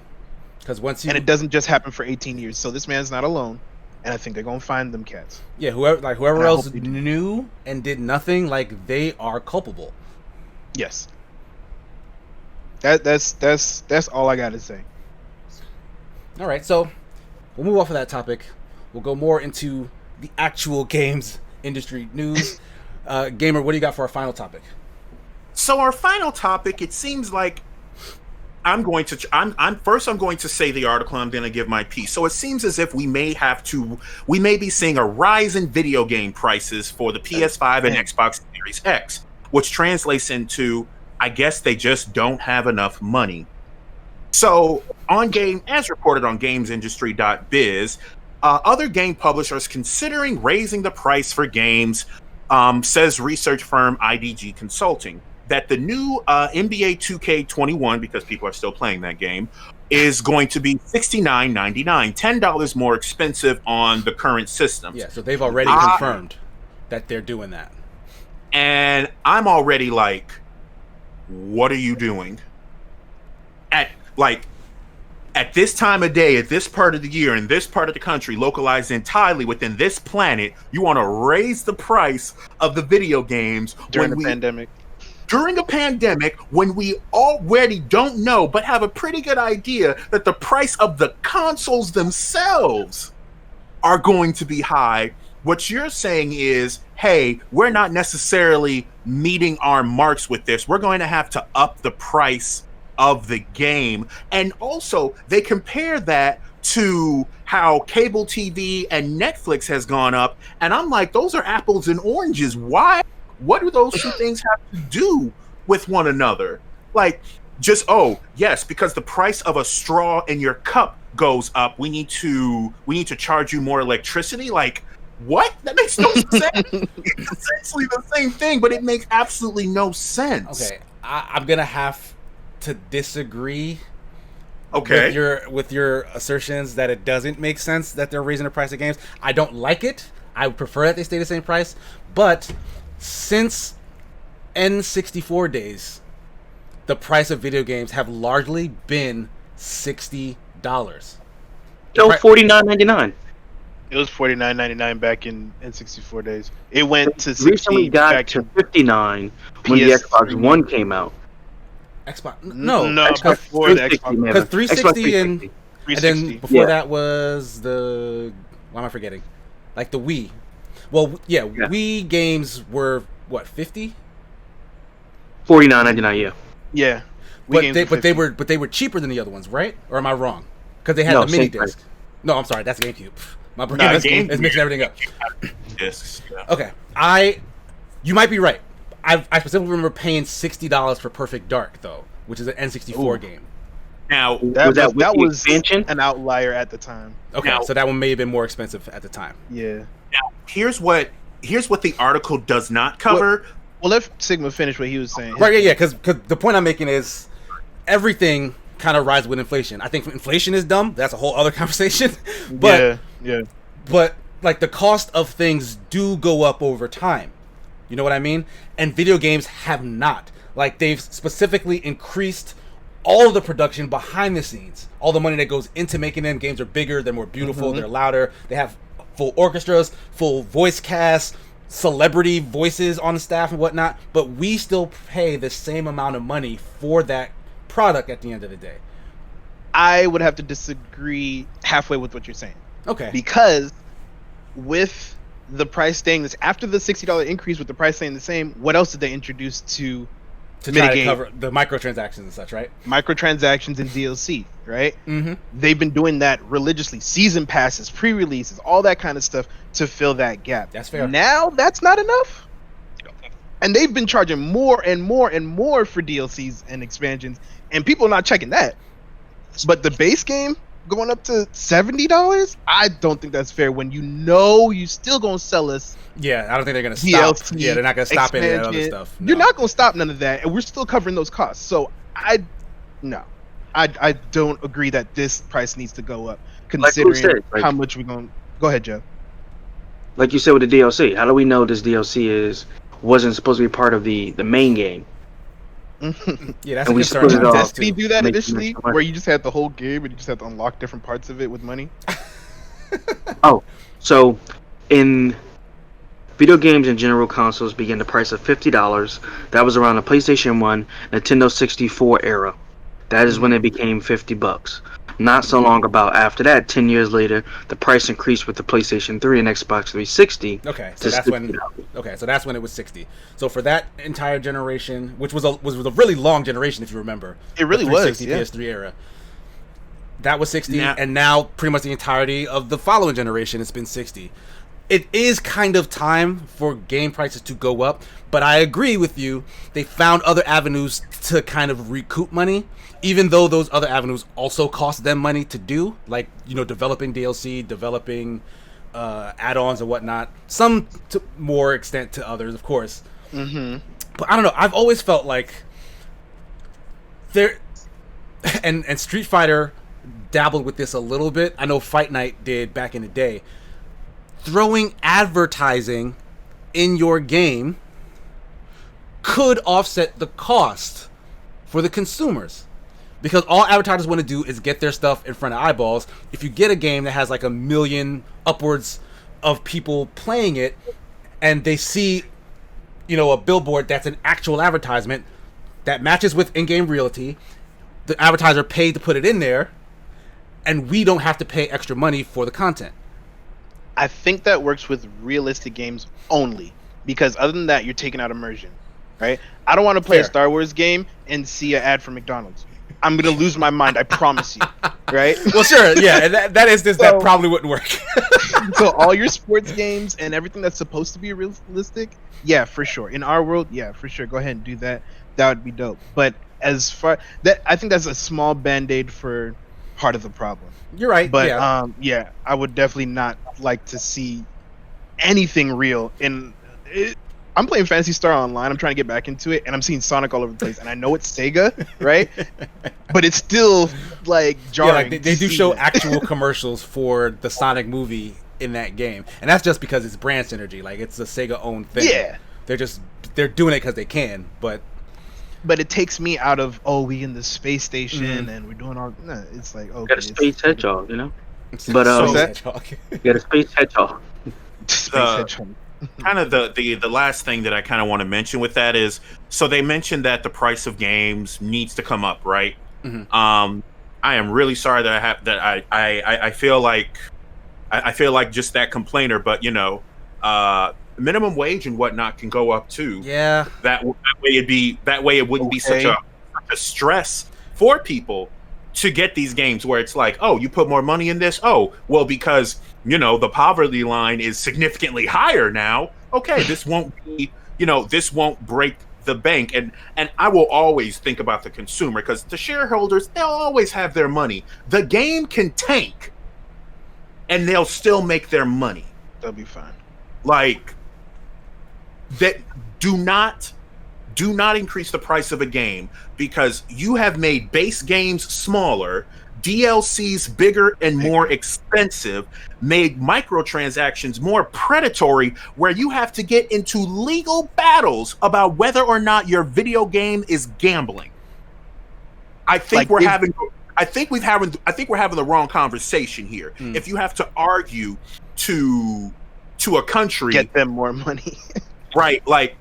Because And it doesn't just happen for 18 years. So this man's not alone. And I think they're gonna find them cats. Yeah, whoever And I else hope they do. knew and did nothing, like they are culpable. Yes. That's all I gotta say. All right, so we'll move off of that topic. We'll go more into the actual games industry news. Gamer, what do you got for our final topic? So our final topic, it seems like I'm going to say the article. I'm going to give my piece. So it seems as if we may be seeing a rise in video game prices for the PS5 and Xbox Series X, which translates into, I guess they just don't have enough money. So as reported on GamesIndustry.biz, other game publishers considering raising the price for games, says research firm IDG Consulting, that the new NBA 2K21, because people are still playing that game, is going to be $69.99, $10 more expensive on the current system. Yeah, so they've already confirmed that they're doing that. And I'm already like, what are you doing? At this time of day, at this part of the year, in this part of the country, localized entirely within this planet, you want to raise the price of the video games During the pandemic. During a pandemic, when we already don't know, but have a pretty good idea that the price of the consoles themselves are going to be high. What you're saying is, hey, we're not necessarily meeting our marks with this. We're going to have to up the price of the game. And also, they compare that to how cable TV and Netflix has gone up. And I'm like, those are apples and oranges. Why? What do those two things have to do with one another? Like, just, oh, yes, because the price of a straw in your cup goes up, we need to charge you more electricity? Like, what? That makes no sense. It's essentially the same thing, but it makes absolutely no sense. Okay, I'm gonna have to disagree. Okay. With your assertions that it doesn't make sense that they're raising the price of games. I don't like it. I would prefer that they stay the same price. But since N64 days, the price of video games have largely been $60. No, $49.99. It was $49.99 back in N64 days. It went to 60 Recently got back to in $59 when the Xbox One came out. Xbox Xbox before the Xbox. Because 360 and 360. then before that was the, why am I forgetting? Like the Wii. Well, yeah, Wii games were what, 50? $49.99. Yeah. Yeah. But they were cheaper than the other ones, right? Or am I wrong? Because they had the mini disc. No, I'm sorry, that's GameCube. My brain is mixing everything up. Discs. Yeah. Okay, you might be right. I specifically remember paying $60 for Perfect Dark though, which is an N64 game. Now that was expansion? An outlier at the time. Okay, so that one may have been more expensive at the time. Yeah. Now here's what the article does not cover. Well, let Sigma finish what he was saying. Right, yeah, because the point I'm making is everything kind of rises with inflation. I think inflation is dumb. That's a whole other conversation. But yeah. But like the cost of things do go up over time. You know what I mean? And video games have not. Like they've specifically increased all of the production behind the scenes. All the money that goes into making them. Games are bigger, they're more beautiful, they're louder. They have full orchestras, full voice casts, celebrity voices on the staff and whatnot, but we still pay the same amount of money for that product at the end of the day. I would have to disagree halfway with what you're saying. Okay. Because with the price staying this after the $60 increase, with the price staying the same, what else did they introduce to try to cover the microtransactions and such, right? Microtransactions and DLC, right? Mm-hmm. They've been doing that religiously. Season passes, pre-releases, all that kind of stuff to fill that gap. That's fair. Now that's not enough. And they've been charging more and more and more for DLCs and expansions, and people are not checking that. But the base game going up to $70, I don't think that's fair when you still gonna sell us. Yeah, I don't think they're gonna stop. DLC, Yeah, they're not gonna stop any of that other stuff. No. You're not gonna stop none of that, and we're still covering those costs. So I don't agree that this price needs to go up, considering how much we're gonna. Go ahead, Joe. Like you said with the DLC, how do we know this DLC wasn't supposed to be part of the main game? Yeah, that's a concern. Did Destiny do that initially, where you just had the whole game and you just had to unlock different parts of it with money? Oh, so in video games and general consoles began the price of $50. That was around the PlayStation 1, Nintendo 64 era. That is when it became $50. Not so long about after that, 10 years later, the price increased with the PlayStation 3 and Xbox 360. Okay, so that's when it was 60. So for that entire generation, which was a really long generation if you remember. It really was, yeah. PS3 era. That was 60, and now pretty much the entirety of the following generation it's been 60. It is kind of time for game prices to go up, but I agree with you. They found other avenues to kind of recoup money, even though those other avenues also cost them money to do, like, developing DLC, developing add-ons and whatnot. Some to more extent to others, of course. Mm-hmm. But I don't know. I've always felt like and Street Fighter dabbled with this a little bit. I know Fight Night did back in the day. Throwing advertising in your game could offset the cost for the consumers, because all advertisers want to do is get their stuff in front of eyeballs. If you get a game that has like 1 million upwards of people playing it, and they see a billboard that's an actual advertisement that matches with in-game realty, the advertiser paid to put it in there, and we don't have to pay extra money for the content. I think that works with realistic games only, because other than that, you're taking out immersion, right? I don't want to play a Star Wars game and see an ad for McDonald's. I'm gonna lose my mind, I promise you, right? Well, sure, yeah, that probably wouldn't work. So all your sports games and everything that's supposed to be realistic, yeah, for sure. In our world, yeah, for sure. Go ahead and do that. That would be dope. But as far that, I think that's a small band-aid for part of the problem. You're right. But yeah, I would definitely not like to see anything real. I'm playing Phantasy Star Online. I'm trying to get back into it, and I'm seeing Sonic all over the place. And I know it's Sega, right? But it's still like jarring. Yeah, they do show actual commercials for the Sonic movie in that game, and that's just because it's brand synergy. Like, it's a Sega-owned thing. Yeah, they're doing it because they can, but it takes me out of we in the space station and we're doing all. No, it's like got a space hedgehog, But got a space hedgehog. Space hedgehog. Kind of the last thing that I kind of want to mention with that is, so they mentioned that the price of games needs to come up, right? Mm-hmm. I am really sorry that I feel like just that complainer, but minimum wage and whatnot can go up too. Yeah. That way it wouldn't be such a stress for people to get these games where it's like, oh, you put more money in this. Oh, well, because the poverty line is significantly higher now. Okay, this won't be, this won't break the bank. And I will always think about the consumer, because the shareholders, they'll always have their money. The game can tank and they'll still make their money. They'll be fine. Like, that do not increase the price of a game, because you have made base games smaller, DLCs bigger and more expensive, made microtransactions more predatory, where you have to get into legal battles about whether or not your video game is gambling. I think we're having the wrong conversation here. If you have to argue to a country, get them more money. Right, like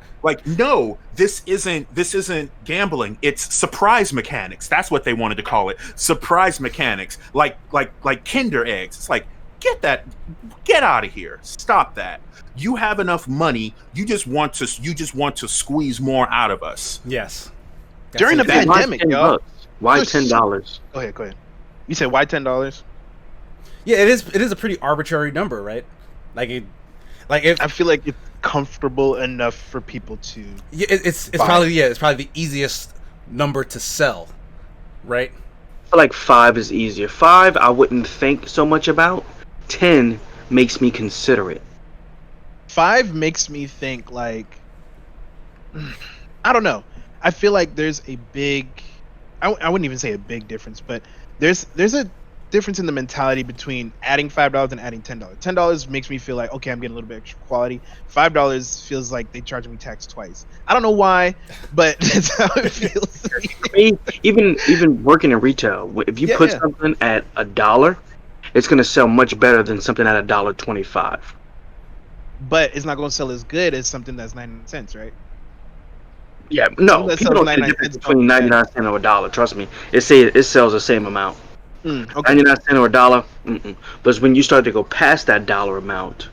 no, this isn't gambling. It's surprise mechanics. That's what they wanted to call it. Surprise mechanics. Like Kinder eggs. It's like, get out of here. Stop that. You have enough money. You just want to squeeze more out of us. Yes. During the pandemic, y'all. Why $10? Go ahead. You said why $10? Yeah, it is a pretty arbitrary number, right? I feel like it's comfortable enough for people to. Yeah, it's probably the easiest number to sell, right? I feel like 5 is easier. 5 I wouldn't think so much about. 10 makes me consider it. 5 makes me think, like, I don't know. I feel like there's a big, I wouldn't even say a big difference, but there's a difference in the mentality between adding $5 and adding $10. $10 makes me feel like, okay, I'm getting a little bit extra quality. $5 feels like they charge me tax twice. I don't know why, but that's how it feels to me. Even working in retail, if you put something at $1, it's going to sell much better than something at $1.25. But it's not going to sell as good as something that's 99 cents, right? Yeah, no, people don't see the difference between 99 cents or $1. Trust me, it sells the same amount. Okay. 99 cents or $1. But it's when you start to go past that dollar amount,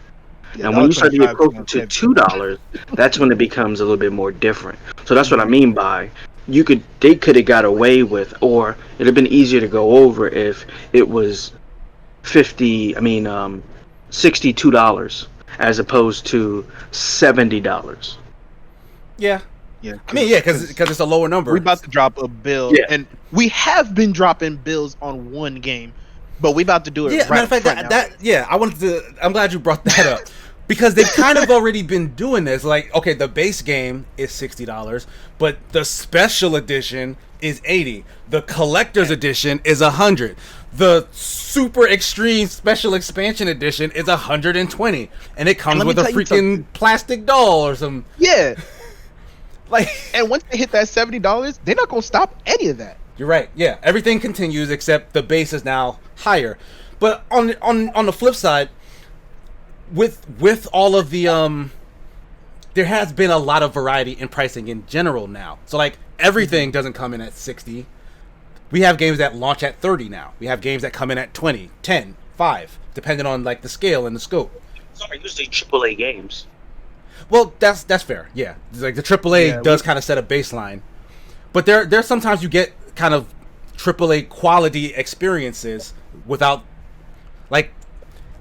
and when you start to get closer to $2, that's when it becomes a little bit more different. So that's what I mean by they could have got away with, or it'd have been easier to go over if it was $62 as opposed to $70. Yeah. Yeah, because it's a lower number. We're about to drop a bill, and we have been dropping bills on one game, but we're about to do it. Yeah, matter of fact, I'm glad you brought that up, because they've kind of already been doing this. Like, okay, the base game is $60, but the special edition is $80. The collector's edition is $100. The super extreme special expansion edition is $120, and it comes with a freaking plastic doll or some. Yeah. And once they hit that $70, they're not gonna stop any of that. You're right. Yeah, everything continues except the base is now higher. But on the flip side, with all of the there has been a lot of variety in pricing in general now. So like everything doesn't come in at 60. We have games that launch at 30 now. We have games that come in at 20, 10, 5, depending on like the scale and the scope. Some are usually AAA games. Well, that's fair. Yeah, it's like the AAA does kind of set a baseline, but there's sometimes you get kind of AAA quality experiences without, like,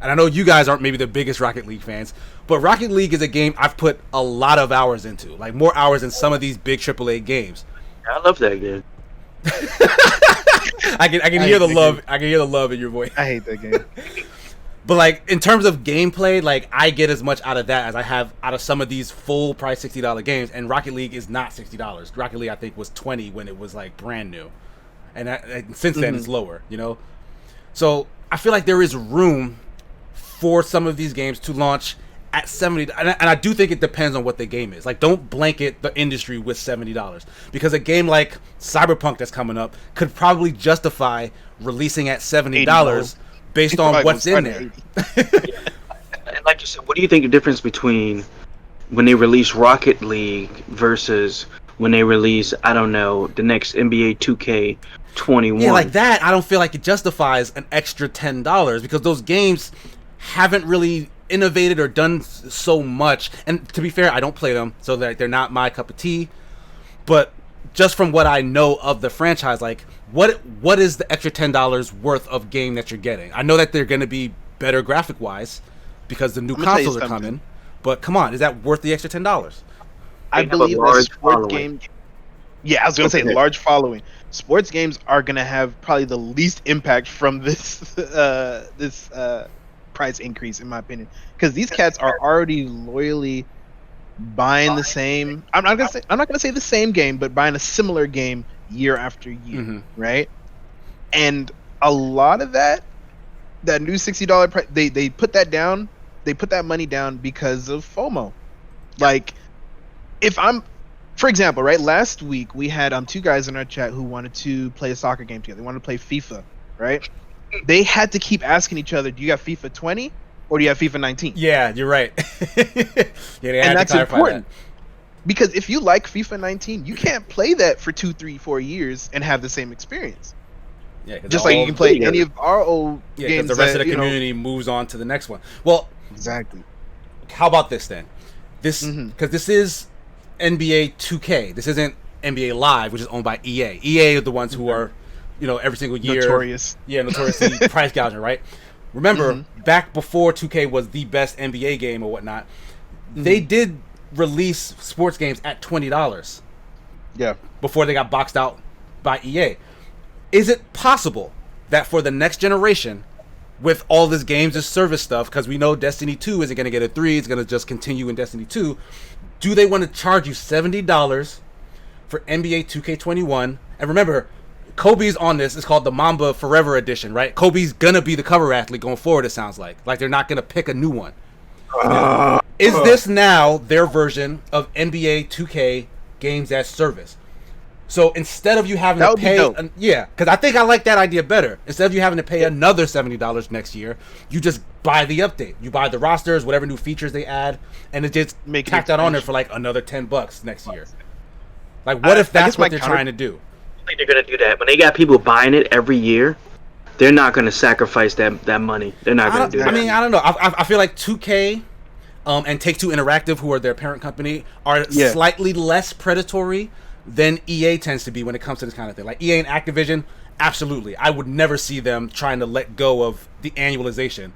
and I know you guys aren't maybe the biggest Rocket League fans, but Rocket League is a game I've put a lot of hours into, like more hours than some of these big AAA games. I love that game. I can hear the love. I can hear the love in your voice. I hate that game. But like in terms of gameplay, like I get as much out of that as I have out of some of these full price $60 games. And Rocket League is not $60. Rocket League I think was $20 when it was like brand new, and since then it's lower. So I feel like there is room for some of these games to launch at $70, and I do think it depends on what the game is. Like, don't blanket the industry with $70, because a game like Cyberpunk that's coming up could probably justify releasing at $70 based on what's in there. And like you said, what do you think the difference between when they release Rocket League versus when they release, I don't know, the next NBA 2K21? Yeah, like that, I don't feel like it justifies an extra $10, because those games haven't really innovated or done so much. And to be fair, I don't play them, so they're not my cup of tea. But just from what I know of the franchise, like what is the extra $10 worth of game that you're getting? I know that they're going to be better graphic wise because the new consoles are coming. But come on, is that worth the extra $10? I believe that sports games. Yeah, I was gonna say large following. Sports games are gonna have probably the least impact from this price increase, in my opinion, because these cats are already loyally buying the same. I'm not gonna say the same game, but buying a similar game year after year, right? And a lot of that new $60 price, they put that down. They put that money down because of FOMO. Like, for example, right, last week we had two guys in our chat who wanted to play a soccer game together. They wanted to play FIFA, right? They had to keep asking each other, do you have FIFA 20 or do you have FIFA 19? Yeah, you're right. They had and that's to clarify important. That. Because if you like FIFA 19, you can't play that for 2, 3, 4 years and have the same experience. Yeah, just like you can play any of our old games. The rest of the community moves on to the next one. Well, exactly. How about this then? Because this is NBA 2K. This isn't NBA Live, which is owned by EA. EA are the ones who are, every single year notoriously price gouging, right? Remember, back before 2K was the best NBA game or whatnot, they did release sports games at $20. Yeah. Before they got boxed out by EA. Is it possible that for the next generation, with all this games as service stuff, because we know Destiny 2 isn't going to get a 3, it's going to just continue in Destiny 2, do they want to charge you $70 for NBA 2K21? And remember, Kobe's on this. It's called the Mamba Forever Edition, right? Kobe's going to be the cover athlete going forward, it sounds like. Like, they're not going to pick a new one. Is this now their version of NBA 2K games as service? So instead of you having to pay, because I think I like that idea better. Instead of you having to pay another $70 next year, you just buy the update. You buy the rosters, whatever new features they add, and it just tack that on there for like another $10 next year. Like, what if that's what they're trying to do? I think they're gonna do that. When they got people buying it every year, they're not gonna sacrifice that money. They're not gonna do that. I mean, I don't know. I feel like 2K and Take-Two Interactive, who are their parent company, are slightly less predatory than EA tends to be when it comes to this kind of thing. Like EA and Activision, absolutely. I would never see them trying to let go of the annualization.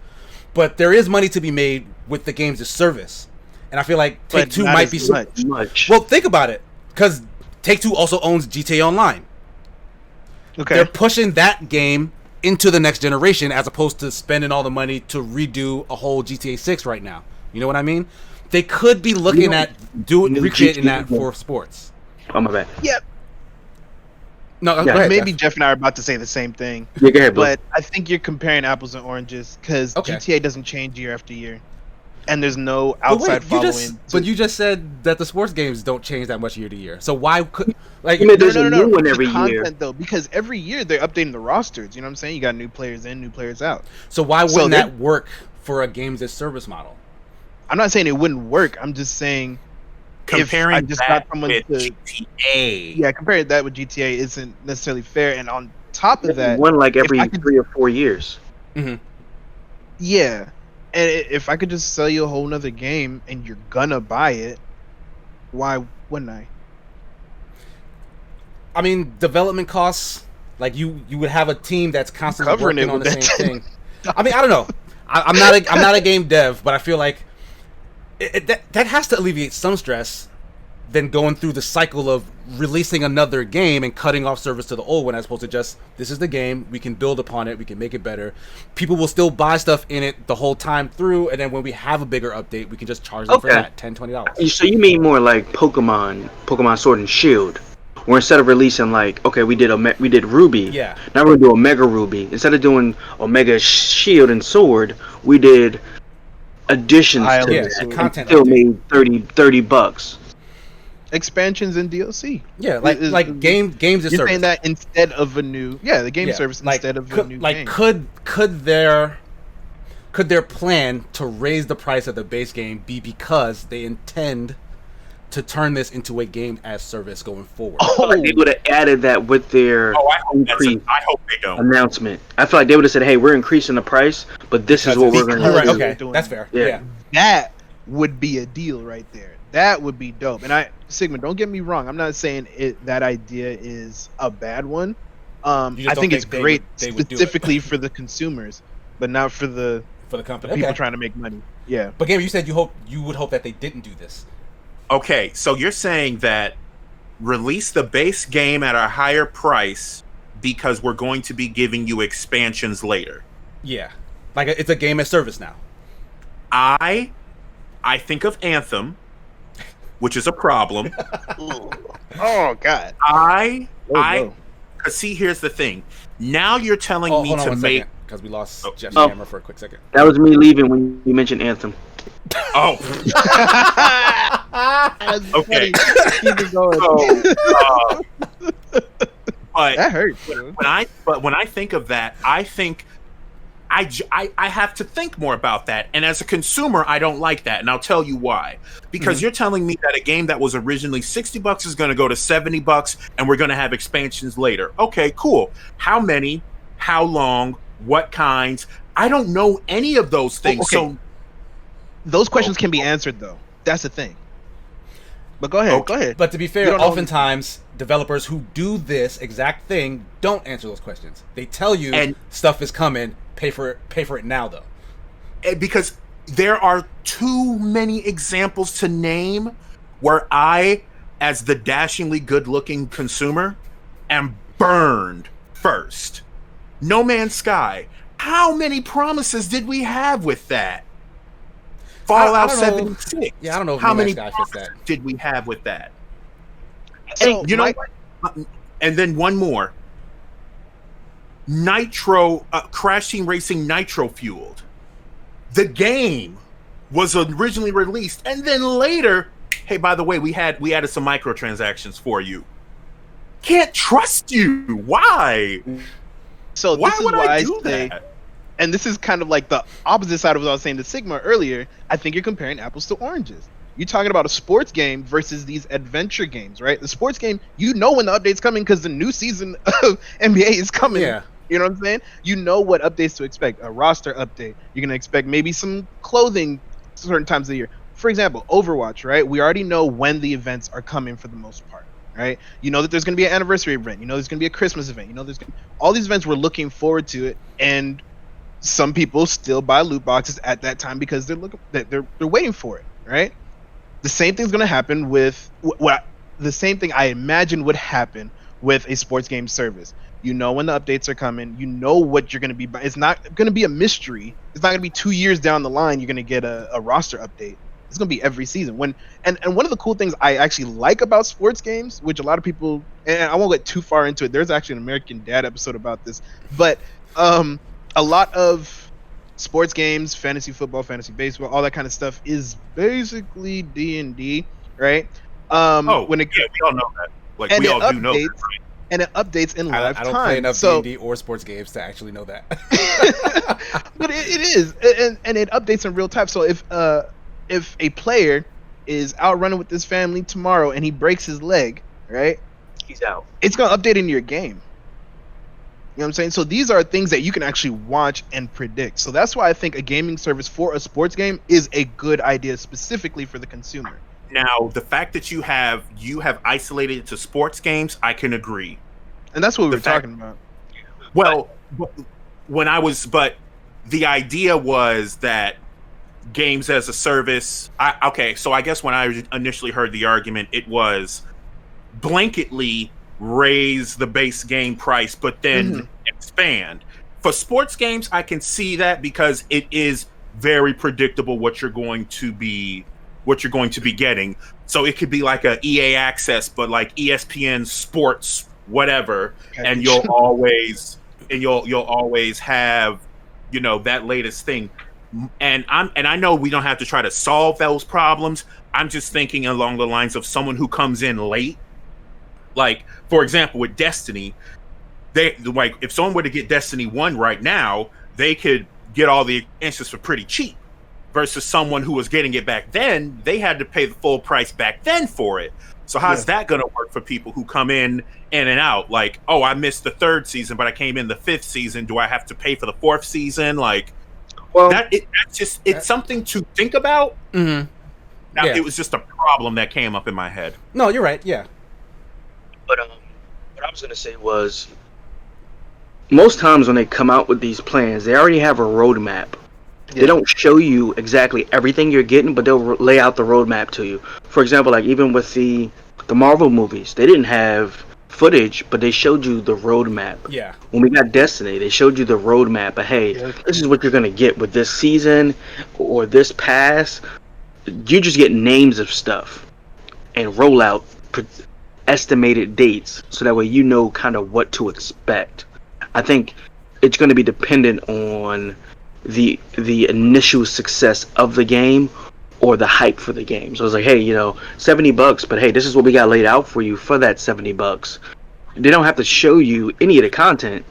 But there is money to be made with the games as service. And I feel like Take-Two might be much. Well, think about it. Because Take-Two also owns GTA Online. Okay. They're pushing that game into the next generation as opposed to spending all the money to redo a whole GTA 6 right now. You know what I mean? They could be looking at recreating that for sports. Oh, my bad. Yep. No, go ahead, maybe Jeff and I are about to say the same thing. Yeah, go ahead, but I think you're comparing apples and oranges because GTA doesn't change year after year, and there's no outside following. But you just said that the sports games don't change that much year to year. So why could there's a new one every year? Though, because every year they're updating the rosters. You know what I'm saying? You got new players in, new players out. So why wouldn't that work for a games as service model? I'm not saying it wouldn't work. I'm just saying. Comparing that with GTA. Yeah, comparing that with GTA isn't necessarily fair. And on top of that, one like every 3 or 4 years. Mm-hmm. Yeah, and if I could just sell you a whole nother game and you're gonna buy it, why wouldn't I? I mean, development costs. Like you would have a team that's constantly working on the same thing. I mean, I don't know. I'm not a game dev, but I feel like that has to alleviate some stress than going through the cycle of releasing another game and cutting off service to the old one, as opposed to just, this is the game, we can build upon it, we can make it better. People will still buy stuff in it the whole time through, and then when we have a bigger update, we can just charge them for that, $10, $20. So you mean more like Pokemon Sword and Shield, where instead of releasing we did Ruby, now we're gonna do Omega Ruby. Instead of doing Omega Shield and Sword, we did additions to that. Content still made $30. Expansions and DLC. Yeah, like games as service. You're saying that instead of a new the game service instead of a new game. Could their plan to raise the price of the base game be because they intend to turn this into a game as service going forward? They would have added that with their I hope they don't. announcement. I feel like they would have said, "Hey, we're increasing the price, but this is what we're going You're to right. do. Okay, that's fair. Yeah. That would be a deal right there. That would be dope. And Sigma, don't get me wrong. I'm not saying that idea is a bad one. I think it's great specifically for the consumers, but not for the company. People trying to make money. Yeah. But Gamer, you said you would hope that they didn't do this. Okay, so you're saying that release the base game at a higher price because we're going to be giving you expansions later. Yeah. Like it's a game as service now. I think of Anthem, which is a problem. Oh God. Cause see, here's the thing. Now you're telling me to make, because we lost Jeff's camera for a quick second. That was me leaving when you mentioned Anthem. Oh. Okay. Keep it going. But that hurts. When I think of that, I think I have to think more about that. And as a consumer, I don't like that. And I'll tell you why. Because you're telling me that a game that was originally $60 is going to go to $70 and we're going to have expansions later. Okay, cool. How many? How long? What kinds? I don't know any of those things. Okay. So those questions can be answered though. That's the thing. But go ahead. Okay. Go ahead. But to be fair, oftentimes developers who do this exact thing don't answer those questions. They tell you stuff is coming. Pay for it now, though. Because there are too many examples to name where I, as the dashingly good-looking consumer, am burned first. No Man's Sky. How many promises did we have with that? Fallout 76. Yeah, I don't know if how No Man's many Sky fits that. Did we have with that? So, and you know, and then one more. Nitro, Crash Team Racing Nitro Fueled. The game was originally released, and then later, hey, by the way, we added some microtransactions for you. Can't trust you. Why? So why this is would why I do say, that? and this is kind of like the opposite side of what I was saying to Sigma earlier. I think you're comparing apples to oranges. You're talking about a sports game versus these adventure games, right? The sports game, you know when the update's coming because the new season of NBA is coming. Yeah. You know what I'm saying? You know what updates to expect. A roster update. You're going to expect maybe some clothing certain times of the year. For example, Overwatch, right? We already know when the events are coming for the most part, right? You know that there's going to be an anniversary event. You know there's going to be a Christmas event. You know all these events we're looking forward to it, and some people still buy loot boxes at that time because they're waiting for it, right? The same thing's going to happen with the same thing I imagine would happen with a sports game service. You know when the updates are coming. You know what you're going to be buying. It's not going to be a mystery. It's not going to be 2 years down the line you're going to get a roster update. It's going to be every season. And one of the cool things I actually like about sports games, which a lot of people, and I won't get too far into it. There's actually an American Dad episode about this. But a lot of sports games, fantasy football, fantasy baseball, all that kind of stuff is basically D&D, right? We all know that. Like, we all do know that, right? And it updates in live time. I don't play enough D&D or sports games to actually know that. But it is, and it updates in real time. So if a player is out running with his family tomorrow and he breaks his leg, right? He's out. It's gonna update in your game. You know what I'm saying? So these are things that you can actually watch and predict. So that's why I think a gaming service for a sports game is a good idea, specifically for the consumer. Now, the fact that you have isolated it to sports games, I can agree. And that's what we were talking about. Well, but the idea was that games as a service. So I guess when I initially heard the argument, it was blanketly raise the base game price, but then expand. For sports games, I can see that because it is very predictable what you're going to be getting. So it could be like a EA Access, but like ESPN Sports, whatever, and you'll always have, you know, that latest thing. And I know we don't have to try to solve those problems. I'm just thinking along the lines of someone who comes in late. Like, for example, with Destiny, if someone were to get Destiny 1 right now, they could get all the expansions for pretty cheap. Versus someone who was getting it back then, they had to pay the full price back then for it. So how's that going to work for people who come in and out? Like, oh, I missed the 3rd season, but I came in the 5th season. Do I have to pay for the 4th season? Like, Well, it's something to think about. Mm-hmm. Now, it was just a problem that came up in my head. No, you're right. Yeah. But what I was gonna say was, most times when they come out with these plans, they already have a roadmap. Yeah. They don't show you exactly everything you're getting, but they'll lay out the roadmap to you. For example, like even with the Marvel movies, they didn't have footage, but they showed you the roadmap. Yeah. When we got Destiny, they showed you the roadmap. But hey, this is what you're gonna get with this season or this pass. You just get names of stuff and roll out estimated dates, so that way you know kind of what to expect. I think it's going to be dependent on the initial success of the game or the hype for the game. So it's like, hey, $70, but hey, this is what we got laid out for you for that $70. They don't have to show you any of the content,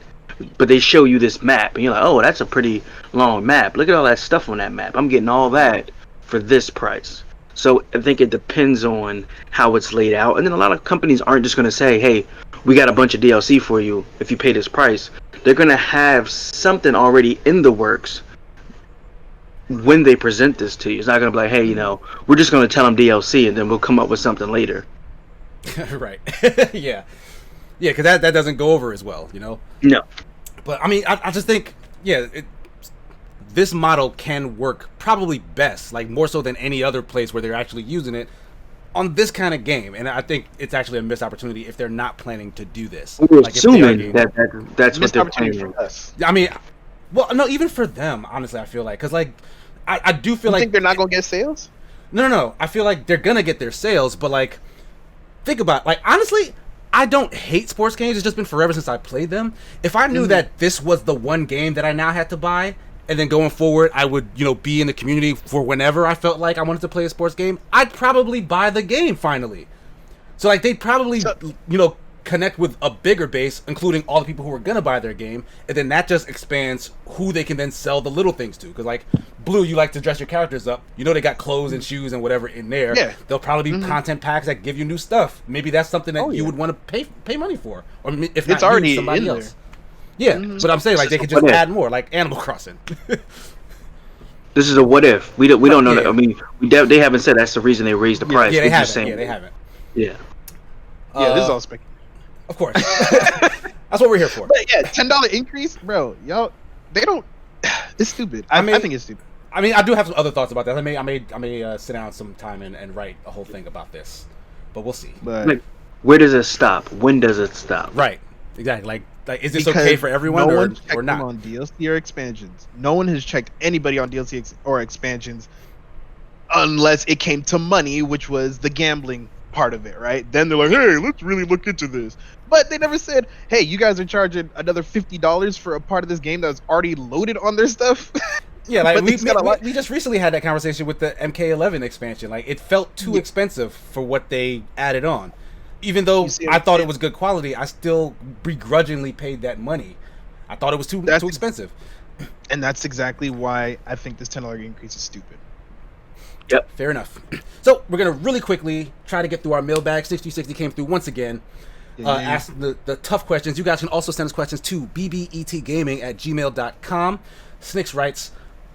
but they show you this map, and you're like, oh, that's a pretty long map. Look at all that stuff on that map. I'm getting all that for this price. So I think it depends on how it's laid out. And then a lot of companies aren't just going to say, hey, we got a bunch of DLC for you if you pay this price. They're going to have something already in the works when they present this to you. It's not going to be like, hey, we're just going to tell them DLC and then we'll come up with something later. Right. Yeah. Yeah, because that doesn't go over as well, No. But, I mean, I just think, this model can work probably best, like more so than any other place where they're actually using it on this kind of game. And I think it's actually a missed opportunity if they're not planning to do this. We're assuming that's what they're planning for us. I mean, well, no, even for them, honestly, I feel like, because like I do feel like think they're not gonna get sales. No. I feel like they're gonna get their sales, but like, think about honestly. I don't hate sports games. It's just been forever since I played them. If I knew that this was the one game that I now had to buy, and then going forward, I would, be in the community for whenever I felt like I wanted to play a sports game, I'd probably buy the game finally. So, like, they'd probably, connect with a bigger base, including all the people who are going to buy their game, and then that just expands who they can then sell the little things to. Because, like, Blue, you like to dress your characters up. They got clothes and shoes and whatever in there. Yeah. There'll probably be content packs that give you new stuff. Maybe that's something that you would want to pay money for. Or if not, it's already somebody in else. there. Yeah, but I'm saying they could just add more, like Animal Crossing. This is a what if. We don't know that. I mean, they haven't said that's the reason they raised the price. Yeah, they haven't. They haven't. Yeah. This is all speculative. Of course. That's what we're here for. But yeah, $10 increase, bro. Y'all, they don't. It's stupid. I think it's stupid. I mean, I do have some other thoughts about that. I may sit down some time and write a whole thing about this, but we'll see. But where does it stop? When does it stop? Right. Exactly. Like is this okay for everyone or not? On DLC or expansions. No one has checked anybody on DLC or expansions unless it came to money, which was the gambling part of it, right? Then they're like, hey, let's really look into this. But they never said, hey, you guys are charging another $50 for a part of this game that's already loaded on their stuff. Yeah, like we just recently had that conversation with the MK11 expansion. Like, it felt too expensive for what they added on. Even though I thought it was good quality, I still begrudgingly paid that money. I thought it was too expensive. And that's exactly why I think this $10 increase is stupid. Yep. Fair enough. So we're going to really quickly try to get through our mailbag. 6060 came through once again. Ask the tough questions. You guys can also send us questions to BBETGaming@gmail.com. Snicks writes,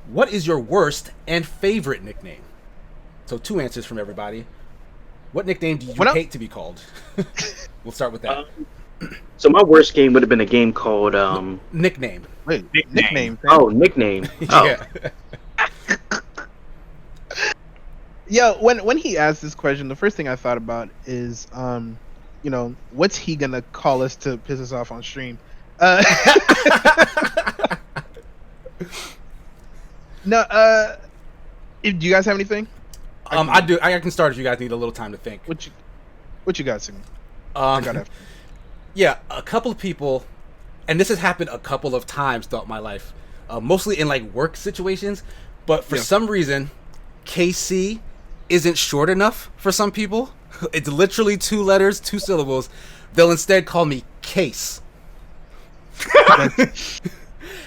what is your worst and favorite nickname? So 2 answers from everybody. What nickname do you hate to be called? We'll start with that. So my worst game would have been a game called Nickname. Wait, nickname. Oh, Nickname. Oh. Yeah. Yeah, when he asked this question, the first thing I thought about is what's he gonna call us to piss us off on stream? No, do you guys have anything? I do. I can start if you guys need a little time to think. What you got, Sigma? Yeah, a couple of people, and this has happened a couple of times throughout my life, mostly in like work situations, but for some reason, KC isn't short enough for some people. It's literally 2 letters, 2 syllables. They'll instead call me Case.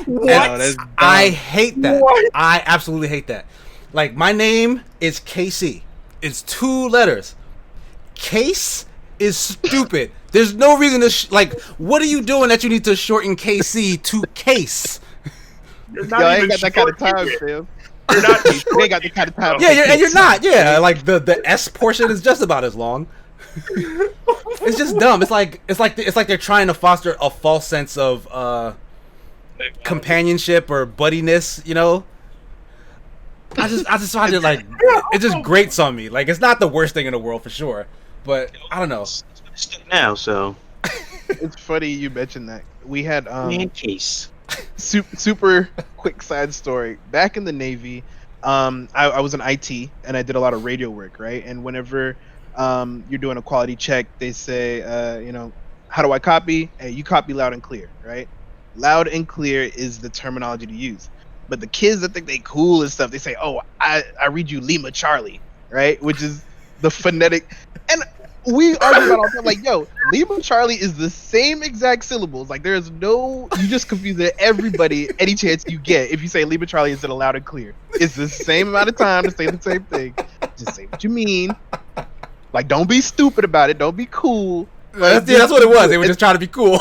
What? I hate that. What? I absolutely hate that. Like, my name is KC. It's 2 letters. Case is stupid. There's no reason to what are you doing that you need to shorten KC to Case? I ain't got that kind of time, Phil. You're not. You ain't got the kind of time. Yeah, and you're not. Yeah, like the S portion is just about as long. It's just dumb. It's like they're trying to foster a false sense of companionship or buddiness. You know. I just find it like it just grates on me. Like it's not the worst thing in the world for sure, but I don't know. Now, so It's funny you mentioned that. We had man case. super quick side story. Back in the Navy, I was in IT and I did a lot of radio work, right? And whenever you're doing a quality check, they say, how do I copy? Hey, you copy loud and clear, right? Loud and clear is the terminology to use. But the kids that think they cool and stuff, they say, oh, I read you Lima Charlie, right? Which is the phonetic. And we argue about all the time, like, yo, Lima Charlie is the same exact syllables. Like, there's no, you just confuse everybody any chance you get if you say Lima Charlie instead of loud and clear. It's the same amount of time to say the same thing. Just say what you mean. Like, don't be stupid about it. Don't be cool. That's what it was. They were just trying to be cool.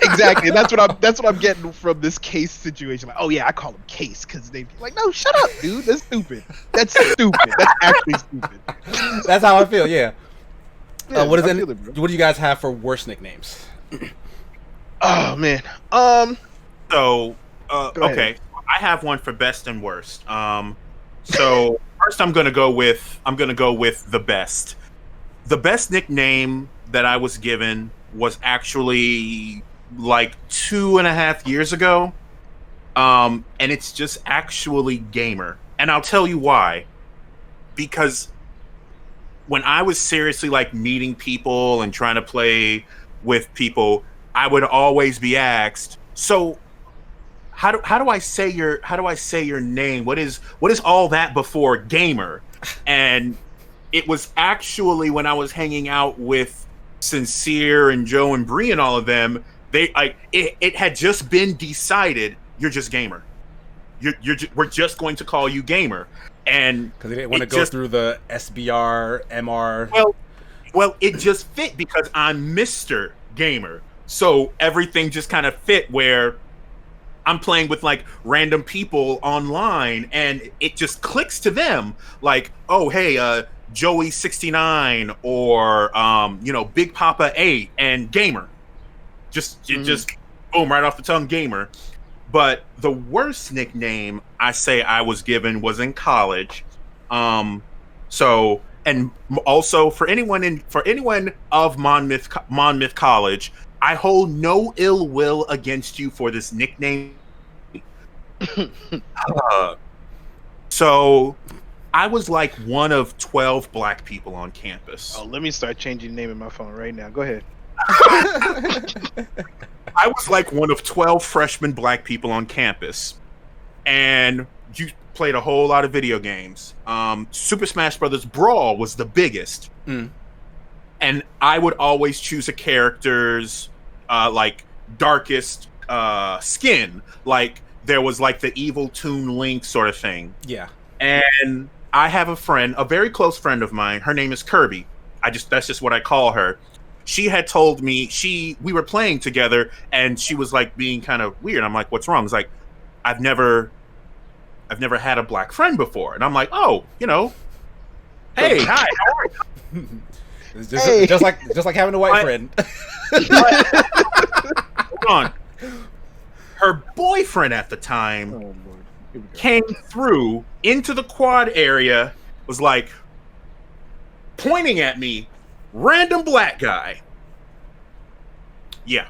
Exactly. That's what I'm getting from this Case situation. Like, oh yeah, I call them Case because they like, no, shut up, dude. That's stupid. That's stupid. That's actually stupid. That's how I feel. Yeah. Yeah, what what do you guys have for worst nicknames? Oh man. So okay, I have one for best and worst. So first I'm gonna go with the best. The best nickname that I was given was actually like 2.5 years ago. And it's just actually Gamer. And I'll tell you why. Because when I was seriously like meeting people and trying to play with people, I would always be asked, so how do I say your name? What is all that before Gamer? And it was actually when I was hanging out with Sincere and Joe and Bree and all of them, it had just been decided you're just Gamer. We're just going to call you Gamer, and because they didn't want to go through the SBR MR. Well, it just fit because I'm Mr. Gamer, so everything just kind of fit where I'm playing with like random people online, and it just clicks to them like, oh hey, Joey 69 or Big Papa 8 and Gamer. Just boom, right off the tongue, Gamer. But the worst nickname I was given was in college. So and also for anyone of Monmouth College, I hold no ill will against you for this nickname. So I was like one of 12 black people on campus. Oh, let me start changing the name in my phone right now. Go ahead. I was like one of 12 freshman black people on campus. And you played a whole lot of video games. Super Smash Brothers Brawl was the biggest. Mm. And I would always choose a character's like darkest skin. Like there was like the evil Toon Link sort of thing. Yeah. And I have a friend, a very close friend of mine. Her name is Kirby. That's just what I call her. She had told me we were playing together, and she was like being kind of weird. I'm like, what's wrong? It's like, I've never had a black friend before, and I'm like, oh, hey, hi, how are you? It's just like having a white friend. Hold on. Her boyfriend at the time came through into the quad area, was like pointing at me, random black guy. Yeah.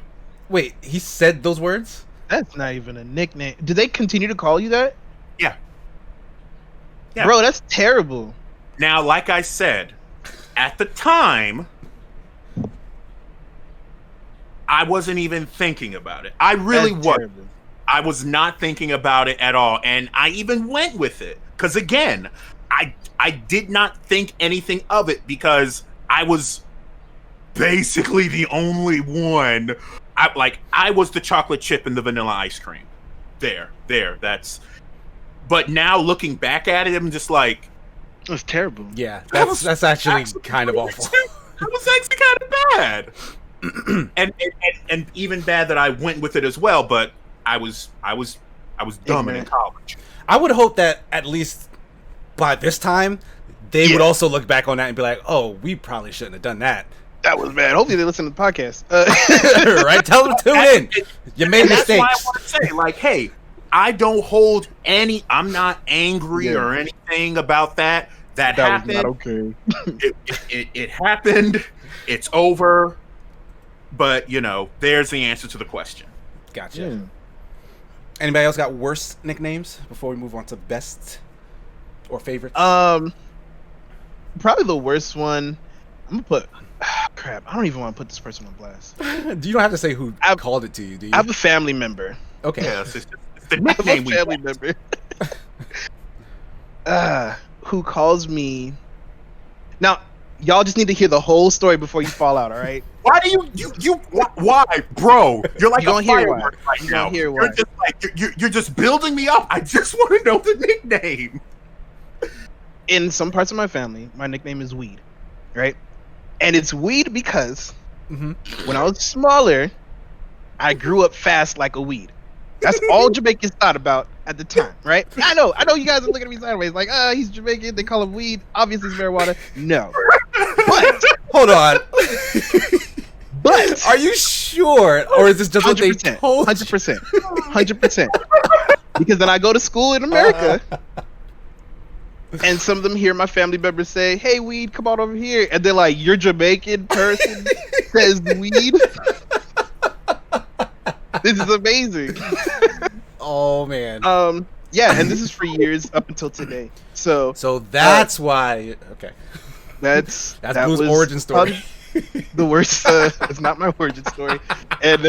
Wait, he said those words? That's not even a nickname. Do they continue to call you that? Yeah. Bro, that's terrible. Now, like I said, at the time, I wasn't even thinking about it. I really wasn't. I was not thinking about it at all, and I even went with it because, again, I did not think anything of it because I was basically the only one. I was the chocolate chip in the vanilla ice cream. There. That's. But now looking back at it, I'm just like, that's terrible. Yeah, that's actually kind of awful. It was actually kind of bad, and even bad that I went with it as well. But I was I was dumb and in college. I would hope that at least by this time, they would also look back on that and be like, "Oh, we probably shouldn't have done that." That was bad. Hopefully they listen to the podcast. Right? Tell them to tune in. You made mistakes. That's why I want to say, like, hey, I don't hold any. I'm not angry or anything about that. That happened. Was not okay. It happened. It's over. But there's the answer to the question. Gotcha. Yeah. Anybody else got worse nicknames before we move on to best or favorites? Probably the worst one. I'm gonna put. Crap! I don't even want to put this person on blast. You don't have to say who called it to you, do you? I have a family member. Okay. Yeah, it's the nickname we family want. member. Who calls me? Now, y'all just need to hear the whole story before you fall out. All right? Why do you why, bro? You're like You a gonna hear firework why. right You now. gonna hear why. You're just like you're just building me up. I just want to know the nickname. In some parts of my family, my nickname is Weed, right? And it's Weed because when I was smaller, I grew up fast like a weed. That's all Jamaicans thought about at the time, right? I know you guys are looking at me sideways, like, he's Jamaican, they call him weed. Obviously, it's marijuana. No. But hold on. But are you sure, or is this just what they 100%, told? 100%. Because then I go to school in America. And some of them hear my family members say, "Hey, Weed, come on over here," and they're like, "Your Jamaican person says Weed." This is amazing. Oh man. Yeah, and this is for years up until today. So that's why. Okay. That's Blue's origin story. The worst. It's not my origin story, and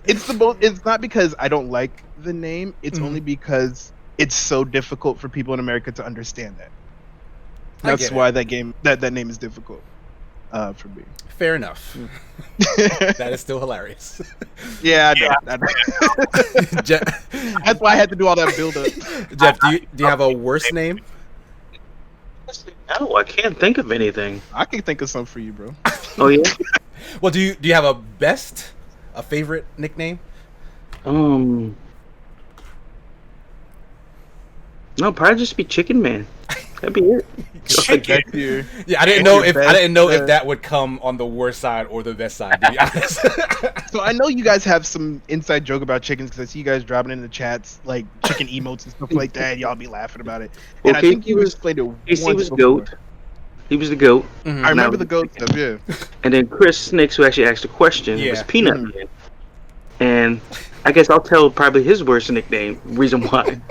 it's not because I don't like the name. It's only because it's so difficult for people in America to understand that. That's why that name is difficult for me. Fair enough. That is still hilarious. Yeah, I know. That's why I had to do all that build up. Jeff, do you have a worse name? No, I can't think of anything. I can think of some for you, bro. Oh yeah. Well, do you have a favorite nickname? No, probably just be Chicken Man. That'd be it. Chicken. Yeah, I didn't know if that would come on the worst side or the best side, to be honest. So I know you guys have some inside joke about chickens because I see you guys dropping in the chats like chicken emotes and stuff like that. Y'all be laughing about it. And I think you explained it once he was before. goat. He was the goat. Mm-hmm. I remember the goat stuff, yeah. And then Chris Snicks, who actually asked the question, was Peanut Man. And I guess I'll tell probably his worst nickname. Reason why.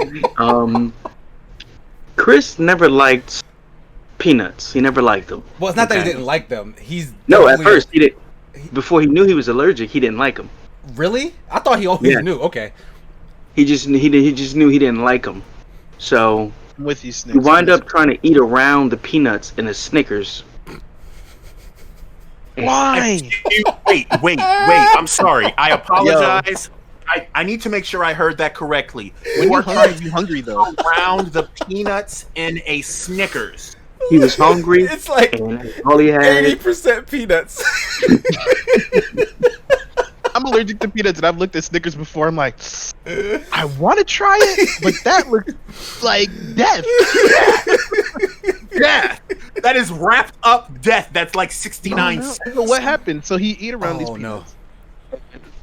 Chris never liked peanuts. He never liked them. Well, it's not that he didn't like them. At first he did. Before he knew he was allergic, he didn't like them. Really? I thought he always knew. Okay. He just knew he didn't like them. So I'm with you, Snicks. he wound up trying to eat around the peanuts in his Snickers. Why? Wait. I'm sorry. I apologize. I need to make sure I heard that correctly. When you're hungry though. Around the peanuts in a Snickers. He was hungry. It's like all he had 80% peanuts. I'm allergic to peanuts, and I've looked at Snickers before. I'm like, I want to try it, but that looks like death. Death. That is wrapped up death. That's like 69 cents. So what happened? So he ate around these peanuts. No.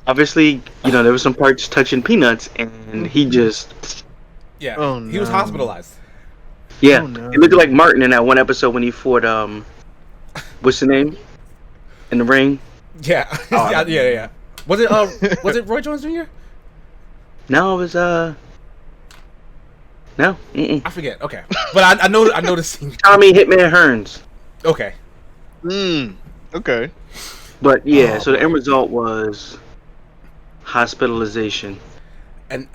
Obviously, there was some parts touching peanuts, and he just... Yeah, Oh, he was no. hospitalized. Yeah, Oh, no. he looked like Martin in that one episode when he fought, what's the name? In the ring? Yeah, yeah. Was it Roy Jones Jr.? No, it was, no. Mm-mm. I forget. Okay, but I know the scene. Tommy Hitman Hearns. Okay. Okay. But, yeah, so the end result was hospitalization. And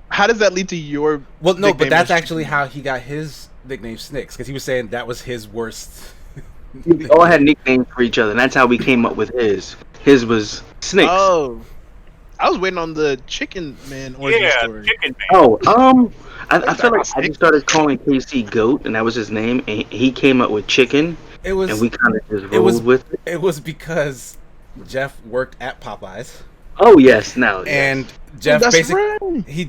How does that lead to your? well, no, but nickname that's as actually how he got his nickname Snicks, because he was saying that was his worst. We all had nicknames for each other, and that's how we came up with his. His was Snicks. Oh, I was waiting on the Chicken Man origin story. Chicken Man. Oh, I feel like I just started calling KC Goat, and that was his name, and he came up with Chicken, It was. and we kind of just rolled with it. It was because Jeff worked at Popeyes. Oh yes, now. And Yes. Jeff That's basically right. he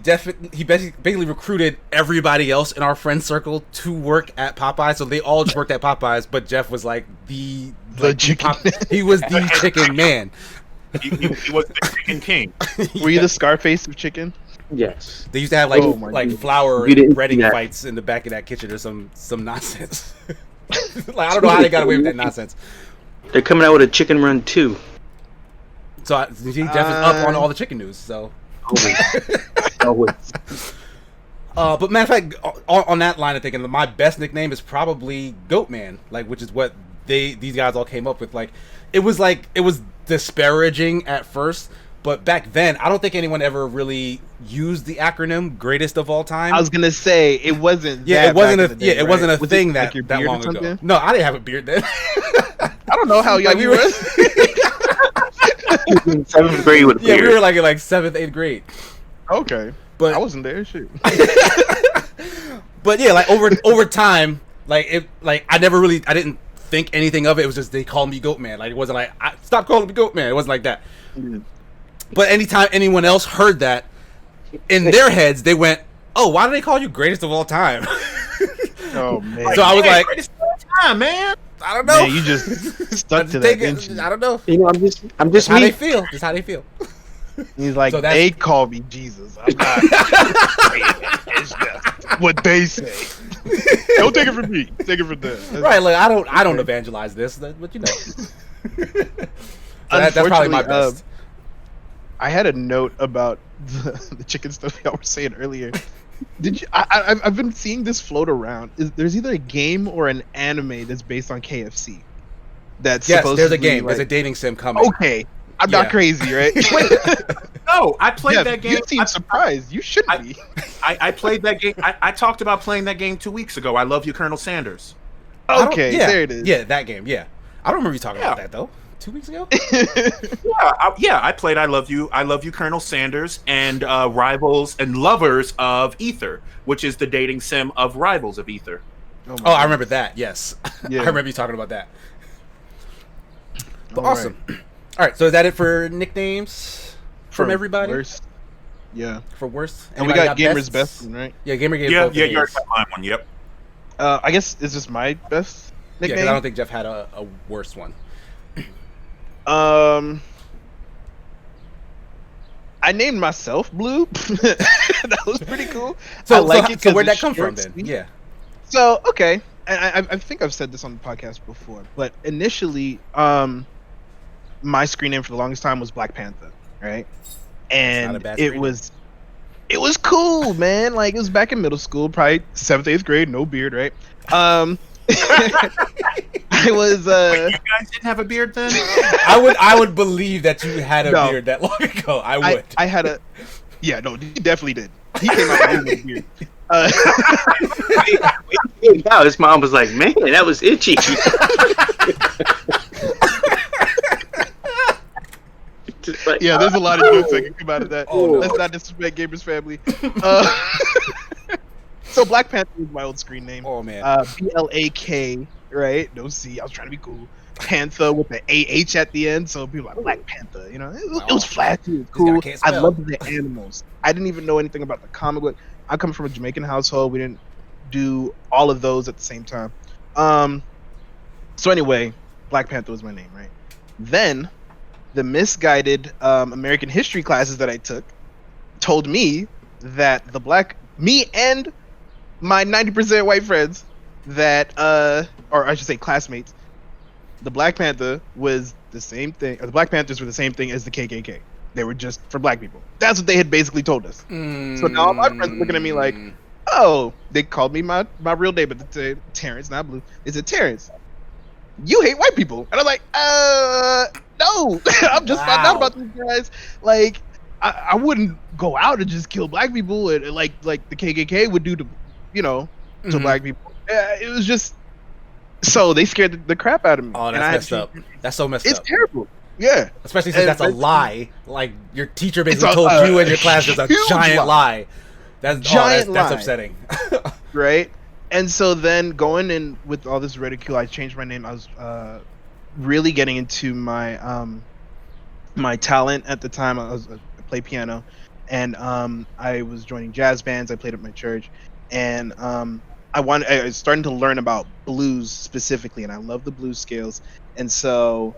basically recruited everybody else in our friend circle to work at Popeyes. So they all just worked at Popeyes, but Jeff was like the chicken man. he was the chicken man. He was the chicken king. Were you the Scarface of chicken? Yes. They used to have Oh my like goodness. flour You and didn't see breading that. fights in the back of that kitchen or some nonsense. Like I don't know how they got away with that nonsense. They're coming out with a chicken run too. So Jeff is up on all the chicken news. So, Always. but matter of fact, on that line of thinking, my best nickname is probably Goat Man, like which is what these guys all came up with. Like it was disparaging at first, but back then I don't think anyone ever really used the acronym Greatest of All Time. I was gonna say it wasn't. Yeah, that it wasn't back a in the day, it wasn't a right? Was thing it that like your that beard or long ago. something? No, I didn't have a beard then. I don't know how young Like, you we were. In 7th grade with a Yeah, we beard. were like in 7th, 8th grade. Okay, But I wasn't there. Shit. but yeah, like over time, I didn't think anything of it. It was just they called me Goat Man. Like it wasn't like stop calling me Goat Man. It wasn't like that. Yeah. But anytime anyone else heard that, in their heads they went, "Oh, why do they call you Greatest of All Time?" Oh man. So I was like, greatest of all time, man. I don't know. Man, you just stuck to that, Take didn't you? I don't know. You know, I'm just Just how me. they feel. Just how they feel. He's like, So that's- they call me Jesus. I'm not. It's just what they say. Don't take it from me. Take it from them. Right? Like I don't evangelize this, but you know. So that's probably my Unfortunately, best. I had a note about the chicken stuff y'all were saying earlier. Did you? I've been seeing this float around. There's either a game or an anime that's based on KFC. That's Yes, supposedly there's a game. Like, There's a dating sim coming. okay, I'm Yeah. not crazy, right? No, I played Yeah, that game. You seem surprised. You shouldn't be. I played that game. I talked about playing that game 2 weeks ago. I love you, Colonel Sanders. I don't- Okay, yeah, there it is. Yeah, that game. Yeah, I don't remember you talking about Yeah. that though. 2 weeks ago. I played I love you, Colonel Sanders, and Rivals and Lovers of Ether, which is the dating sim of Rivals of Ether. my Oh, I God. remember that. Yes, Yeah. I remember you talking about that. But All awesome. All right, so is that it for nicknames from everybody? Worst. Yeah, For worst, and we Anybody got Gamer's bests? best one, right? Yeah, Gamer gave Yeah, both yeah, of you already his. got mine one. Yep. I guess is this my best Yeah, nickname? because I don't think Jeff had a worse one. I named myself Blue. That was pretty cool. So, I like so, it so 'cause where'd that it's come from short, then? sweet. Yeah. So okay, and I think I've said this on the podcast before, but initially, my screen name for the longest time was Black Panther, right? not a And bad it screen was cool, man. Like it was back in middle school, probably 7th, 8th grade, no beard, right? I was Wait, you guys didn't have a beard then? I would believe that you had a No. beard that long ago. I would. I had a yeah, no, he definitely did. He came out with a beard. Yeah, his mom was like, "Man, that was itchy." Just like, Yeah, there's a lot of jokes that can come out of that. Oh, no. Let's not disrespect Gamers family. So Black Panther was my old screen name. Oh man. BLAK, right? No C. I was trying to be cool. Panther with the AH at the end, so people were like Black Panther. You know, it was flashy, it was cool. guy can't I spell. loved the animals. I didn't even know anything about the comic book. I come from a Jamaican household. We didn't do all of those at the same time. So anyway, Black Panther was my name, right? Then the misguided American history classes that I took told me that me and my 90% white friends that or I should say classmates, the Black Panther was the same thing, or the Black Panthers were the same thing as the KKK. They were just for black people. That's what they had basically told us. So now all my friends are looking at me like, oh, they called me my real name at the time, Terrence, not Blue. They said, Terrence, you hate white people. And I'm like, no. I'm just found out about these guys. Like, I wouldn't go out and just kill black people and like the KKK would do to, to black people. It was just, so they scared the crap out of me. Oh, And that's I had messed to- up. That's so messed It's up. terrible. Yeah. Especially since And that's a that's- lie. Like your teacher It's basically a- told you and your class there's a huge giant lie. lie. That's Giant that's lie. upsetting. Right. And so then going in with all this ridicule, I changed my name. I was really getting into my my talent at the time. I played piano, and I was joining jazz bands. I played at my church, and I was starting to learn about blues specifically, and I love the blues scales, and so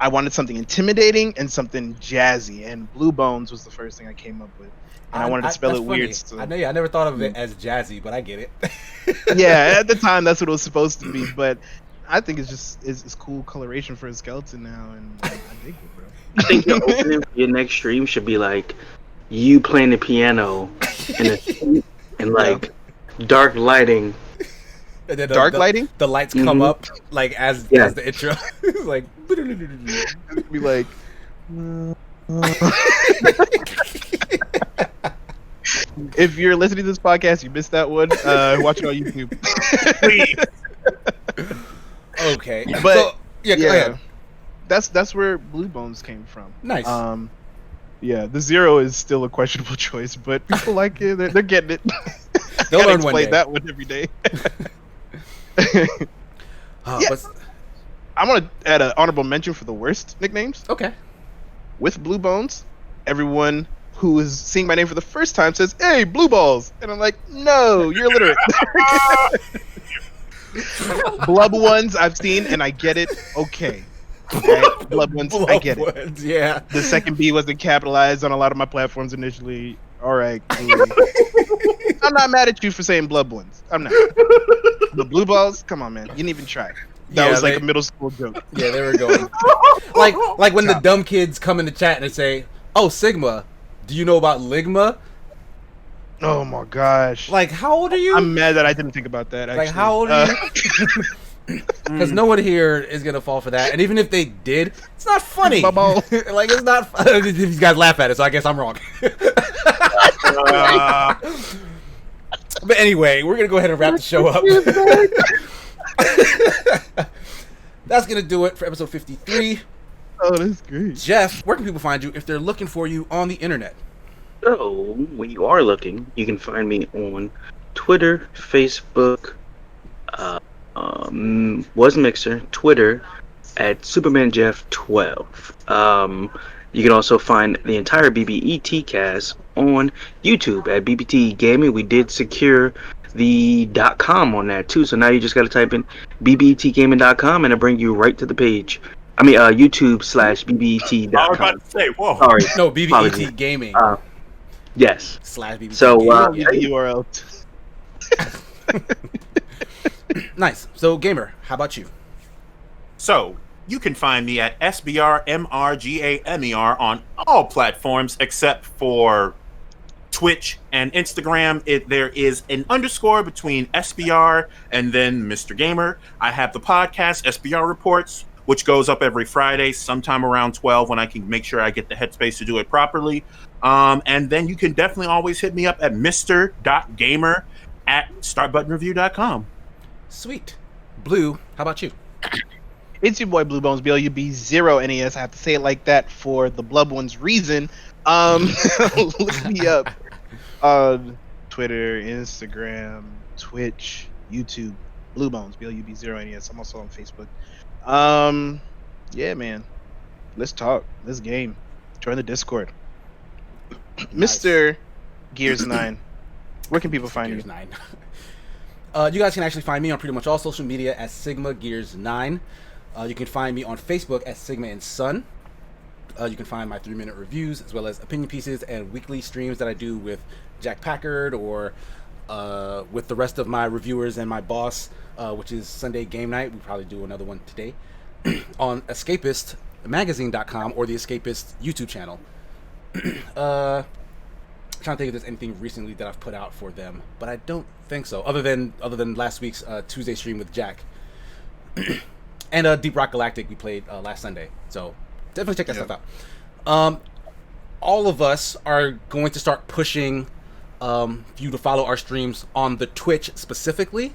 I wanted something intimidating and something jazzy, and Blue Bones was the first thing I came up with. And I wanted to spell it weird. So. I never thought of it as jazzy, but I get it. Yeah, at the time that's what it was supposed to be, but I think it's cool coloration for a skeleton now, and I dig it, bro. I think your opening for your next stream should be like you playing the piano and like dark lighting. And then Dark lighting? The lights come up like as the intro. Like be like if you're listening to this podcast, you missed that one. Watch it on YouTube. Please. Okay. But so, go ahead. That's where Blue Bones came from. Nice. Yeah, the 0 is still a questionable choice, but people like it. They're getting it. They'll learn one day. That one every day. But I'm gonna add an honorable mention for the worst nicknames. okay. With Blue Bones, everyone who is seeing my name for the first time says, "Hey, Blue Balls," and I'm like, "No, you're illiterate." Blub ones I've seen, and I get it. Okay. Blub ones, I get it. Yeah. The second B wasn't capitalized on a lot of my platforms initially. All right, cool. I'm not mad at you for saying Blub ones. I'm not. The Blue Balls, come on, man. You didn't even try. That was like a middle school joke. Yeah, they were going. like when the dumb kids come in the chat and they say, "Oh, Sigma, do you know about Ligma?" Oh my gosh. Like, how old are you? I'm mad that I didn't think about that, actually. Like, how old are you? Because no one here is gonna fall for that, and even if they did, it's not funny. Like, it's not. These guys laugh at it, so I guess I'm wrong. But anyway, we're gonna go ahead and wrap the show up. That's gonna do it for episode 53. Oh, that's great. Jeff, where can people find you if they're looking for you on the internet? So, when you are looking, you can find me on Twitter, Facebook, was Mixer, Twitter at SupermanJeff12. You can also find the entire BBET cast on YouTube at BBETGaming. We did secure the .com on that too, so now you just got to type in BBETGaming.com and it'll bring you right to the page. I mean, YouTube/BBET.com. I was about to say, whoa. Sorry. No, BBET Gaming. Yes. /BBET. So, Use the URL. Nice. So, Gamer, how about you? So, you can find me at SBRMRGAMER on all platforms except for Twitch and Instagram. There is an underscore between SBR and then Mr. Gamer. I have the podcast, SBR Reports, which goes up every Friday, sometime around 12 when I can make sure I get the headspace to do it properly. And then you can definitely always hit me up at mr.gamer@startbuttonreview.com. Sweet. Blue, how about you? It's your boy Blue Bones, BLUB0NES. I have to say it like that for the Blub One's reason. Look me up on Twitter, Instagram, Twitch, YouTube, Blue Bones, BLUB0NES. I'm also on Facebook. Yeah, man. Let's talk. Let's game. Join the Discord. Nice. Mr. Gears 9. Where can people find Gears you? 9. You guys can actually find me on pretty much all social media as Sigma Gears 9. You can find me on Facebook as Sigma and Sun. You can find my 3-minute reviews as well as opinion pieces and weekly streams that I do with Jack Packard or with the rest of my reviewers and my boss, which is Sunday Game Night. We'll probably do another one today on EscapistMagazine.com or the Escapist YouTube channel. Trying to think if there's anything recently that I've put out for them, but I don't think so. Other than last week's Tuesday stream with Jack and Deep Rock Galactic we played last Sunday. So definitely check that stuff out. All of us are going to start pushing you to follow our streams on the Twitch specifically.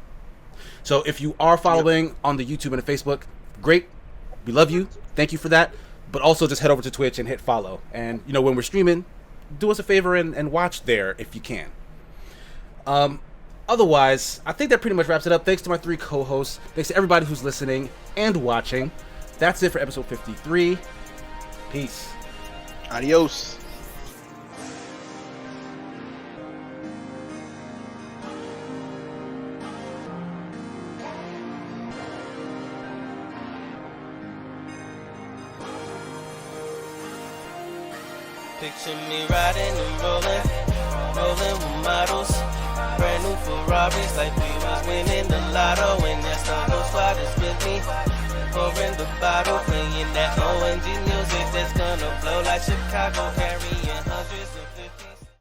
So if you are following on the YouTube and the Facebook, great. We love you. Thank you for that. But also just head over to Twitch and hit follow. And, you know, when we're streaming, do us a favor and watch there if you can. Otherwise, I think that pretty much wraps it up. Thanks to my 3 co-hosts. Thanks to everybody who's listening and watching. That's it for episode 53. Peace. Adios. Picture me riding and rolling with models. Brand new Ferraris like we was winning the lotto. And that's all those fathers with me. Pouring the bottle, playing that ONG music that's gonna blow like Chicago. Carry